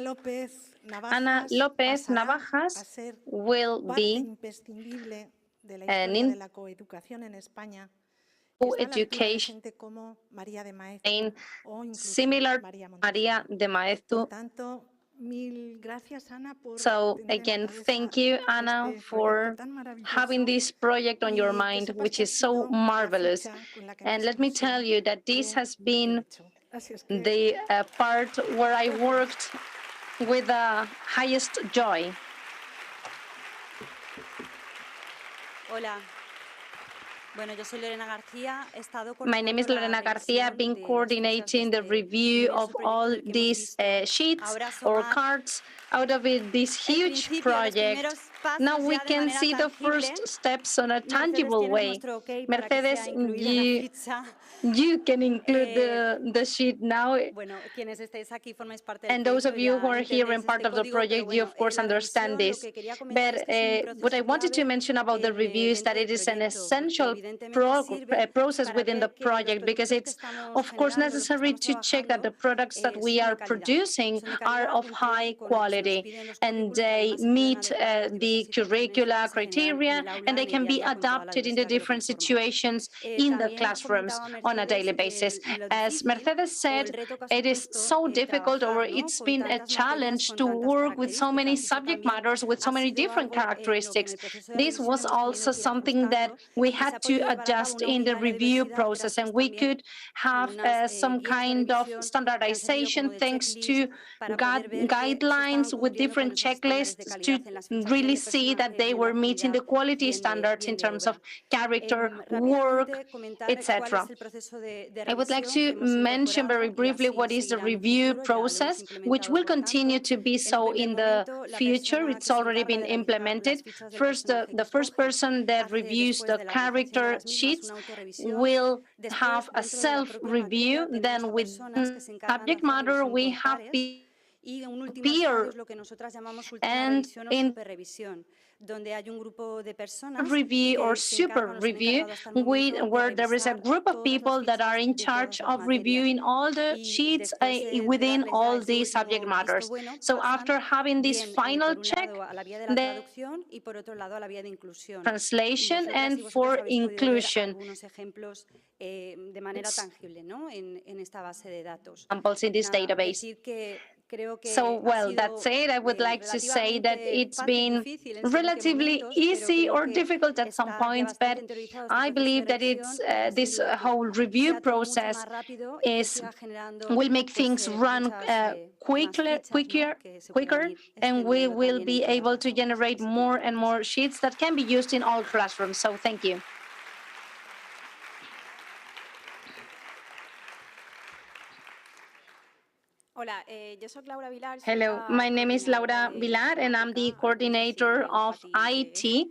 López Navajas will be an co-education similar to María de Maeztu. So again, thank you, Ana, for having this project on your mind, which is so marvelous. And let me tell you that this has been the part where I worked with the highest joy. Hola. My name is Lorena García. I've been coordinating the review of all these sheets or cards. Out of it, this huge project Now we can see the first steps on a tangible way. Mercedes, you can include the sheet now. And those of you who are here and part of the project, you of course understand this. But what I wanted to mention about the review is that it is an essential process within the project, because it's of course necessary to check that the products that we are producing are of high quality and they meet the curricula criteria, and they can be adapted in the different situations in the classrooms on a daily basis. As Mercedes said, it is so difficult, or it's been a challenge to work with so many subject matters with so many different characteristics. This was also something that we had to adjust in the review process, and we could have some kind of standardization thanks to guidelines with different checklists to really see that they were meeting the quality standards in terms of character, work, etc. I would like to mention very briefly what is the review process, which will continue to be so in the future. It's already been implemented. First, the first person that reviews the character sheets will have a self-review. Then with subject matter, we have peer and in review or super review, where there is a group of people that are in charge of reviewing all the sheets within all the subject matters. So after having this final check, the translation and for inclusion. Examples in this database. So, well, that's it. I would like to say that it's been relatively easy or difficult at some points, but I believe that it's this whole review process will make things run quicker, and we will be able to generate more and more sheets that can be used in all classrooms. So, thank you. Hello, my name is Laura Vilar, and I'm the coordinator of IT.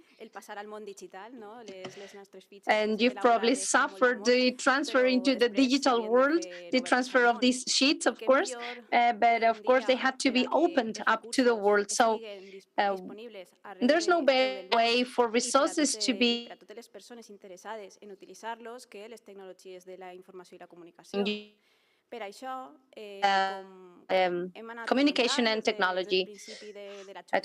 And you've probably suffered the transfer into the digital world, the transfer of these sheets, of course, but of course they had to be opened up to the world. So there's no better way for resources to be communication and technology,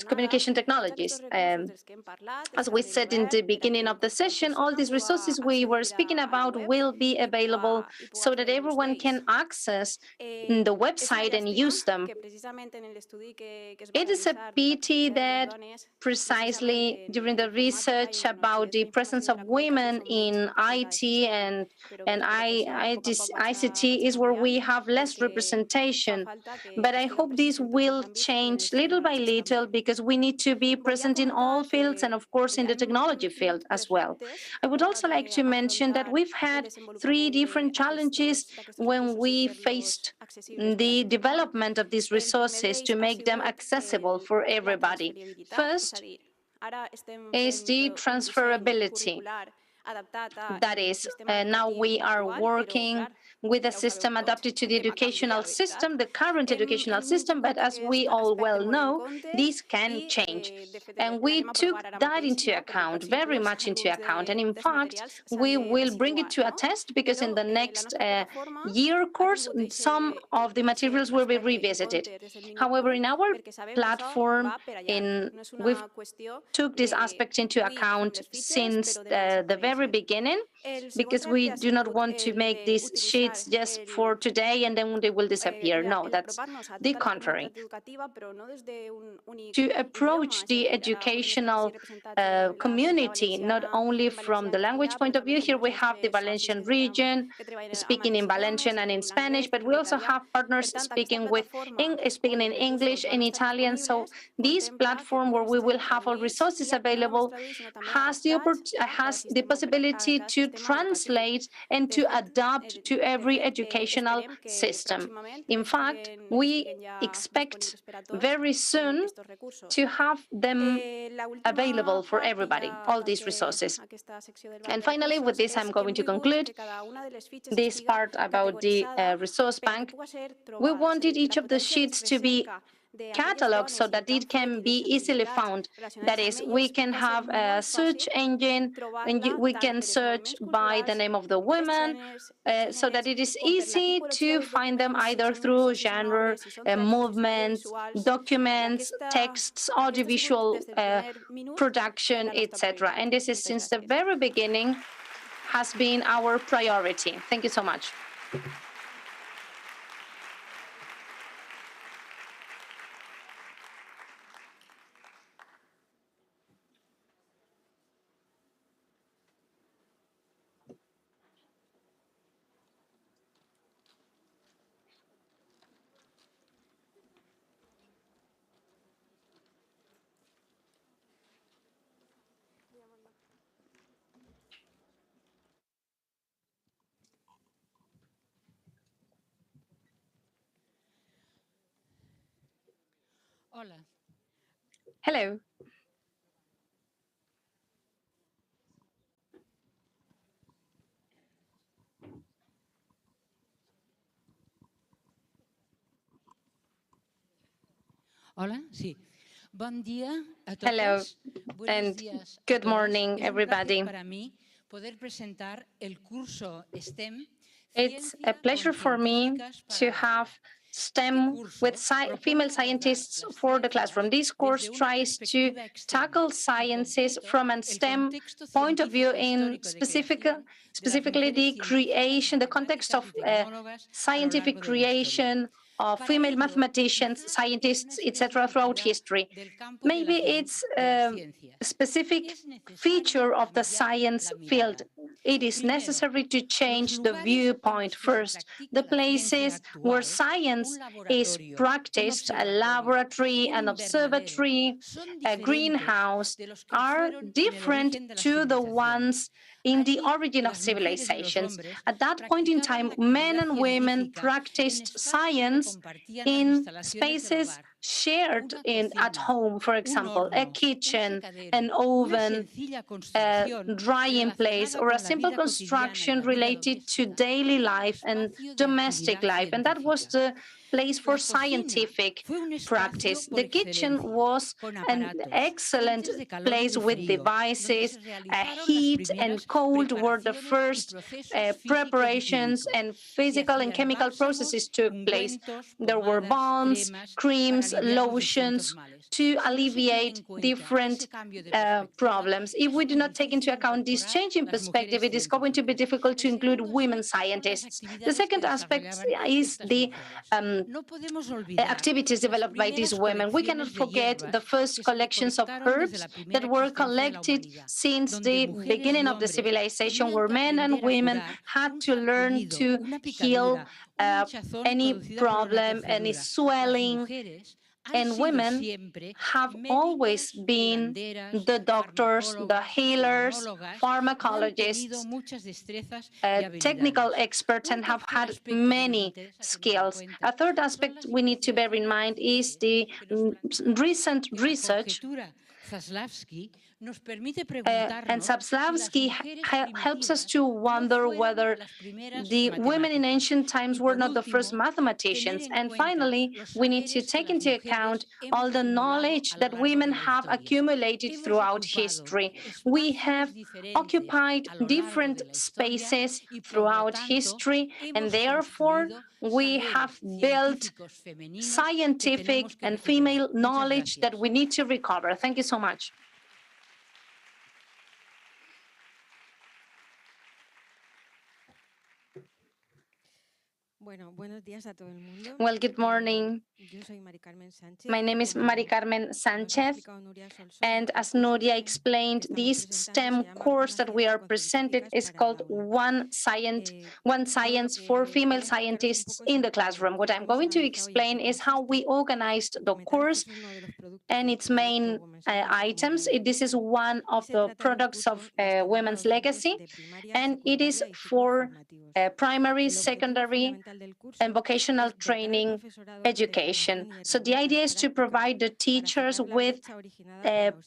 communication technologies. As we said in the beginning of the session, all these resources we were speaking about will be available so that everyone can access the website and use them. It is a pity that precisely during the research about the presence of women in IT and ICT is where we have less representation. But I hope this will change little by little, because we need to be present in all fields and, of course, in the technology field as well. I would also like to mention that we've had 3 different challenges when we faced the development of these resources to make them accessible for everybody. First is the transferability. That is, now we are working with a system adapted to the educational system, the current educational system, but as we all well know, this can change. And we took that into account, very much into account. And in fact, we will bring it to a test, because in the next year course, some of the materials will be revisited. However, in our platform, we've took this aspect into account since the very beginning, because we do not want to make these sheets just for today and then they will disappear. No, that's the contrary. To approach the educational community, not only from the language point of view, here we have the Valencian region speaking in Valencian and in Spanish, but we also have partners speaking in English and Italian. So this platform, where we will have all resources available, has the possibility to translate and to adapt to every educational system. In fact, we expect very soon to have them available for everybody, all these resources. And finally, with this, I'm going to conclude this part about the resource bank. We wanted each of the sheets to be cataloged so that it can be easily found. That is, we can have a search engine and we can search by the name of the women so that it is easy to find them either through genre, movements, documents, texts, audiovisual production, etc. And this is since the very beginning has been our priority. Thank you so much. Hola. Hello. Hola, sí. Bon dia a totes. Hello, and good morning, everybody. Para mí poder presentar el curso STEM. It's a pleasure for me to have STEM with female scientists for the classroom. This course tries to tackle sciences from a STEM point of view in specifically the creation, the context of scientific creation of female mathematicians, scientists, etc. throughout history. Maybe it's a specific feature of the science field. It is necessary to change the viewpoint first. The places where science is practiced, a laboratory, an observatory, a greenhouse, are different to the ones in the origin of civilizations. At that point in time, men and women practiced science in spaces shared at home, for example, a kitchen, an oven, a drying place, or a simple construction related to daily life and domestic life. And that was the place for scientific practice. The kitchen was an excellent place with devices. Heat and cold were the first preparations, and physical and chemical processes took place. There were balms, creams, lotions to alleviate different problems. If we do not take into account this change in perspective, it is going to be difficult to include women scientists. The second aspect is the activities developed by these women. We cannot forget the first collections of herbs that were collected since the beginning of the civilization, where men and women had to learn to heal any problem, any swelling. And women have always been the doctors, the healers, pharmacologists, technical experts, and have had many skills. A third aspect we need to bear in mind is the recent research. And Zaslavsky helps us to wonder whether the women in ancient times were not the first mathematicians. And finally, we need to take into account all the knowledge that women have accumulated throughout history. We have occupied different spaces throughout history, and therefore we have built scientific and female knowledge that we need to recover. Thank you so much. Well, good morning. My name is Mari Carmen Sanchez, and as Nuria explained, this STEM course that we are presented is called One Science for Female Scientists in the Classroom. What I'm going to explain is how we organized the course and its main items. This is one of the products of Women's Legacy, and it is for primary, secondary, and vocational training education. So the idea is to provide the teachers with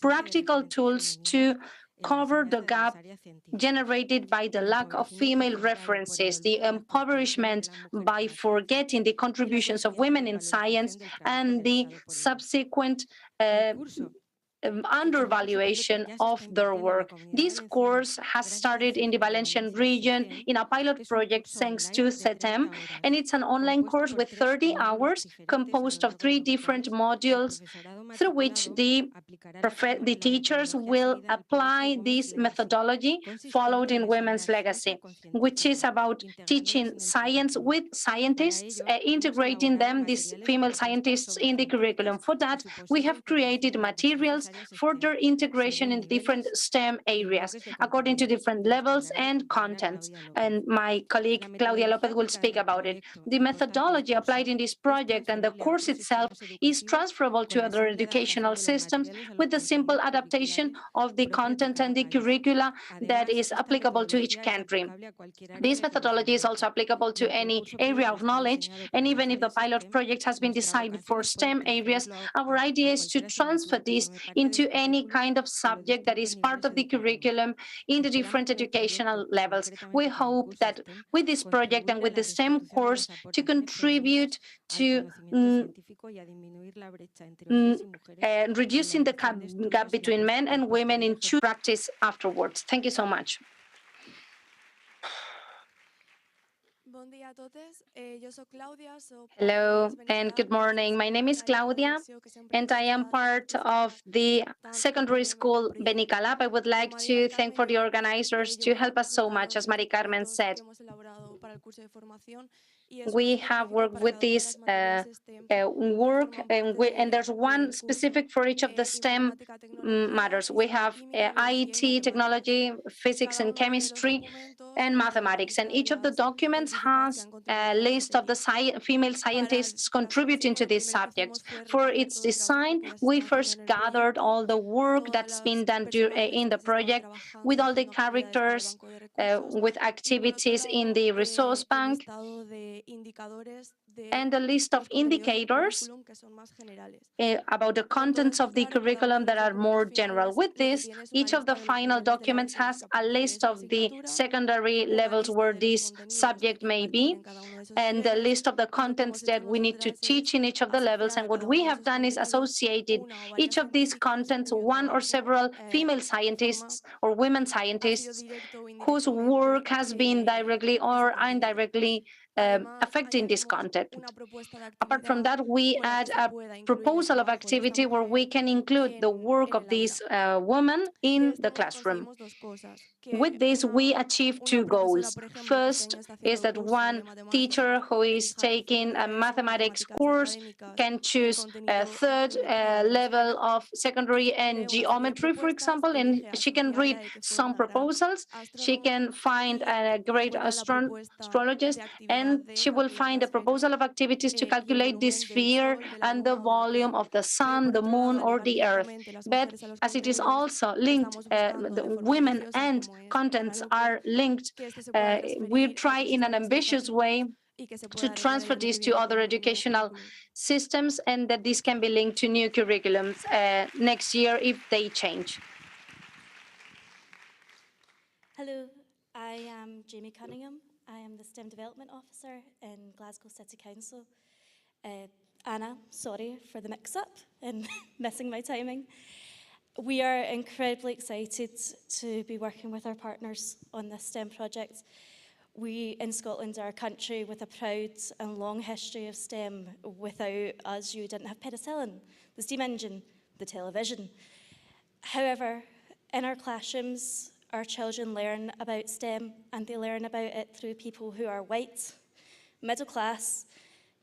practical tools to cover the gap generated by the lack of female references, the impoverishment by forgetting the contributions of women in science, and the subsequent undervaluation of their work. This course has started in the Valencian region in a pilot project thanks to CETEM, and it's an online course with 30 hours composed of 3 different modules through which the teachers will apply this methodology followed in Women's Legacy, which is about teaching science with scientists, integrating them, these female scientists, in the curriculum. For that, we have created materials for their integration in different STEM areas, according to different levels and contents. And my colleague Claudia Lopez will speak about it. The methodology applied in this project and the course itself is transferable to other educational systems with the simple adaptation of the content and the curricula that is applicable to each country. This methodology is also applicable to any area of knowledge, and even if the pilot project has been designed for STEM areas, our idea is to transfer this into any kind of subject that is part of the curriculum in the different educational levels. We hope that with this project and with the STEM course to contribute to reducing the gap between men and women in practice afterwards. Thank you so much. Hello and good morning. My name is Claudia and I am part of the secondary school Benicalap. I would like to thank for the organizers to help us so much, as Mari Carmen said. We have worked with this work, and there's one specific for each of the STEM matters. We have IT, technology, physics and chemistry, and mathematics. And each of the documents has a list of the female scientists contributing to these subjects. For its design, we first gathered all the work that's been done in the project with all the characters, with activities in the resource bank, and a list of indicators about the contents of the curriculum that are more general. With this, each of the final documents has a list of the secondary levels where this subject may be, and the list of the contents that we need to teach in each of the levels. And what we have done is associated each of these contents, one or several female scientists or women scientists whose work has been directly or indirectly affecting this content. Apart from that, we add a proposal of activity where we can include the work of this woman in the classroom. With this, we achieve 2 goals. First is that one teacher who is taking a mathematics course can choose a 3rd level of secondary and geometry, for example, and she can read some proposals. She can find a great astrologist, and she will find a proposal of activities to calculate the sphere and the volume of the sun, the moon, or the earth. But as it is also linked, the women and contents are linked, we try in an ambitious way to transfer this to other educational systems, and that this can be linked to new curriculums next year if they change. Hello, I am Jamie Cunningham. I am the STEM Development Officer in Glasgow City Council. Anna, sorry for the mix-up and missing my timing. We are incredibly excited to be working with our partners on this STEM project. We in Scotland are a country with a proud and long history of STEM. Without us, you didn't have penicillin, the steam engine, the television. However, in our classrooms, our children learn about STEM, and they learn about it through people who are white, middle class,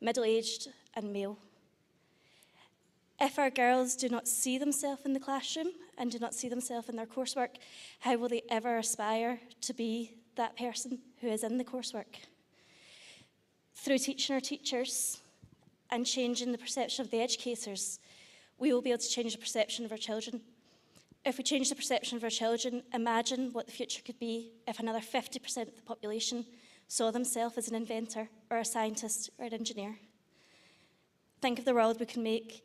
middle-aged and male. If our girls do not see themselves in the classroom and do not see themselves in their coursework, how will they ever aspire to be that person who is in the coursework? Through teaching our teachers and changing the perception of the educators, we will be able to change the perception of our children. If we change the perception of our children, imagine what the future could be if another 50% of the population saw themselves as an inventor or a scientist or an engineer. Think of the world we can make.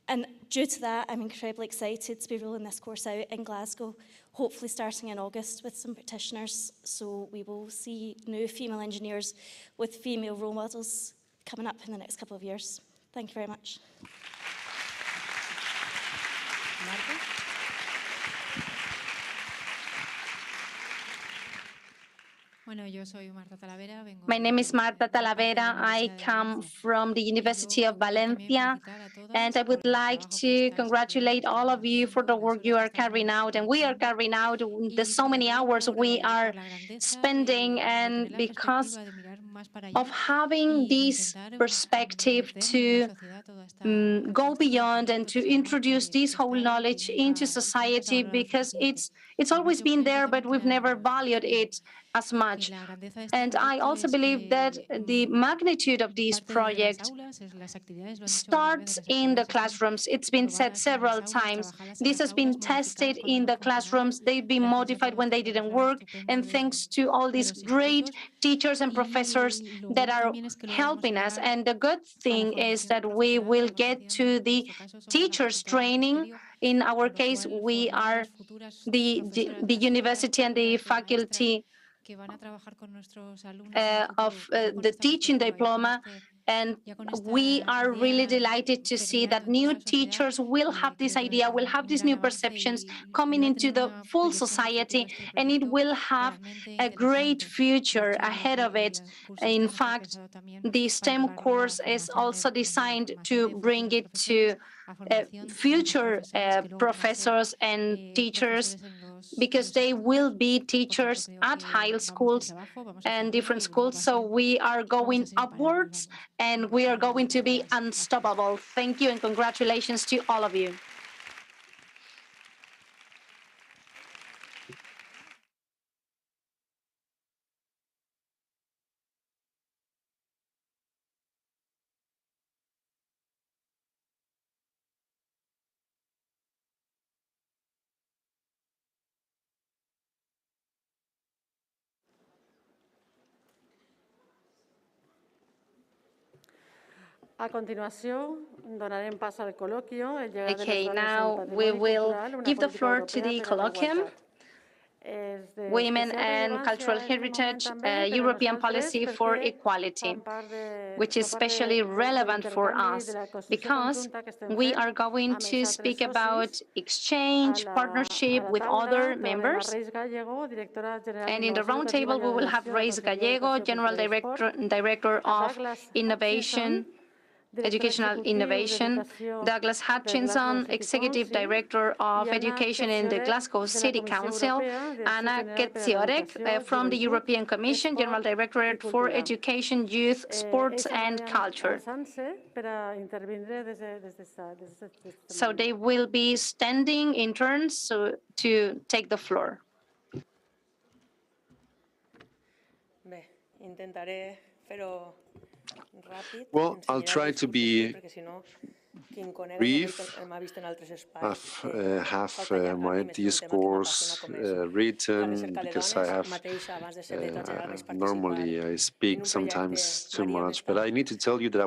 And due to that, I'm incredibly excited to be rolling this course out in Glasgow, hopefully starting in August with some practitioners. So we will see new female engineers with female role models coming up in the next couple of years. Thank you very much. Marta? My name is Marta Talavera. I come from the University of Valencia, and I would like to congratulate all of you for the work you are carrying out, and we are carrying out the so many hours we are spending, and because of having this perspective to go beyond and to introduce this whole knowledge into society, because it's always been there, but we've never valued it as much. And I also believe that the magnitude of this project starts in the classrooms. It's been said several times. This has been tested in the classrooms. They've been modified when they didn't work. And thanks to all these great teachers and professors that are helping us. And the good thing is that we will get to the teachers training. In our case, we are the university and the faculty of the teaching diploma, and we are really delighted to see that new teachers will have this idea, will have these new perceptions coming into the full society, and it will have a great future ahead of it. In fact, the STEM course is also designed to bring it to future professors and teachers, because they will be teachers at high schools and different schools. So we are going upwards and we are going to be unstoppable. Thank you and congratulations to all of you. A continuació, donarem pas al col·loquio. Okay, now we will give the floor to the colloquium. Women and Cultural Heritage, European Policy for Equality, which is especially relevant for us because we are going to speak about exchange, partnership with other members. And in the roundtable, we will have Reis Gallego, General Director of Innovation, Educational Innovation, Douglas Hutchinson, Executive Director of Education in the Glasgow City Council, Anna Ketziorek from the European Commission, General Directorate for Education, Youth, Sports and Culture. So they will be standing in turns to take the floor. Well, I'll try to be brief. I have my discourse written because I have normally I speak sometimes too much, but I need to tell you that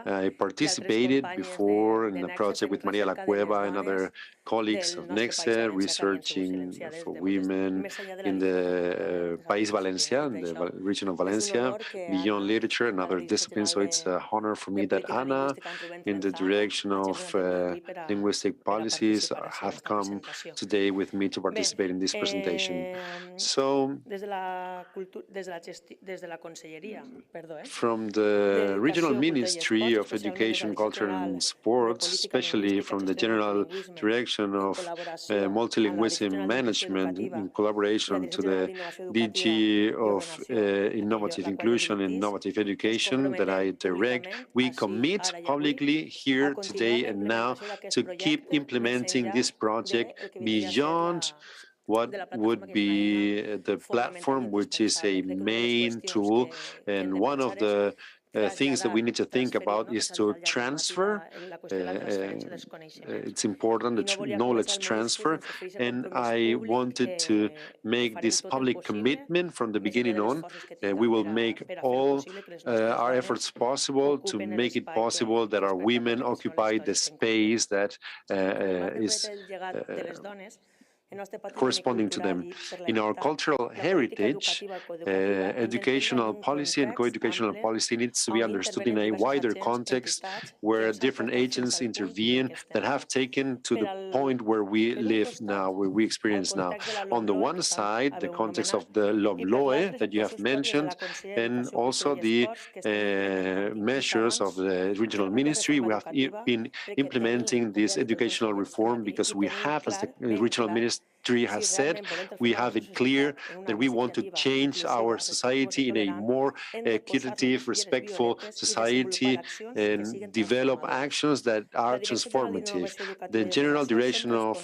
I participated before in a project with Maria La Cueva and other colleagues of NEXE, researching for women in the País Valencia, in the region of Valencia, beyond literature and other disciplines. So it's an honor for me that Anna, in the Direction of Linguistic Policies have come today with me to participate in this presentation. So, from the Regional Ministry of Education, Culture and Sports, especially from the General Direction of Multilingualism Management in collaboration to the DG of Innovative Inclusion and Innovative Education that I direct, we commit publicly here today and now to keep implementing this project beyond what would be the platform, which is a main tool. And one of the things that we need to think about is to transfer. It's important, the knowledge transfer. And I wanted to make this public commitment from the beginning on. We will make all our efforts possible to make it possible that our women occupy the space that is corresponding to them. In our cultural heritage, educational policy and co-educational policy needs to be understood in a wider context where different agents intervene that have taken to the point where we live now, where we experience now. On the one side, the context of the LOMLOE that you have mentioned, and also the measures of the regional ministry. We have been implementing this educational reform because we have, as the regional ministry has said, we have it clear that we want to change our society in a more equitative, respectful society and develop actions that are transformative. The General Direction of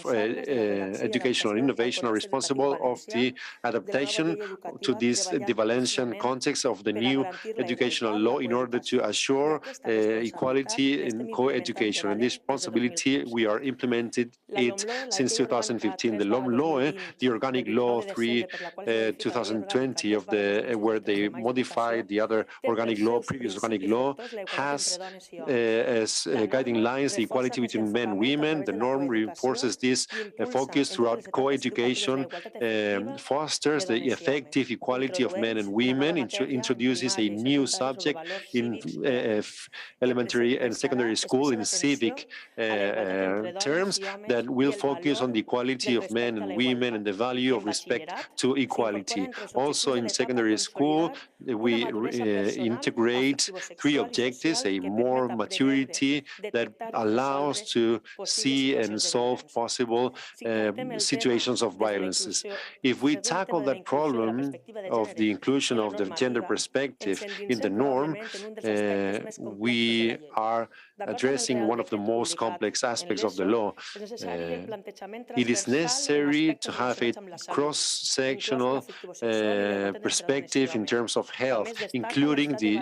Educational Innovation are responsible of the adaptation to this the Valencian context of the new educational law in order to assure equality in co-education. And this responsibility, we are implemented it since 2015. The LOMLOE, the Organic Law 3/2020 of the where they modified the other organic law, previous organic law, has as guiding lines the equality between men and women. The norm reinforces this focus throughout co-education, fosters the effective equality of men and women, introduces a new subject in elementary and secondary school in civic terms that will focus on the equality of men and women and the value of respect to equality. Also in secondary school, we integrate 3 objectives: a more maturity that allows to see and solve possible situations of violences. If we tackle that problem of the inclusion of the gender perspective in the norm, we are addressing one of the most complex aspects of the law. It is necessary to have a cross-sectional perspective in terms of health, including the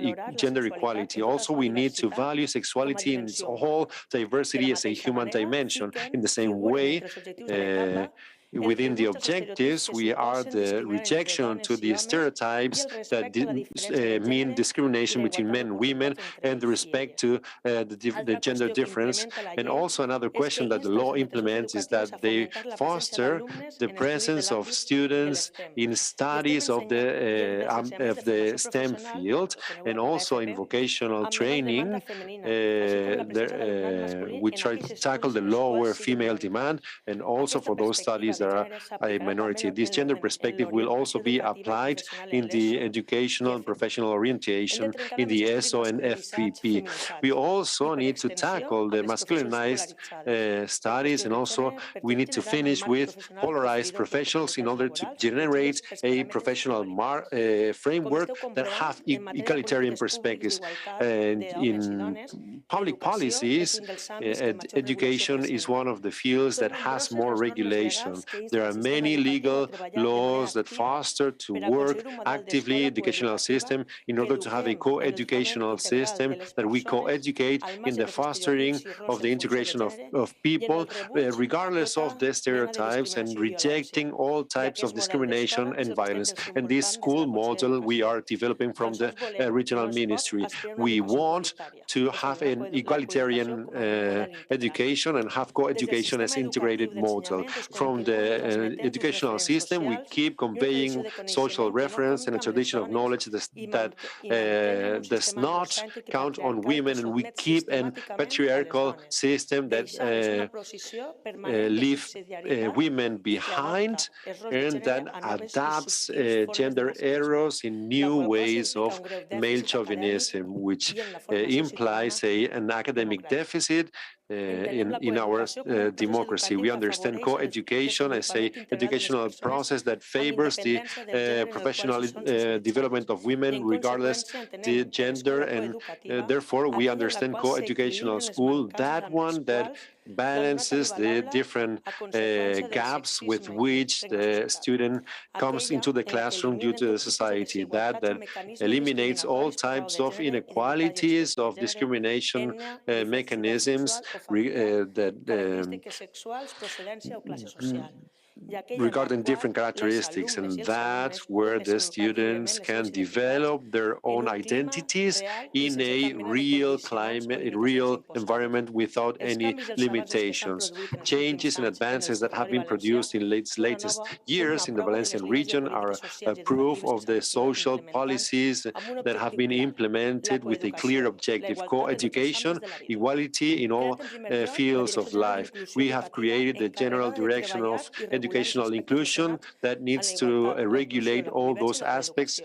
gender equality. Also, we need to value sexuality in its whole diversity as a human dimension. In the same way, within the objectives, we are the rejection to the stereotypes that mean discrimination between men and women and the respect to the gender difference. And also another question that the law implements is that they foster the presence of students in studies of the STEM field and also in vocational training. We try to tackle the lower female demand and also for those studies that are a minority. This gender perspective will also be applied in the educational and professional orientation in the ESO and FPP. We also need to tackle the masculinized studies, and also we need to finish with polarized professionals in order to generate a professional framework that have egalitarian perspectives. And in public policies, education is one of the fields that has more regulation. There are many legal laws that foster to work actively educational system in order to have a co-educational system that we co-educate in the fostering of the integration of people, regardless of the stereotypes, and rejecting all types of discrimination and violence. And this school model we are developing from the regional ministry. We want to have an egalitarian education and have co-education as integrated model. From the the educational system, we keep conveying social reference and a tradition of knowledge that does not count on women, and we keep a patriarchal system that leave women behind and that adapts gender errors in new ways of male chauvinism, which implies an academic deficit in our democracy. We understand co-education as an educational process that favors the professional development of women regardless the gender, and therefore we understand co-educational school, that one that balances the different gaps with which the student comes into the classroom due to the society, that eliminates all types of inequalities, of discrimination mechanisms regarding different characteristics, and that's where the students can develop their own identities in a real climate, a real environment without any limitations. Changes and advances that have been produced in latest years in the Valencian region are a proof of the social policies that have been implemented with a clear objective: co-education, equality in all fields of life. We have created the general direction of educational inclusion that needs to regulate all those aspects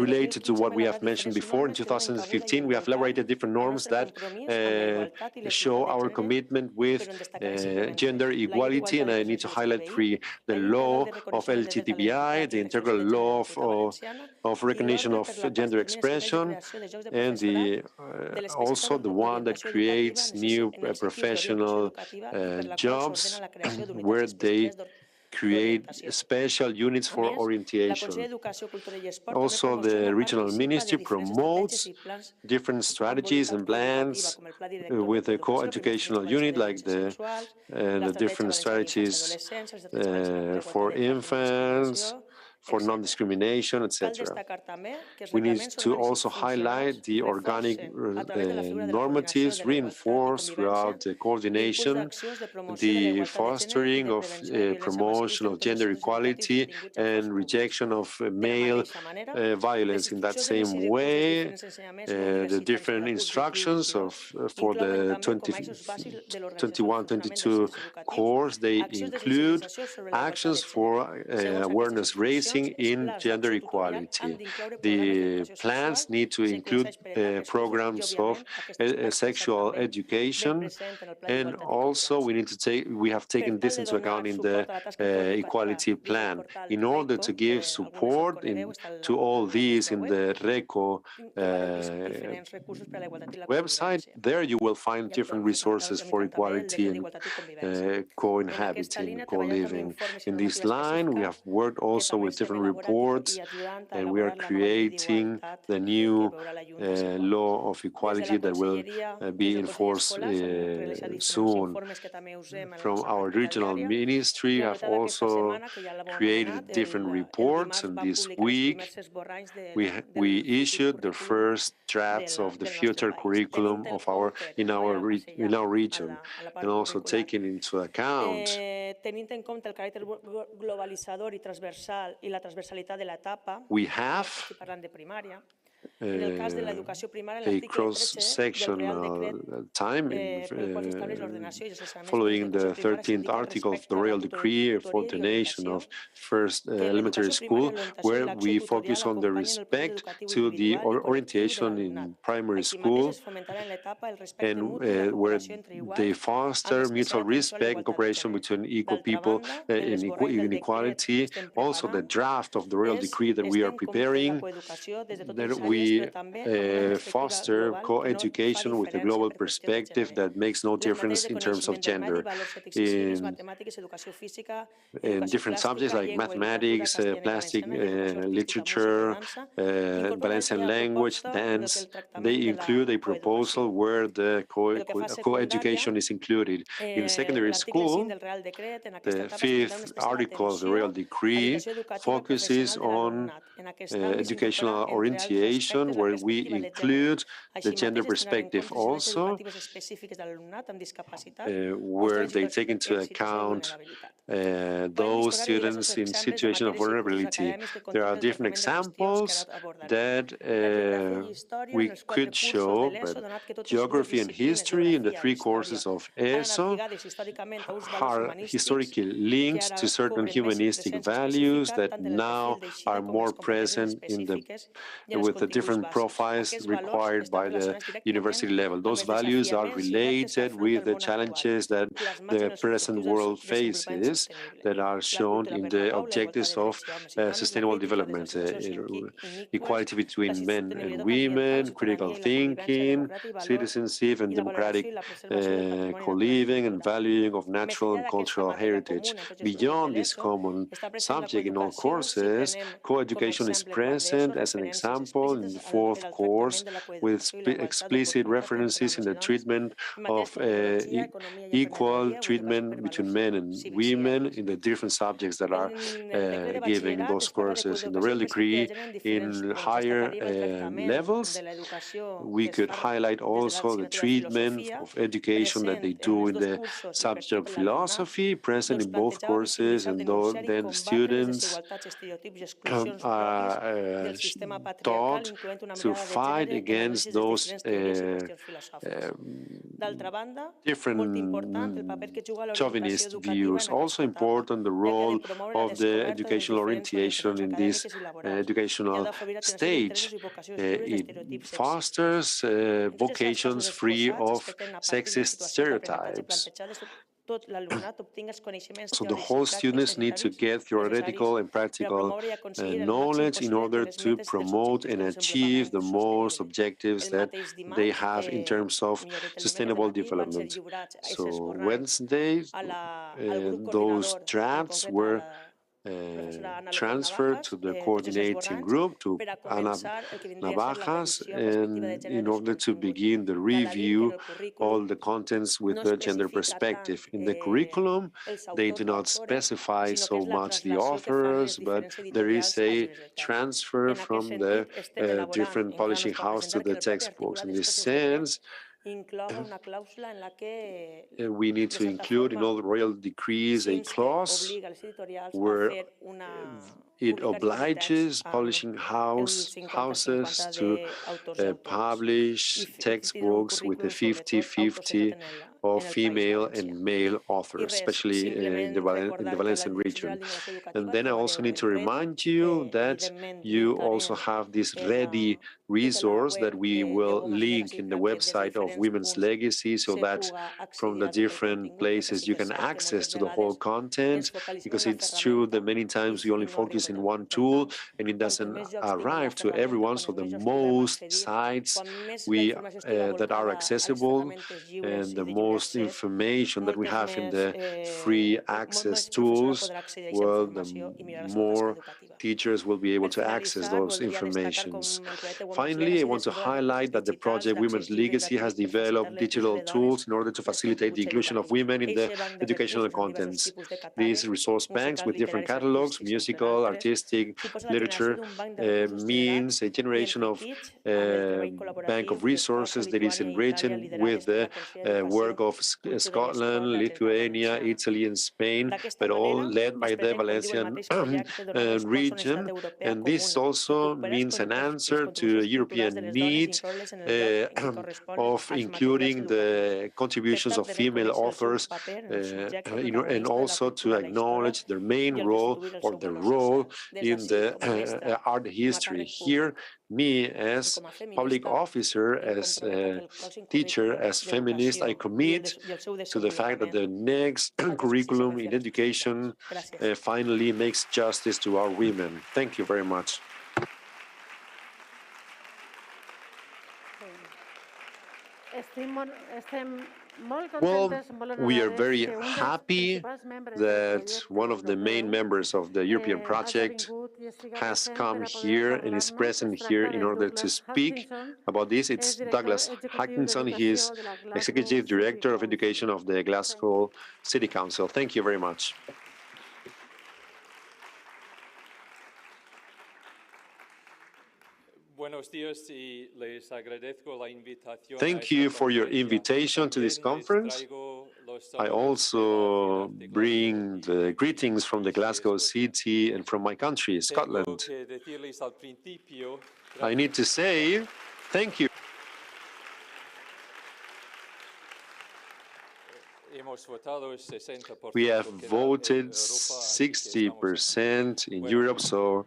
related to what we have mentioned before. In 2015, we have elaborated different norms that show our commitment with gender equality, and I need to highlight three: the law of LGTBI, the integral law of recognition of gender expression, and also the one that creates new professional jobs where they create special units for orientation. Also, the regional ministry promotes different strategies and plans with a co-educational unit, like the different strategies for infants, for non-discrimination, etc. We need to also highlight the organic normatives reinforced throughout the coordination, the fostering of promotion of gender equality and rejection of male violence. In that same way, the different instructions for the 21-22 course, they include actions for awareness raising in gender equality. The plans need to include programs of sexual education, and also we have taken this into account in the equality plan in order to give support to all these in the RECO website. There you will find different resources for equality and co-inhabiting, co-living. In this line, we have worked also with different reports, and we are creating the new law of equality that will be enforced soon. From our regional ministry, we have also created different reports, and this week we issued the first drafts of the future curriculum of in our region, and also taking into account we have a cross-sectional time following the 13th article of the Royal Decree for the nation of first elementary school, where we focus on the respect to the orientation in primary school, and where they foster mutual respect and cooperation between equal people in equality. Also, the draft of the Royal Decree that we are preparing, that we foster co-education with a global perspective that makes no difference in terms of gender. In different subjects like mathematics, plastic, literature, Valencian language, dance, they include a proposal where the co-education is included. In secondary school, the 5th article of the Royal Decree focuses on educational orientation, where we include the gender perspective also, where they take into account those students in situation of vulnerability. There are different examples that we could show, but geography and history in the 3 courses of ESO are historically linked to certain humanistic values that now are more present in with the different profiles required by the university level. Those values are related with the challenges that the present world faces that are shown in the objectives of sustainable development, equality between men and women, critical thinking, citizenship and democratic co-living and valuing of natural and cultural heritage. Beyond this common subject in all courses, co-education is present as an example in the 4th course with explicit references in the treatment of equal treatment between men and women in the different subjects that are given in those courses. In the real degree, in higher levels, we could highlight also the treatment of education that they do in the subject of philosophy, present in both courses, and then the students are taught to fight against those different chauvinist views. Also important, the role of the educational orientation in this educational stage. It fosters vocations free of sexist stereotypes. So the whole students need to get theoretical and practical knowledge in order to promote and achieve the most objectives that they have in terms of sustainable development. So Wednesday, those drafts were transferred to the coordinating group, to Ana Navajas, and in order to begin the review all the contents with the gender perspective. In the curriculum, they do not specify so much the authors, but there is a transfer from the different publishing house to the textbooks. In this sense, we need to include in all the royal decrees a clause where it obliges publishing houses to publish textbooks with a 50-50 of female and male authors, especially in the Valencian region. And then I also need to remind you that you also have this ready resource that we will link in the website of Women's Legacy, so that from the different places you can access to the whole content, because it's true that many times we only focus in one tool and it doesn't arrive to everyone. So the most sites that are accessible and the most information that we have in the free access tools, well, the more teachers will be able to access those informations. Finally, I want to highlight that the project Women's Legacy has developed digital tools in order to facilitate the inclusion of women in the educational contents. These resource banks with different catalogs, musical, artistic, literature, means a generation of bank of resources that is enriched with the work of Scotland, Lithuania, Italy, and Spain, but all led by the Valencian region. And this also means an answer to a European need of including the contributions of female authors and also to acknowledge their main role or their role in the art history. Here, me as public officer, as a teacher, as feminist, I commit to the fact that the next curriculum in education finally makes justice to our women. Thank you very much. Well, we are very happy that one of the main members of the European project has come here and is present here in order to speak about this. It's Douglas Hutchinson. He is Executive Director of Education of the Glasgow City Council. Thank you very much. Thank you for your invitation to this conference. I also bring the greetings from the Glasgow city and from my country, Scotland. I need to say thank you. We have voted 60% in Europe, so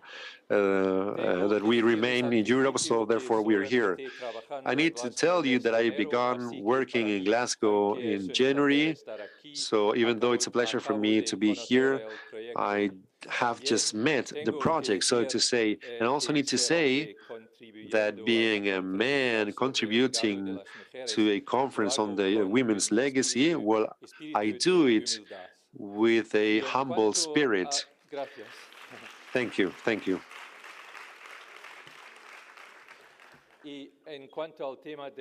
that we remain in Europe, so therefore we are here. I need to tell you that I began working in Glasgow in January, so even though it's a pleasure for me to be here, I have just met the project, so to say. And I also need to say that being a man contributing to a conference on the women's legacy, well, I do it with a humble spirit. Thank you. Thank you.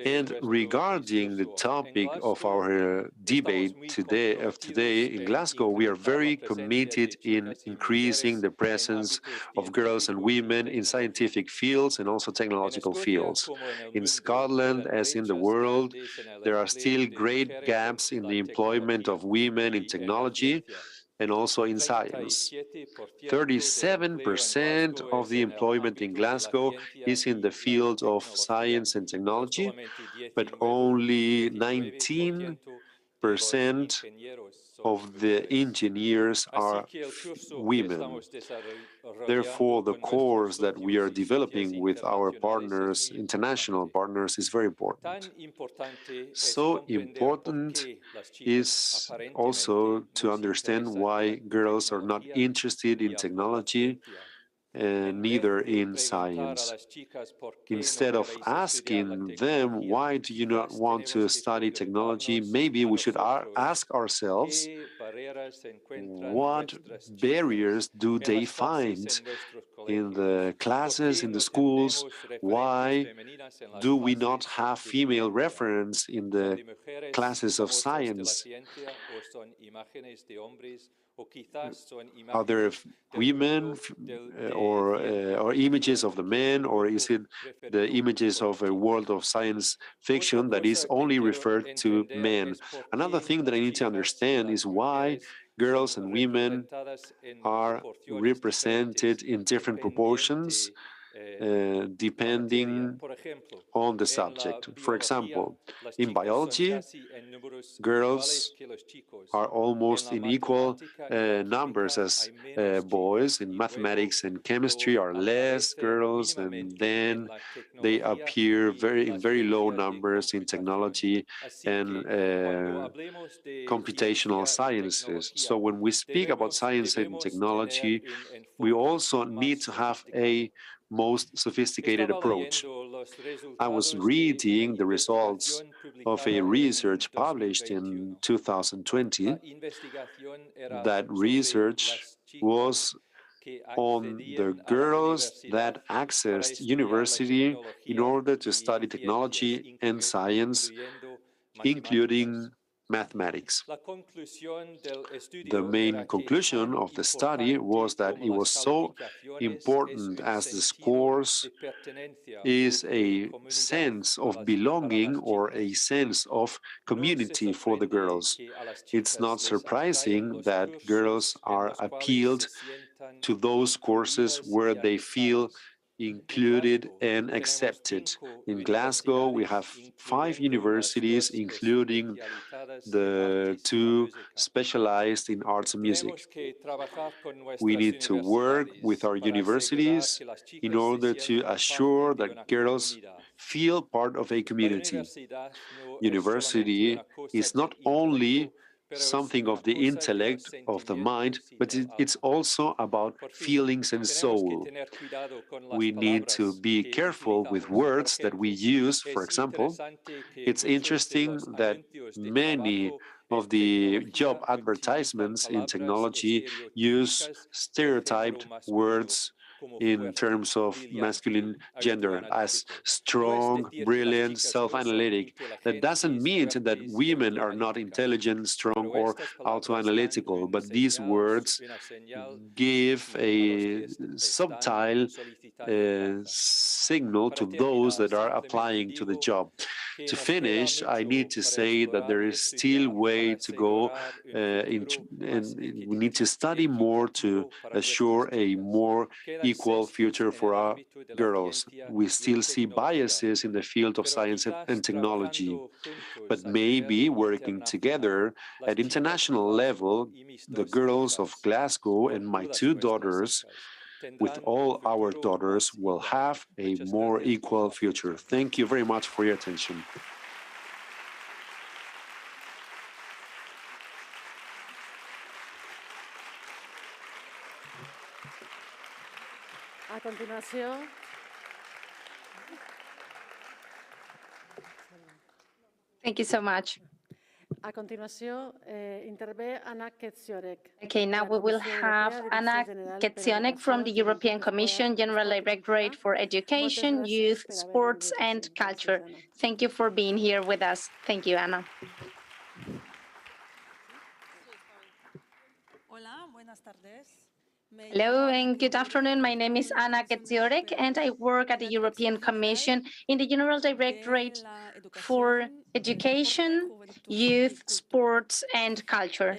And regarding the topic of our debate today in Glasgow, we are very committed in increasing the presence of girls and women in scientific fields and also technological fields. In Scotland, as in the world, there are still great gaps in the employment of women in technology and also in science. 37% of the employment in Glasgow is in the field of science and technology, but only 19% of the engineers are women. Therefore, the course that we are developing with our partners, international partners, is very important. So important is also to understand why girls are not interested in technology and neither in science. Instead of asking them, why do you not want to study technology, maybe we should ask ourselves, what barriers do they find in the classes, in the schools? Why do we not have female reference in the classes of science? Are there women or images of the men, or is it the images of a world of science fiction that is only referred to men? Another thing that I need to understand is why girls and women are represented in different proportions depending on the subject. For example, in biology, girls are almost in equal numbers as boys. In mathematics and chemistry are less girls, and then they appear in very low numbers in technology and computational sciences. So when we speak about science and technology, we also need to have a most sophisticated approach. I was reading the results of a research published in 2020. That research was on the girls that accessed university in order to study technology and science, including mathematics. The main conclusion of the study was that it was so important as the scores is a sense of belonging or a sense of community for the girls. It's not surprising that girls are appealed to those courses where they feel included and accepted. In Glasgow, we have 5 universities, including the 2 specialized in arts and music. We need to work with our universities in order to assure that girls feel part of a community. University is not only something of the intellect, of the mind, but it's also about feelings and soul. We need to be careful with words that we use. For example, it's interesting that many of the job advertisements in technology use stereotyped words in terms of masculine gender as strong, brilliant, self-analytic. That doesn't mean that women are not intelligent, strong, or auto-analytical, but these words give a subtle signal to those that are applying to the job. To finish, I need to say that there is still way to go, and we need to study more to assure a more equal future for our girls. We still see biases in the field of science and technology, but maybe working together at international level, the girls of Glasgow and my two daughters, with all our daughters, will have a more equal future. Thank you very much for your attention. A continuació, Thank you so much. A continuació, intervé Anna Ketziorek. Okay, now we will have Anna Ketziorek from the European Commission, General Directorate for Education, Youth, Sports and Culture. Thank you for being here with us. Thank you, Anna. Hola, buenas tardes. Hello and good afternoon. My name is Anna Ketziorek and I work at the European Commission in the General Directorate for Education, Youth, Sports and Culture.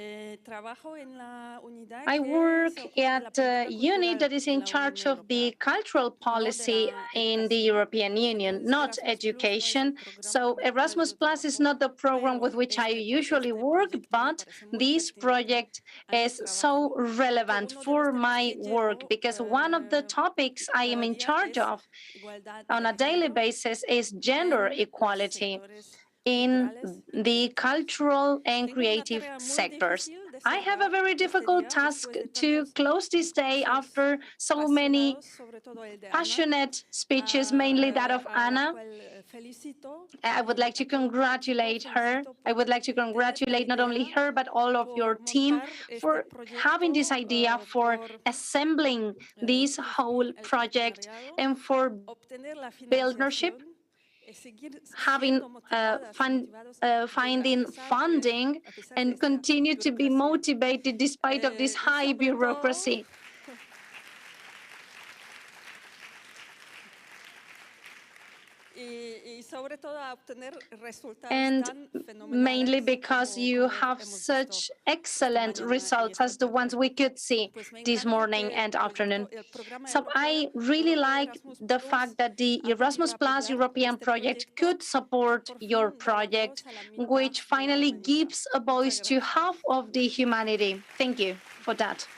I work at a unit that is in charge of the cultural policy in the European Union, not education. So Erasmus Plus is not the program with which I usually work, but this project is so relevant for my work because one of the topics I am in charge of on a daily basis is gender equality in the cultural and creative sectors. I have a very difficult task to close this day after so many passionate speeches, mainly that of Anna. I would like to congratulate her. I would like to congratulate not only her, but all of your team for having this idea, for assembling this whole project, and for buildership, having finding funding and continue to be motivated despite of this high bureaucracy. And mainly because you have such excellent results as the ones we could see this morning and afternoon. So I really like the fact that the Erasmus Plus European project could support your project, which finally gives a voice to half of the humanity. Thank you for that.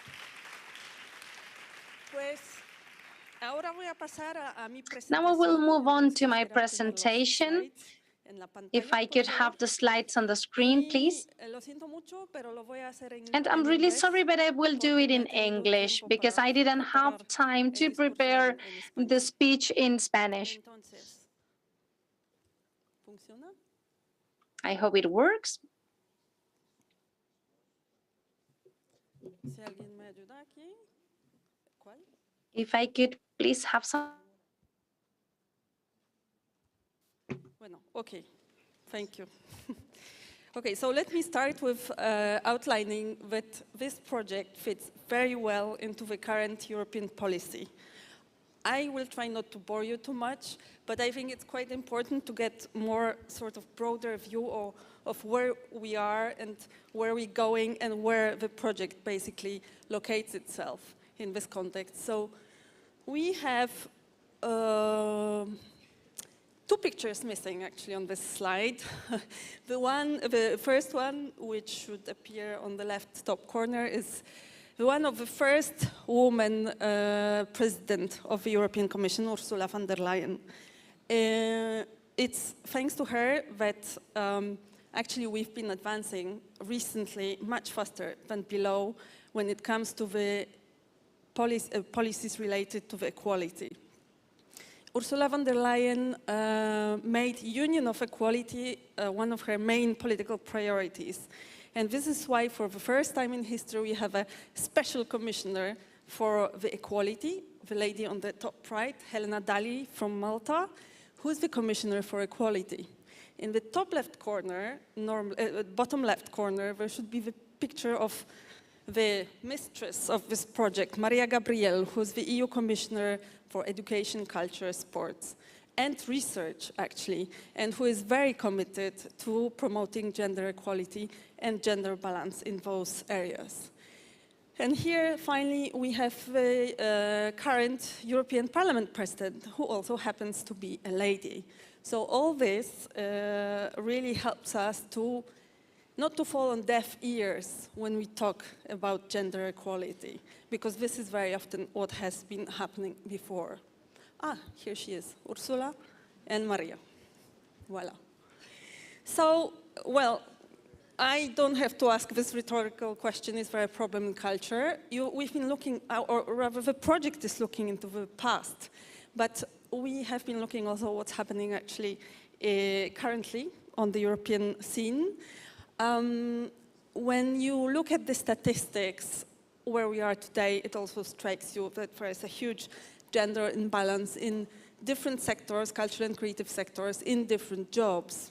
Now I will move on to my presentation. If I could have the slides on the screen, please. And I'm really sorry, but I will do it in English because I didn't have time to prepare the speech in Spanish. I hope it works. If I could please have some. Bueno, okay, thank you. Okay, so let me start with outlining that this project fits very well into the current European policy. I will try not to bore you too much, but I think it's quite important to get more sort of broader view of where we are and where we're going and where the project basically locates itself in this context. So we have two pictures missing actually on this slide. The first one, which should appear on the left top corner, is the one of the first woman president of the European Commission, Ursula von der Leyen. It's thanks to her that actually we've been advancing recently much faster than below when it comes to the policies related to the equality. Ursula von der Leyen made Union of Equality one of her main political priorities. And this is why, for the first time in history, we have a special commissioner for the equality, the lady on the top right, Helena Dalli from Malta, who is the Commissioner for Equality. In the top left corner, bottom left corner, there should be the picture of the mistress of this project, Maria Gabriel, who is the EU Commissioner for Education, Culture, Sports, and Research, actually, and who is very committed to promoting gender equality and gender balance in those areas. And here, finally, we have the current European Parliament President, who also happens to be a lady. So all this really helps us to not to fall on deaf ears when we talk about gender equality, because this is very often what has been happening before. Ah, here she is, Ursula and Maria. Voila. So, well, I don't have to ask this rhetorical question, is there a problem in culture? We've been looking, or rather the project is looking into the past, but we have been looking also what's happening actually currently on the European scene. When you look at the statistics where we are today, it also strikes you that there is a huge gender imbalance in different sectors, cultural and creative sectors, in different jobs.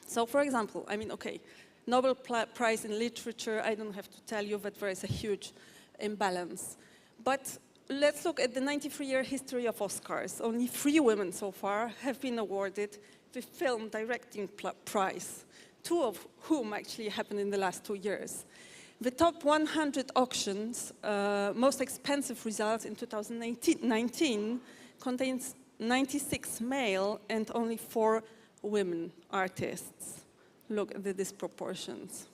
So, for example, I mean, okay, Nobel Prize in Literature, I don't have to tell you that there is a huge imbalance. But let's look at the 93-year history of Oscars. Only 3 women so far have been awarded the Film Directing Prize, 2 of whom actually happened in the last 2 years. The top 100 auctions, most expensive results in 2019, contains 96 male and only 4 women artists. Look at the disproportions.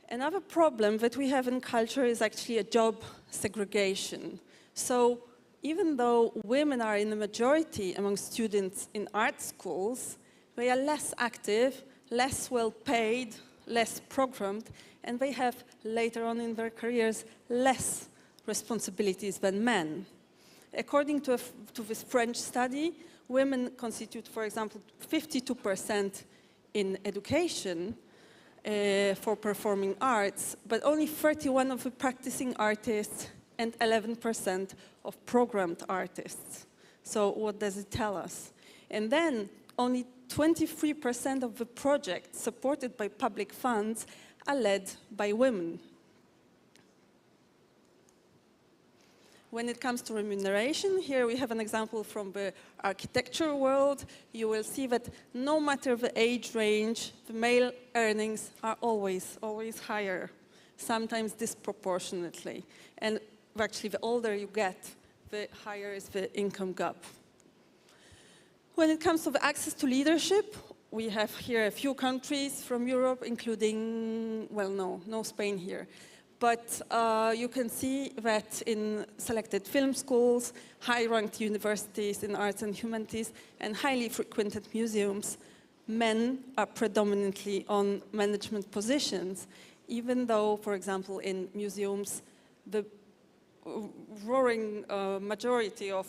Another problem that we have in culture is actually a job segregation. So even though women are in the majority among students in art schools, they are less active, less well paid, less programmed, and they have later on in their careers less responsibilities than men. According to this French study, women constitute, for example, 52% in education for performing arts, but only 31% of the practicing artists and 11% of programmed artists. So what does it tell us? And then only 23% of the projects supported by public funds are led by women. When it comes to remuneration, here we have an example from the architecture world. You will see that no matter the age range, the male earnings are always higher, sometimes disproportionately. And actually, the older you get, the higher is the income gap. When it comes to the access to leadership, we have here a few countries from Europe, including, well, no Spain here. But you can see that in selected film schools, high-ranked universities in arts and humanities, and highly frequented museums, men are predominantly on management positions, even though, for example, in museums, the roaring majority of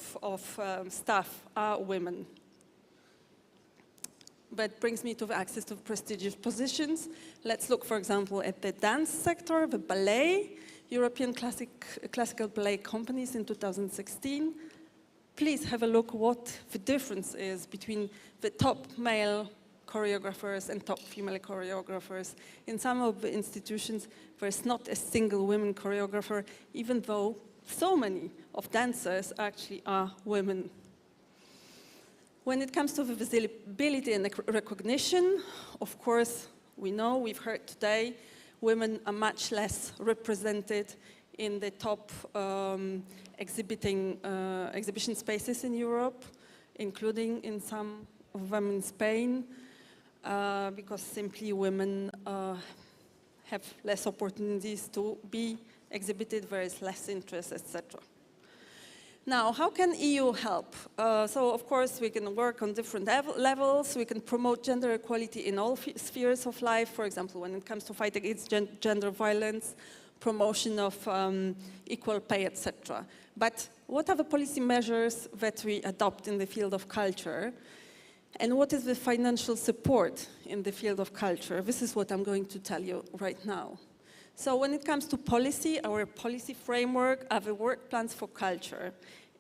staff are women. That brings me to the access to prestigious positions. Let's look, for example, at the dance sector, the ballet, European classical ballet companies in 2016. Please have a look what the difference is between the top male choreographers and top female choreographers. In some of the institutions, there's not a single women choreographer, even though so many of dancers actually are women. When it comes to the visibility and recognition, of course, we know, we've heard today, women are much less represented in the top exhibition spaces in Europe, including in some of them in Spain, because simply women have less opportunities to be exhibited, there is less interest, etc. Now, how can EU help? So, of course, we can work on different levels. We can promote gender equality in all spheres of life. For example, when it comes to fight against gender violence, promotion of equal pay, etc. But what are the policy measures that we adopt in the field of culture? And what is the financial support in the field of culture? This is what I'm going to tell you right now. So when it comes to policy, our policy framework are the work plans for culture.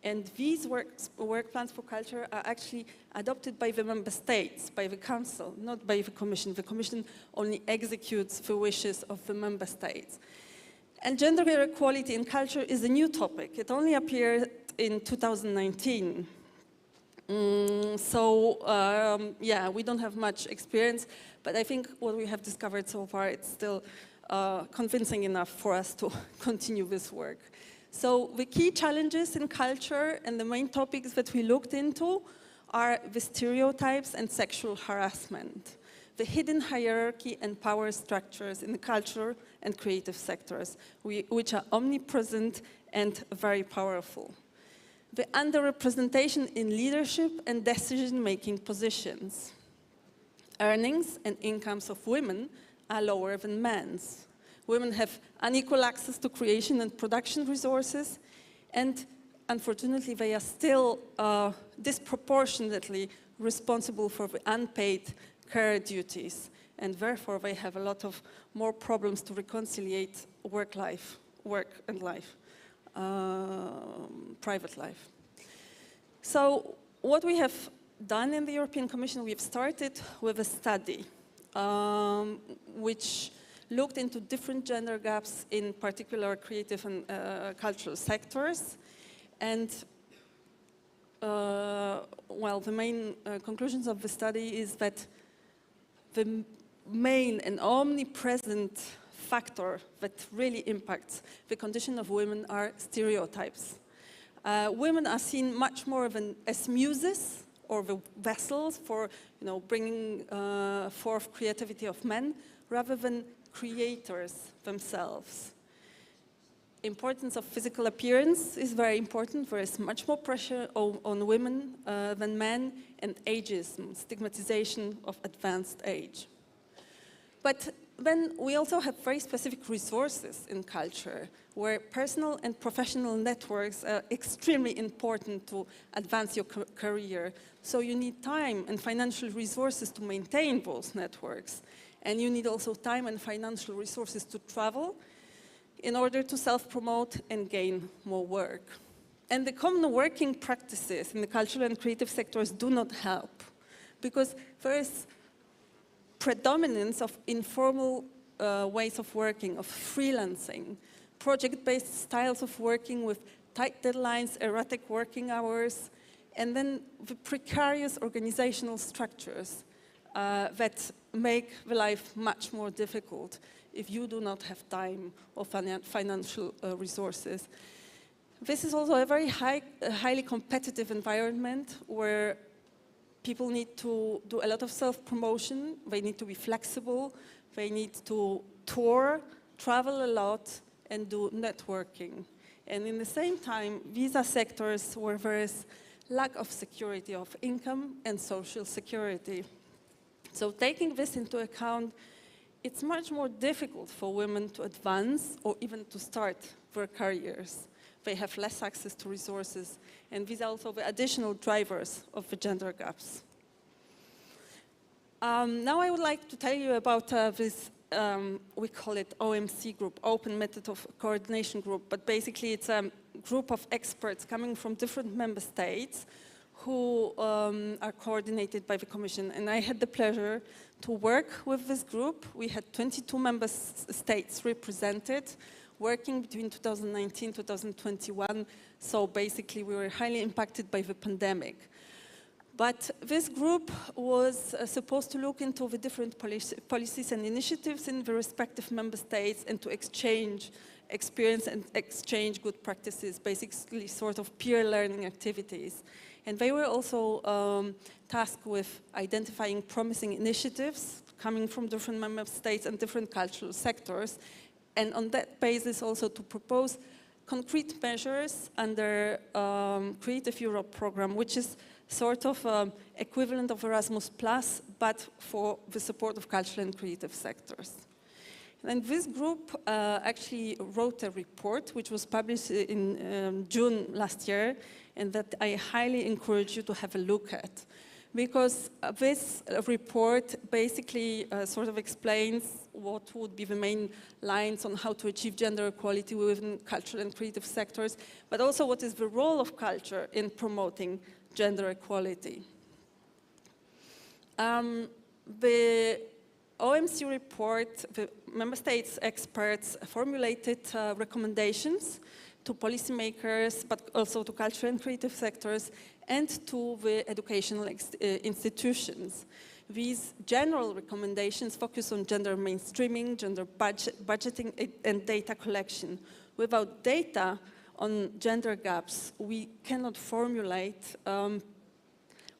And these work plans for culture are actually adopted by the member states, by the council, not by the commission. The commission only executes the wishes of the member states. And gender equality in culture is a new topic. It only appeared in 2019. Yeah, we don't have much experience, but I think what we have discovered so far, it's still convincing enough for us to continue this work. So the key challenges in culture and the main topics that we looked into are the stereotypes and sexual harassment, the hidden hierarchy and power structures in the cultural and creative sectors, which are omnipresent and very powerful, the underrepresentation in leadership and decision-making positions. Earnings and incomes of women are lower than men's. Women have unequal access to creation and production resources, and unfortunately, they are still disproportionately responsible for the unpaid care duties, and therefore they have a lot of more problems to reconcile work and life, private life. So what we have done in the European Commission, we've started with a study which looked into different gender gaps in particular creative and cultural sectors. And well, the main conclusions of the study is that the main and omnipresent factor that really impacts the condition of women are stereotypes. Women are seen much more as muses or the vessels for bringing forth creativity of men rather than creators themselves. Importance of physical appearance is very important. There is much more pressure on women than men, and ageism, stigmatization of advanced age. But then we also have very specific resources in culture where personal and professional networks are extremely important to advance your career. So you need time and financial resources to maintain those networks. And you need also time and financial resources to travel in order to self-promote and gain more work. And the common working practices in the cultural and creative sectors do not help, because there is predominance of informal ways of working, of freelancing, project-based styles of working with tight deadlines, erratic working hours, and then the precarious organizational structures that make the life much more difficult if you do not have time or financial resources. This is also a very highly competitive environment where people need to do a lot of self-promotion, they need to be flexible, they need to tour, travel a lot, and do networking. And in the same time, these are sectors where there is lack of security of income and social security. So taking this into account, it's much more difficult for women to advance or even to start their careers. They have less access to resources, and these are also the additional drivers of the gender gaps. Now I would like to tell you about this, we call it OMC group, Open Method of Coordination Group, but basically it's a group of experts coming from different member states who are coordinated by the Commission. And I had the pleasure to work with this group. We had 22 member states represented, working between 2019 to 2021. So basically we were highly impacted by the pandemic. But this group was supposed to look into the different policies and initiatives in the respective member states and to exchange experience and exchange good practices, basically sort of peer learning activities. And they were also tasked with identifying promising initiatives coming from different member states and different cultural sectors, and on that basis also to propose concrete measures under Creative Europe program, which is sort of equivalent of Erasmus+, but for the support of cultural and creative sectors. And this group actually wrote a report which was published in June last year, and that I highly encourage you to have a look at. because this report basically sort of explains what would be the main lines on how to achieve gender equality within cultural and creative sectors, but also what is the role of culture in promoting gender equality. The OMC report, the member states experts formulated recommendations to policymakers, but also to cultural and creative sectors, and to the educational institutions. These general recommendations focus on gender mainstreaming, gender budgeting, and data collection. Without data on gender gaps, we cannot formulate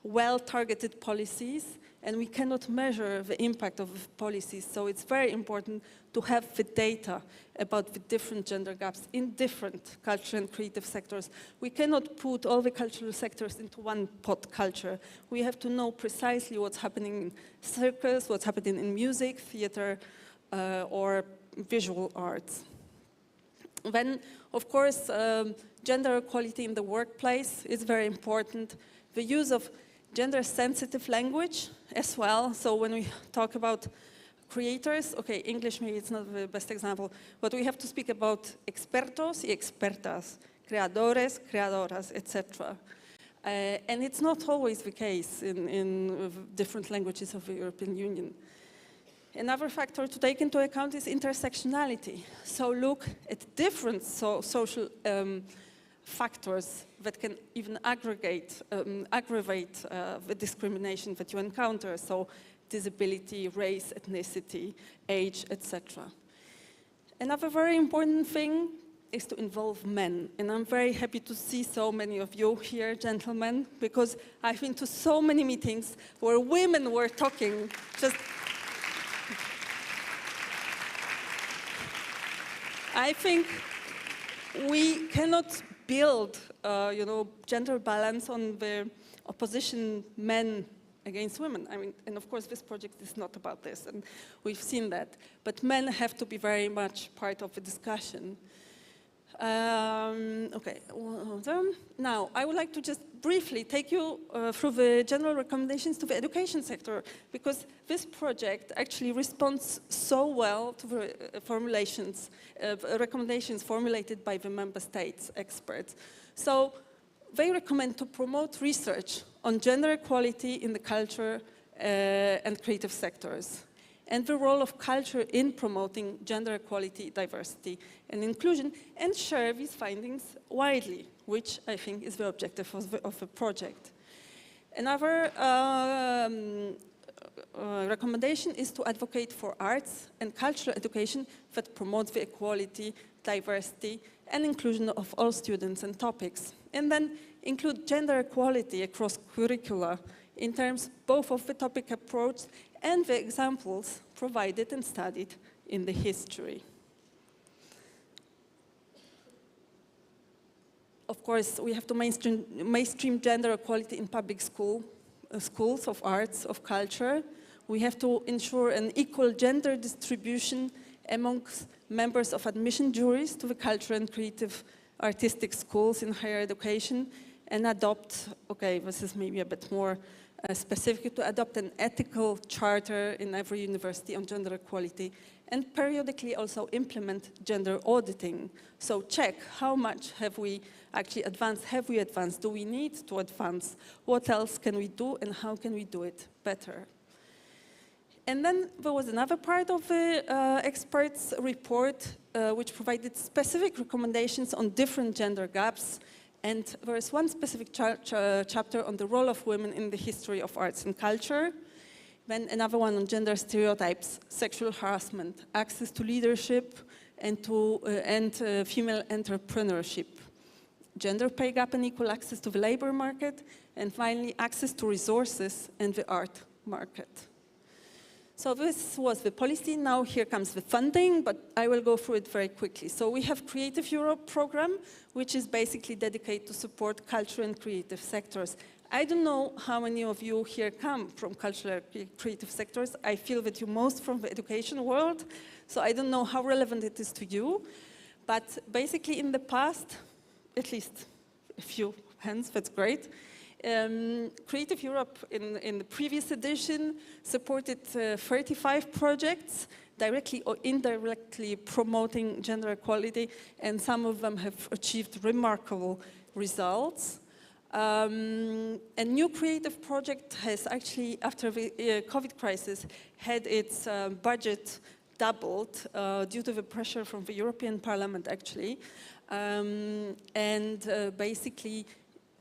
well-targeted policies, and we cannot measure the impact of policies. So it's very important to have the data about the different gender gaps in different cultural and creative sectors. We cannot put all the cultural sectors into one pot culture. We have to know precisely what's happening in circus, what's happening in music, theater, or visual arts. Then, of course, gender equality in the workplace is very important. The use of gender-sensitive language as well. So when we talk about creators, okay, English maybe it's not the best example, but we have to speak about expertos y expertas, creadores, creadoras, etc. And it's not always the case in different languages of the European Union. Another factor to take into account is intersectionality. So look at different social factors that can even aggravate the discrimination that you encounter, so disability, race, ethnicity, age, etc. Another very important thing is to involve men, and I'm very happy to see so many of you here, gentlemen, because I've been to so many meetings where women were talking just... I think we cannot build, gender balance on the opposition men against women. I mean, and of course, this project is not about this, and we've seen that. But men have to be very much part of the discussion. Okay, now I would like to just briefly take you through the general recommendations to the education sector, because this project actually responds so well to the formulations, recommendations formulated by the member states experts. So they recommend to promote research on gender equality in the culture and creative sectors, and the role of culture in promoting gender equality, diversity, and inclusion, and share these findings widely, which I think is the objective of the project. Another recommendation is to advocate for arts and cultural education that promotes the equality, diversity, and inclusion of all students and topics, and then include gender equality across curricula in terms both of the topic approach and the examples provided and studied in the history. Of course, we have to mainstream gender equality in public schools of arts, of culture. We have to ensure an equal gender distribution amongst members of admission juries to the cultural and creative artistic schools in higher education, and adopt, okay, this is maybe a bit more specific, to adopt an ethical charter in every university on gender equality, and periodically also implement gender auditing. So check how much have we actually advanced, do we need to advance, what else can we do, and how can we do it better? And then there was another part of the experts' report which provided specific recommendations on different gender gaps. And there is one specific chapter on the role of women in the history of arts and culture. Then another one on gender stereotypes, sexual harassment, access to leadership, and female entrepreneurship, gender pay gap and equal access to the labor market, and finally access to resources and the art market. So this was the policy. Now here comes the funding, but I will go through it very quickly. So we have Creative Europe program, which is basically dedicated to support cultural and creative sectors. I don't know how many of you here come from cultural and creative sectors. I feel that you most from the education world, so I don't know how relevant it is to you. But basically in the past, at least a few hands, that's great, Creative Europe in the previous edition supported 35 projects, directly or indirectly promoting gender equality, and some of them have achieved remarkable results. A new creative project has actually, after the COVID crisis, had its budget doubled due to the pressure from the European Parliament, actually. Basically,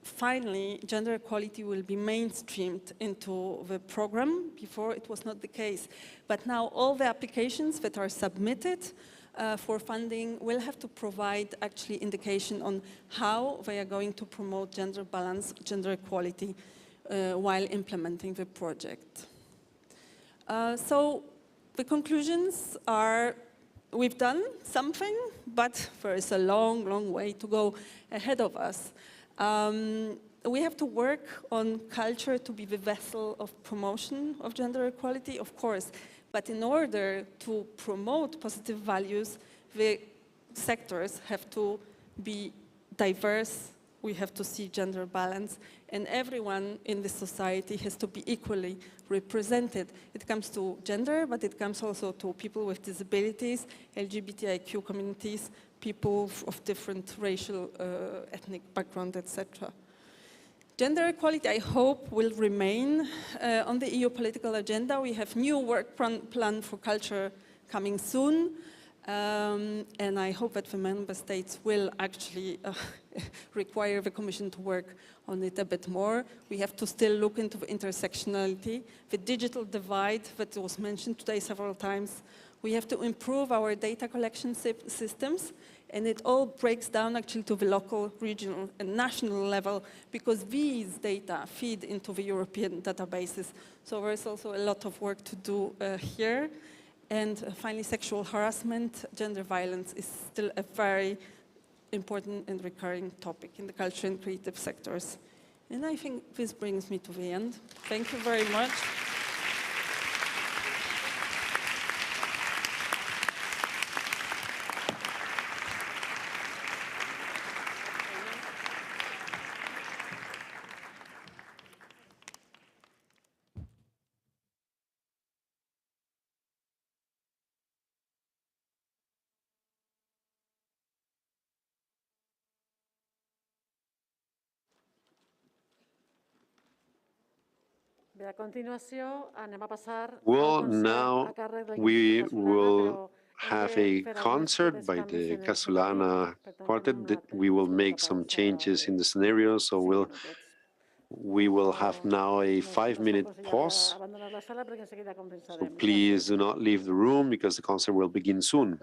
finally, gender equality will be mainstreamed into the program. Before, it was not the case. But now all the applications that are submitted for funding will have to provide actually indication on how they are going to promote gender balance, gender equality while implementing the project. So the conclusions are, we've done something, but there is a long, long way to go ahead of us. We have to work on culture to be the vessel of promotion of gender equality, of course, but in order to promote positive values, the sectors have to be diverse, we have to see gender balance, and everyone in the society has to be equally represented. It comes to gender, but it comes also to people with disabilities, LGBTIQ communities, people of different racial, ethnic background, etc. Gender equality, I hope, will remain on the EU political agenda. We have new work plan for culture coming soon, and I hope that the member states will actually require the Commission to work on it a bit more. We have to still look into the intersectionality, the digital divide that was mentioned today several times. We have to improve our data collection systems, and it all breaks down actually to the local, regional, and national level, because these data feed into the European databases. So there is also a lot of work to do here. And finally, sexual harassment, gender violence is still a very important and recurring topic in the culture and creative sectors. And I think this brings me to the end. Thank you very much. Well, now we will have a concert by the Casulana Quartet. We will make some changes in the scenario, so we will have now a 5-minute pause. So please do not leave the room because the concert will begin soon.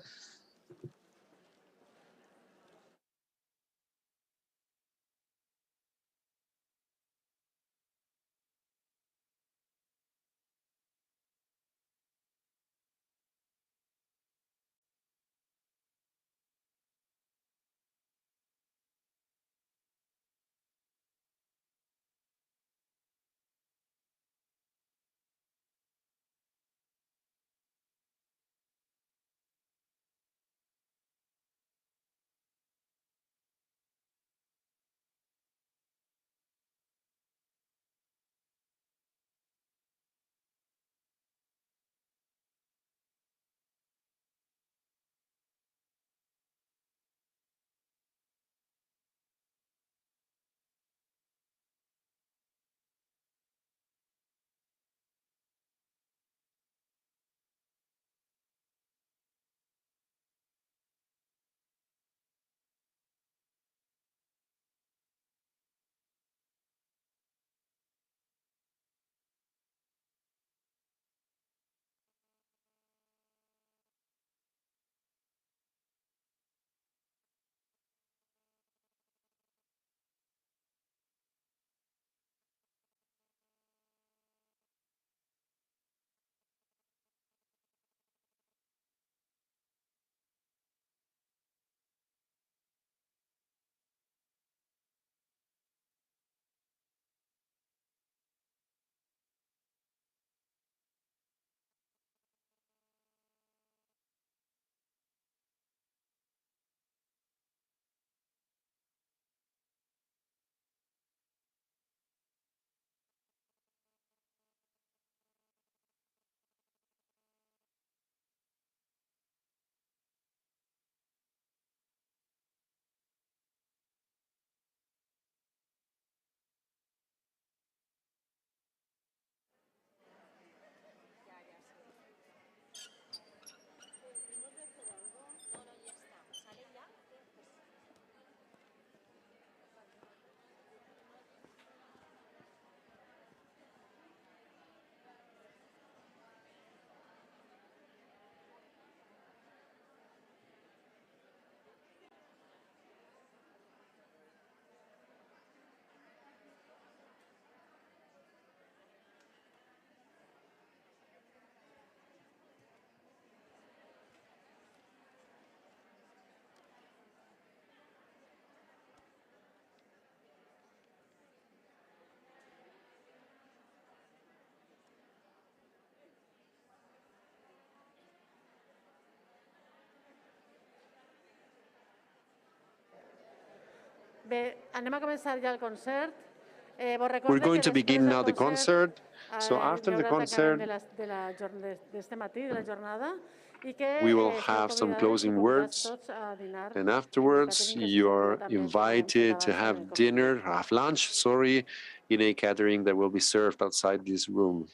Bé, anem a començar ja el concert. We're going to begin now the concert. So hi after the haurà el concert, tancament d'este matí, de la jornada, i que we will esteu have some convidades i closing convidats words. tots a dinar And en el afterwards, catering que you s'està are també invited to endavant have com dinner, have lunch, sorry, in a catering that will be served outside this room.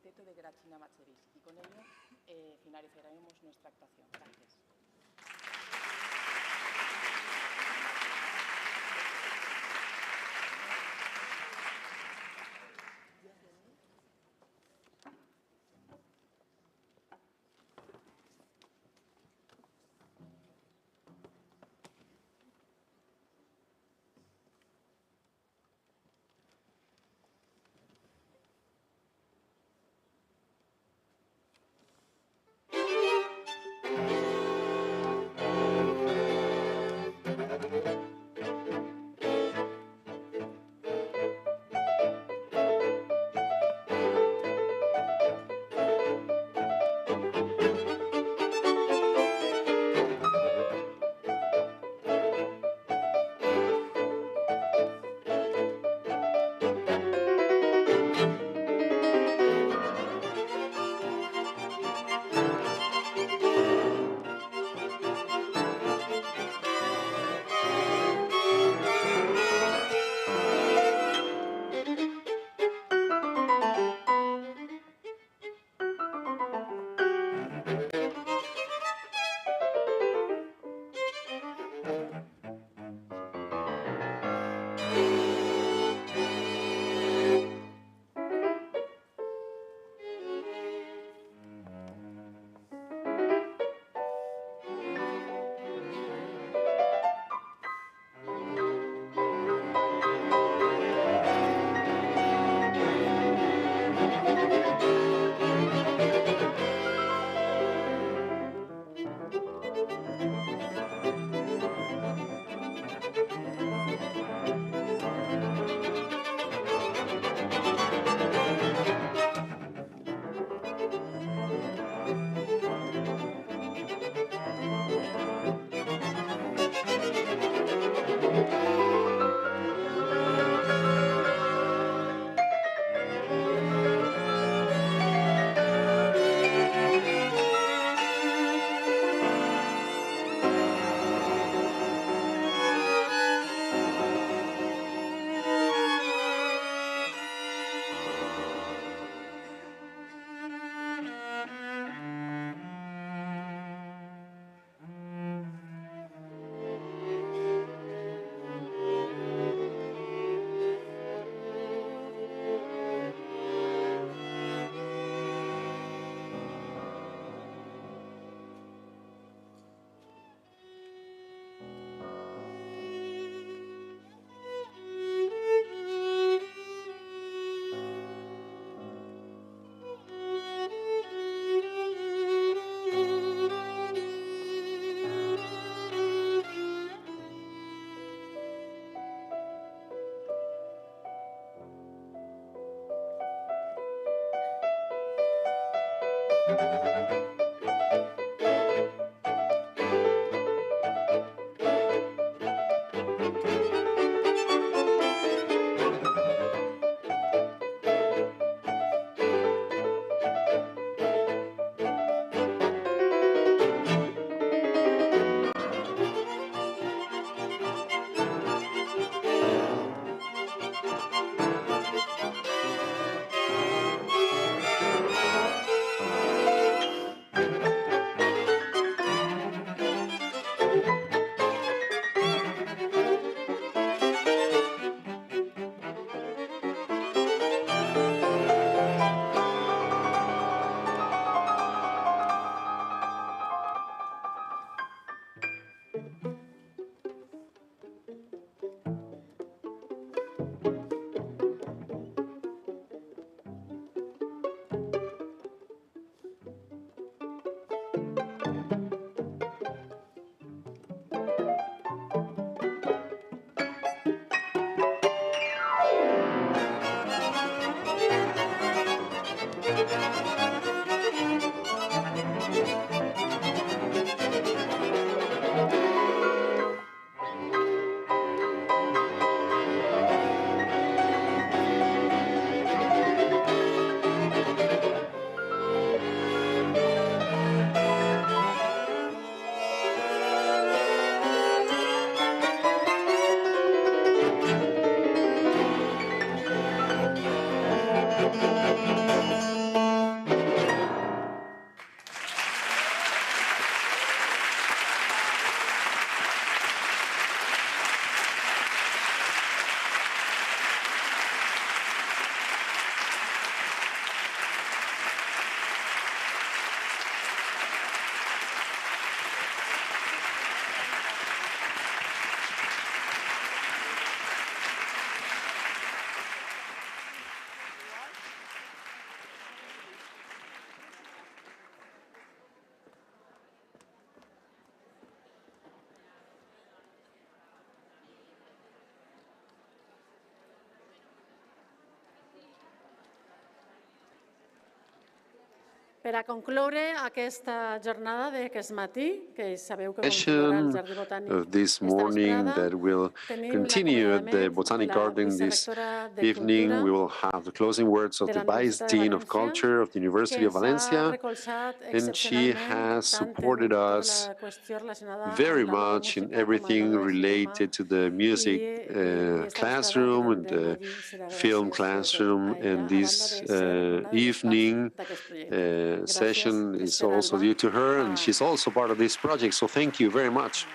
quinteto de Gracina Macheris. Y con ello finalizaremos nuestra actuación. Gracias. Per a concloure aquesta jornada d'aquest matí, que sabeu que continuarà al Session Jardí Botànic of this esta morning vesprada, that will tenim continue at the l'acomiadament Botanic de la Garden this vicerectora de evening. Cultura We will have the closing words of de the la Vice Universitat de Dean of València, Culture of the que University of ens ha Valencia, recolzat and she excepcionalment has tant supported en tota us la qüestió relacionada very amb la nova much in música com a everything node de cinema related to the music i esta vesprada el que classroom and tindrem the allí serà film gràcies sobretot classroom. a ella, And a banda this de ser una de les parts evening d'aquest projecte. Gràcies, session is Esther also Alba. due to her, and she's also part of this project. So thank you very much.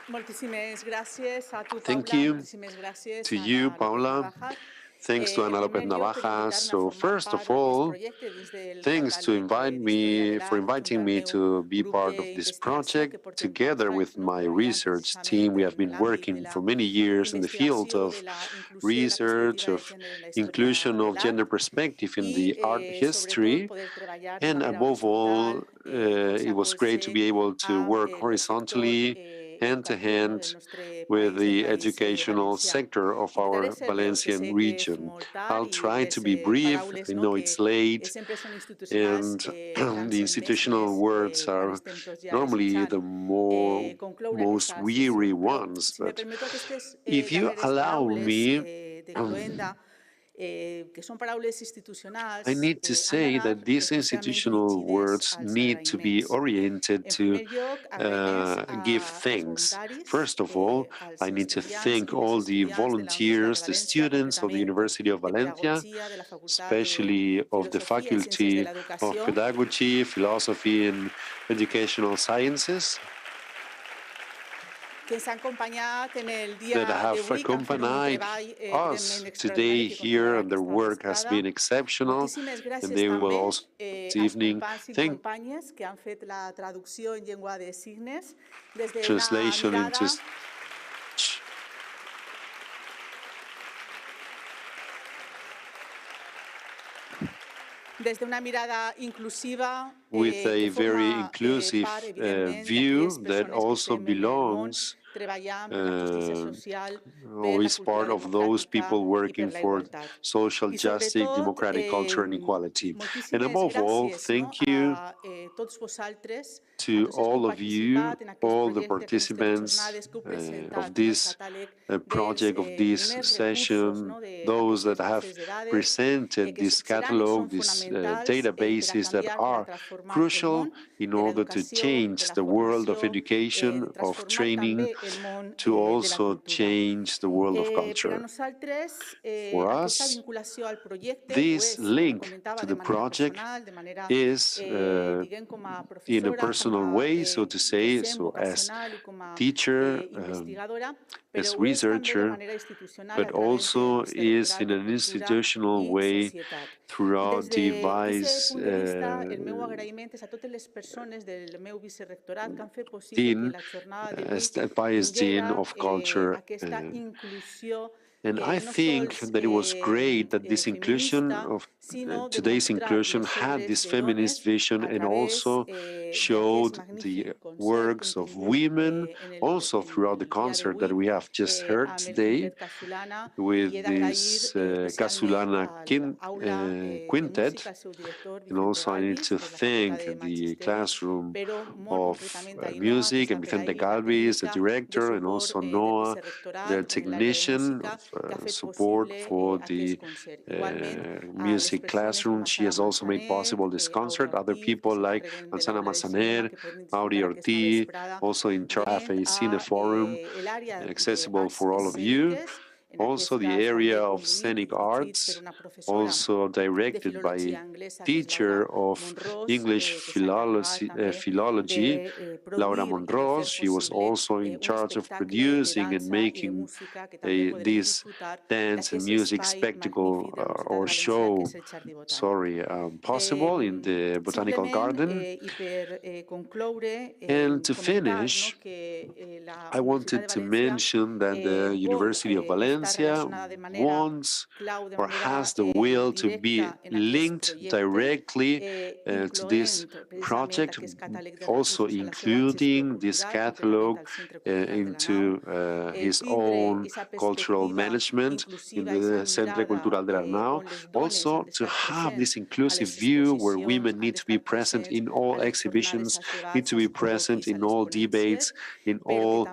Moltíssimes gràcies a tu, Thank Paula. you Moltíssimes gràcies to a you, Ana López Paula. Navajas. Thanks to Ana En Lopez primer lloc, per Navajas. invitar-me a So formar first of part d'aquest all, projecte dins del thanks to catàleg invite d'Història de me for l'Art junto inviting al me meu to be grup part of this d'investigació que project. portem 4 Together with anys my treballant research team, we precisament have en been l'àmbit de working la for many years in the field investigació de of la inclusió i la research, perspectiva de of gènere en la història inclusion de of gender l'art perspective in i, the art sobretot, history. poder treballar de And manera above all, horitzontal, it was great to be able to work el sector horizontally, hand to educatiu, no, del hand, nostre with país, del the País educational Valencià. sector of Intentaré our ser breu, que Valencian sé que és region. molt tard I'll i try to les be brief. paraules I no, know que it's late, sempre són institucionals and the cansen més i institutional més words quan are estem tots ja normally desitjant the concloure most aquesta weary sessió. Però, ones. si me But permeto aquestes if you darreres allow paraules me, de cloenda, que són paraules institucionals, I need to han say d'anar that these exclusivament institutional dirigides words als need to be agraïments. oriented En to primer lloc, agraïments give als thanks. voluntaris, First of all, als I need to estudiants thank i les all the estudiants de la Universitat de volunteers, the València, students of the concretament University of de Valencia, Pedagogia, de la Facultat de especially of the Filosofia i Ciències de Faculty of l'Educació, Pedagogy, Philosophy, and Educational Sciences, que ens han acompanyat en el dia that have d'avui, que han fet un accompanied treball us evidentment today extraordinari que here, continuarà and their aquesta work has vesprada. been exceptional, Moltíssimes and gràcies they will també also this als evening companys i thank companyes que han fet la traducció en llengua de signes des d'una translation mirada into des d'una mirada inclusiva with a que very forma inclusive part, evidentment, view d'aquelles that persones que also estem en el món belongs treballant per la justícia social, per or la is cultura part of those democràtica people i per working la for igualtat. social I justice, sobretot, democratic culture, and equality. And moltíssimes above all, gràcies thank no, you a tots vosaltres, a to tots els que heu all of you, participat en aquest all the projecte, aquestes participants jornades que heu presentat of en el this catàleg project, of dels this primers recursos session, no, those that d'aquestes have bases de dades presented que this seran i són catalog, these fonamentals per a databases that canviar, per a are transformar el crucial món in de order to l'educació, de change la the world of formació, education, de of transformar training, també el món to de la also cultura. change the world of Per a culture. nosaltres, For aquesta us, vinculació al projecte ho this és, com link comentava, to de the manera project personal, de manera, is diguem, com a in a professora, com personal a way, so to say, docent so as vocacional i com a teacher, investigadora, però as ho és també de researcher, manera institucional a but través del also is Vicerectorat in de an Cultura institutional i way Societat. I throughout des the d'aquest vice punt de vista, el meu agraïment és a totes les persones del meu vicerectorat que han fet possible que dean, la jornada d'avui as the vice dean tinguera of culture. aquesta inclusió And I no think sols that it was great that this inclusion feminista, of sinó de today's mostrar inclusion les had obres this de feminist dones vision a and través also d'aquest showed the magnífic concert que hem works of tingut women also en throughout the el dia concert that d'avui we have just heard amb el today quintet Casulana i with he d'agrair this especialment Casulana a l'aula de quintet. música, al seu director And Vicente also I need Galvis, to des de la thank Facultat de the Magisteri, classroom però molt of concretament a Ainhoa, que music és and la per Vicente ahir la Galvis, the tècnica de director, and suport also del Noah, vicerrectorat the en l'àrea de technician música que ha of fet support possible for aquest the concert. Igualment a les music persones com classroom. a She Sara has also made Manzanet, possible this concert. Aurea Other Ortiz, que people like s'encarreguen de Alzana l'aula de cinema, Massaner, que poden Mauri disfrutar aquesta Ortiz, vesprada. also in charge of a cine A forum, l'àrea accessible d'arts for all of you. escèniques, en Also aquest the cas area també of conduït i scenic dirigit per arts, una professora also de directed by filologia a anglesa, que és Laura teacher of Monrós, English que s'ha encarregat també philology, de Laura produir i de fer Monrós. She was possible also in un charge of espectacle de producing and dansa i de making música que també podrem this disfrutar dance and d'aquest music espai spectacle magnífic de la Universitat or Valencià, que show, és el Jardí Botànic. possible in the Botanical Simplement, Garden. i per concloure, And to comentar finish, que la I Universitat wanted de to València mention that the vol University of estar Valencia wants or has the will to be linked directly to this project, also including this catalog into his own cultural management in the Centre Cultural de l'Arnau, also to have this inclusive view where women need to be present in all exhibitions, need to be present in all debates, in all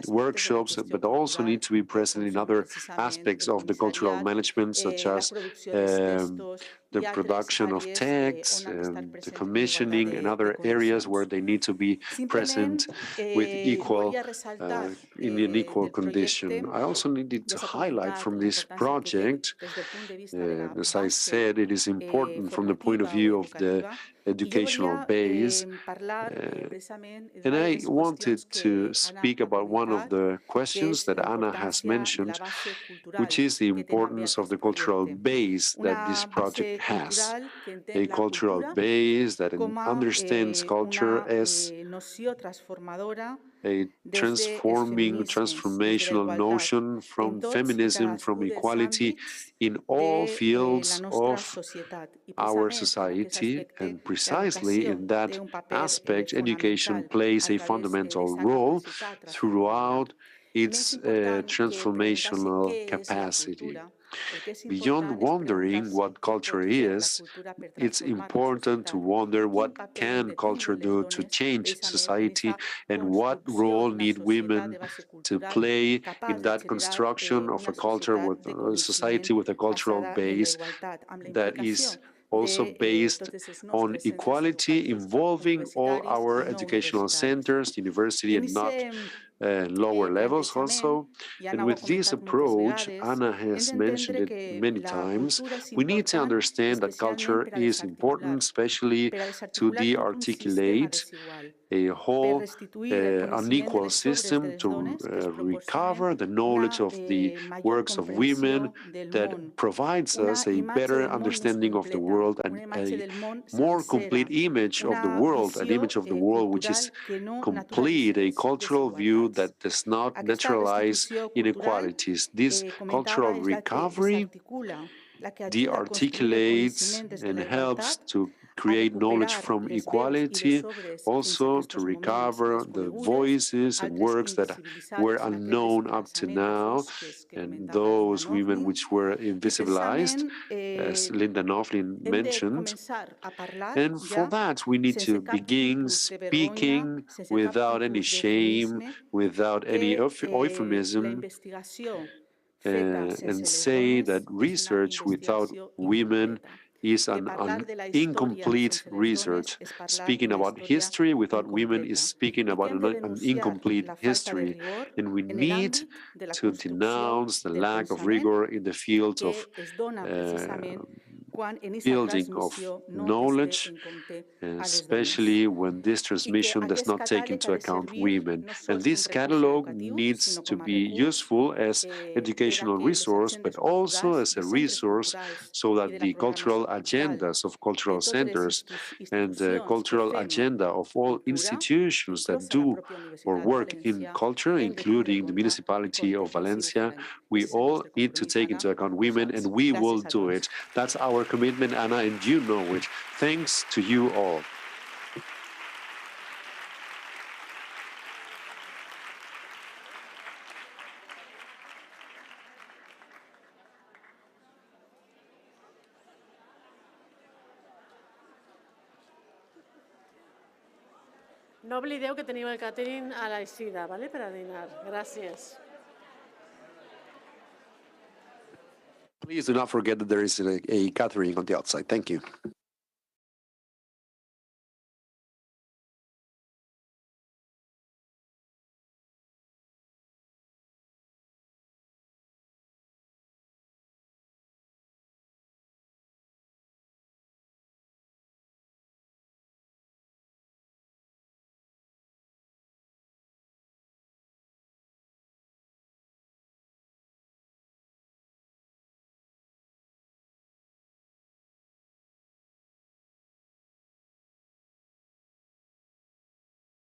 workshops, but also need to be present in other aspects of the cultural management, such as the production of texts, the commissioning, and other areas where they need to be present with equal, in an equal condition. I also needed to highlight from this project, as I said, it is important from the point of view of the educational base. And I wanted to speak about one of the questions that Anna has mentioned, which is the importance of the cultural base that this project has. A cultural base that understands culture as a transformational notion from feminism, from equality in all fields of our society, and precisely in that aspect, education plays a fundamental role throughout its transformational capacity. Beyond wondering what culture is, it's important to wonder what can culture do to change society and what role need women to play in that construction of a culture with a society with a cultural base that is also based on equality, involving all our educational centers, university, and not lower levels also. And with this approach, Anna has mentioned it many times, we need to understand that culture is important, especially to de-articulate a whole unequal system, to recover the knowledge of the works of women that provides us a better understanding of the world and a more complete image of the world, an image of the world which is complete, a cultural view that does not naturalize inequalities. This cultural recovery de-articulates and helps to create knowledge from equality, also to recover the voices and works that were unknown up to now, and those women which were invisibilized, as Linda Knopflin mentioned. And for that, we need to begin speaking without any shame, without any euphemism, and say that research without women is an incomplete research. Speaking about history without women is speaking about an incomplete history. And we need to denounce the lack of rigor in the fields of building of knowledge, especially when this transmission does not take into account women. And this catalog needs to be useful as educational resource, but also as a resource so that the cultural agendas of cultural centers and the cultural agenda of all institutions that do or work in culture, including the municipality of Valencia, we all need to take into account women, and we will do it. That's our commitment, Anna, and you know it. Thanks to you all. No oblideu que teniu el catering a l'eixida, ¿vale? Per a dinar. Gràcies. Please do not forget that there is a catering on the outside. Thank you.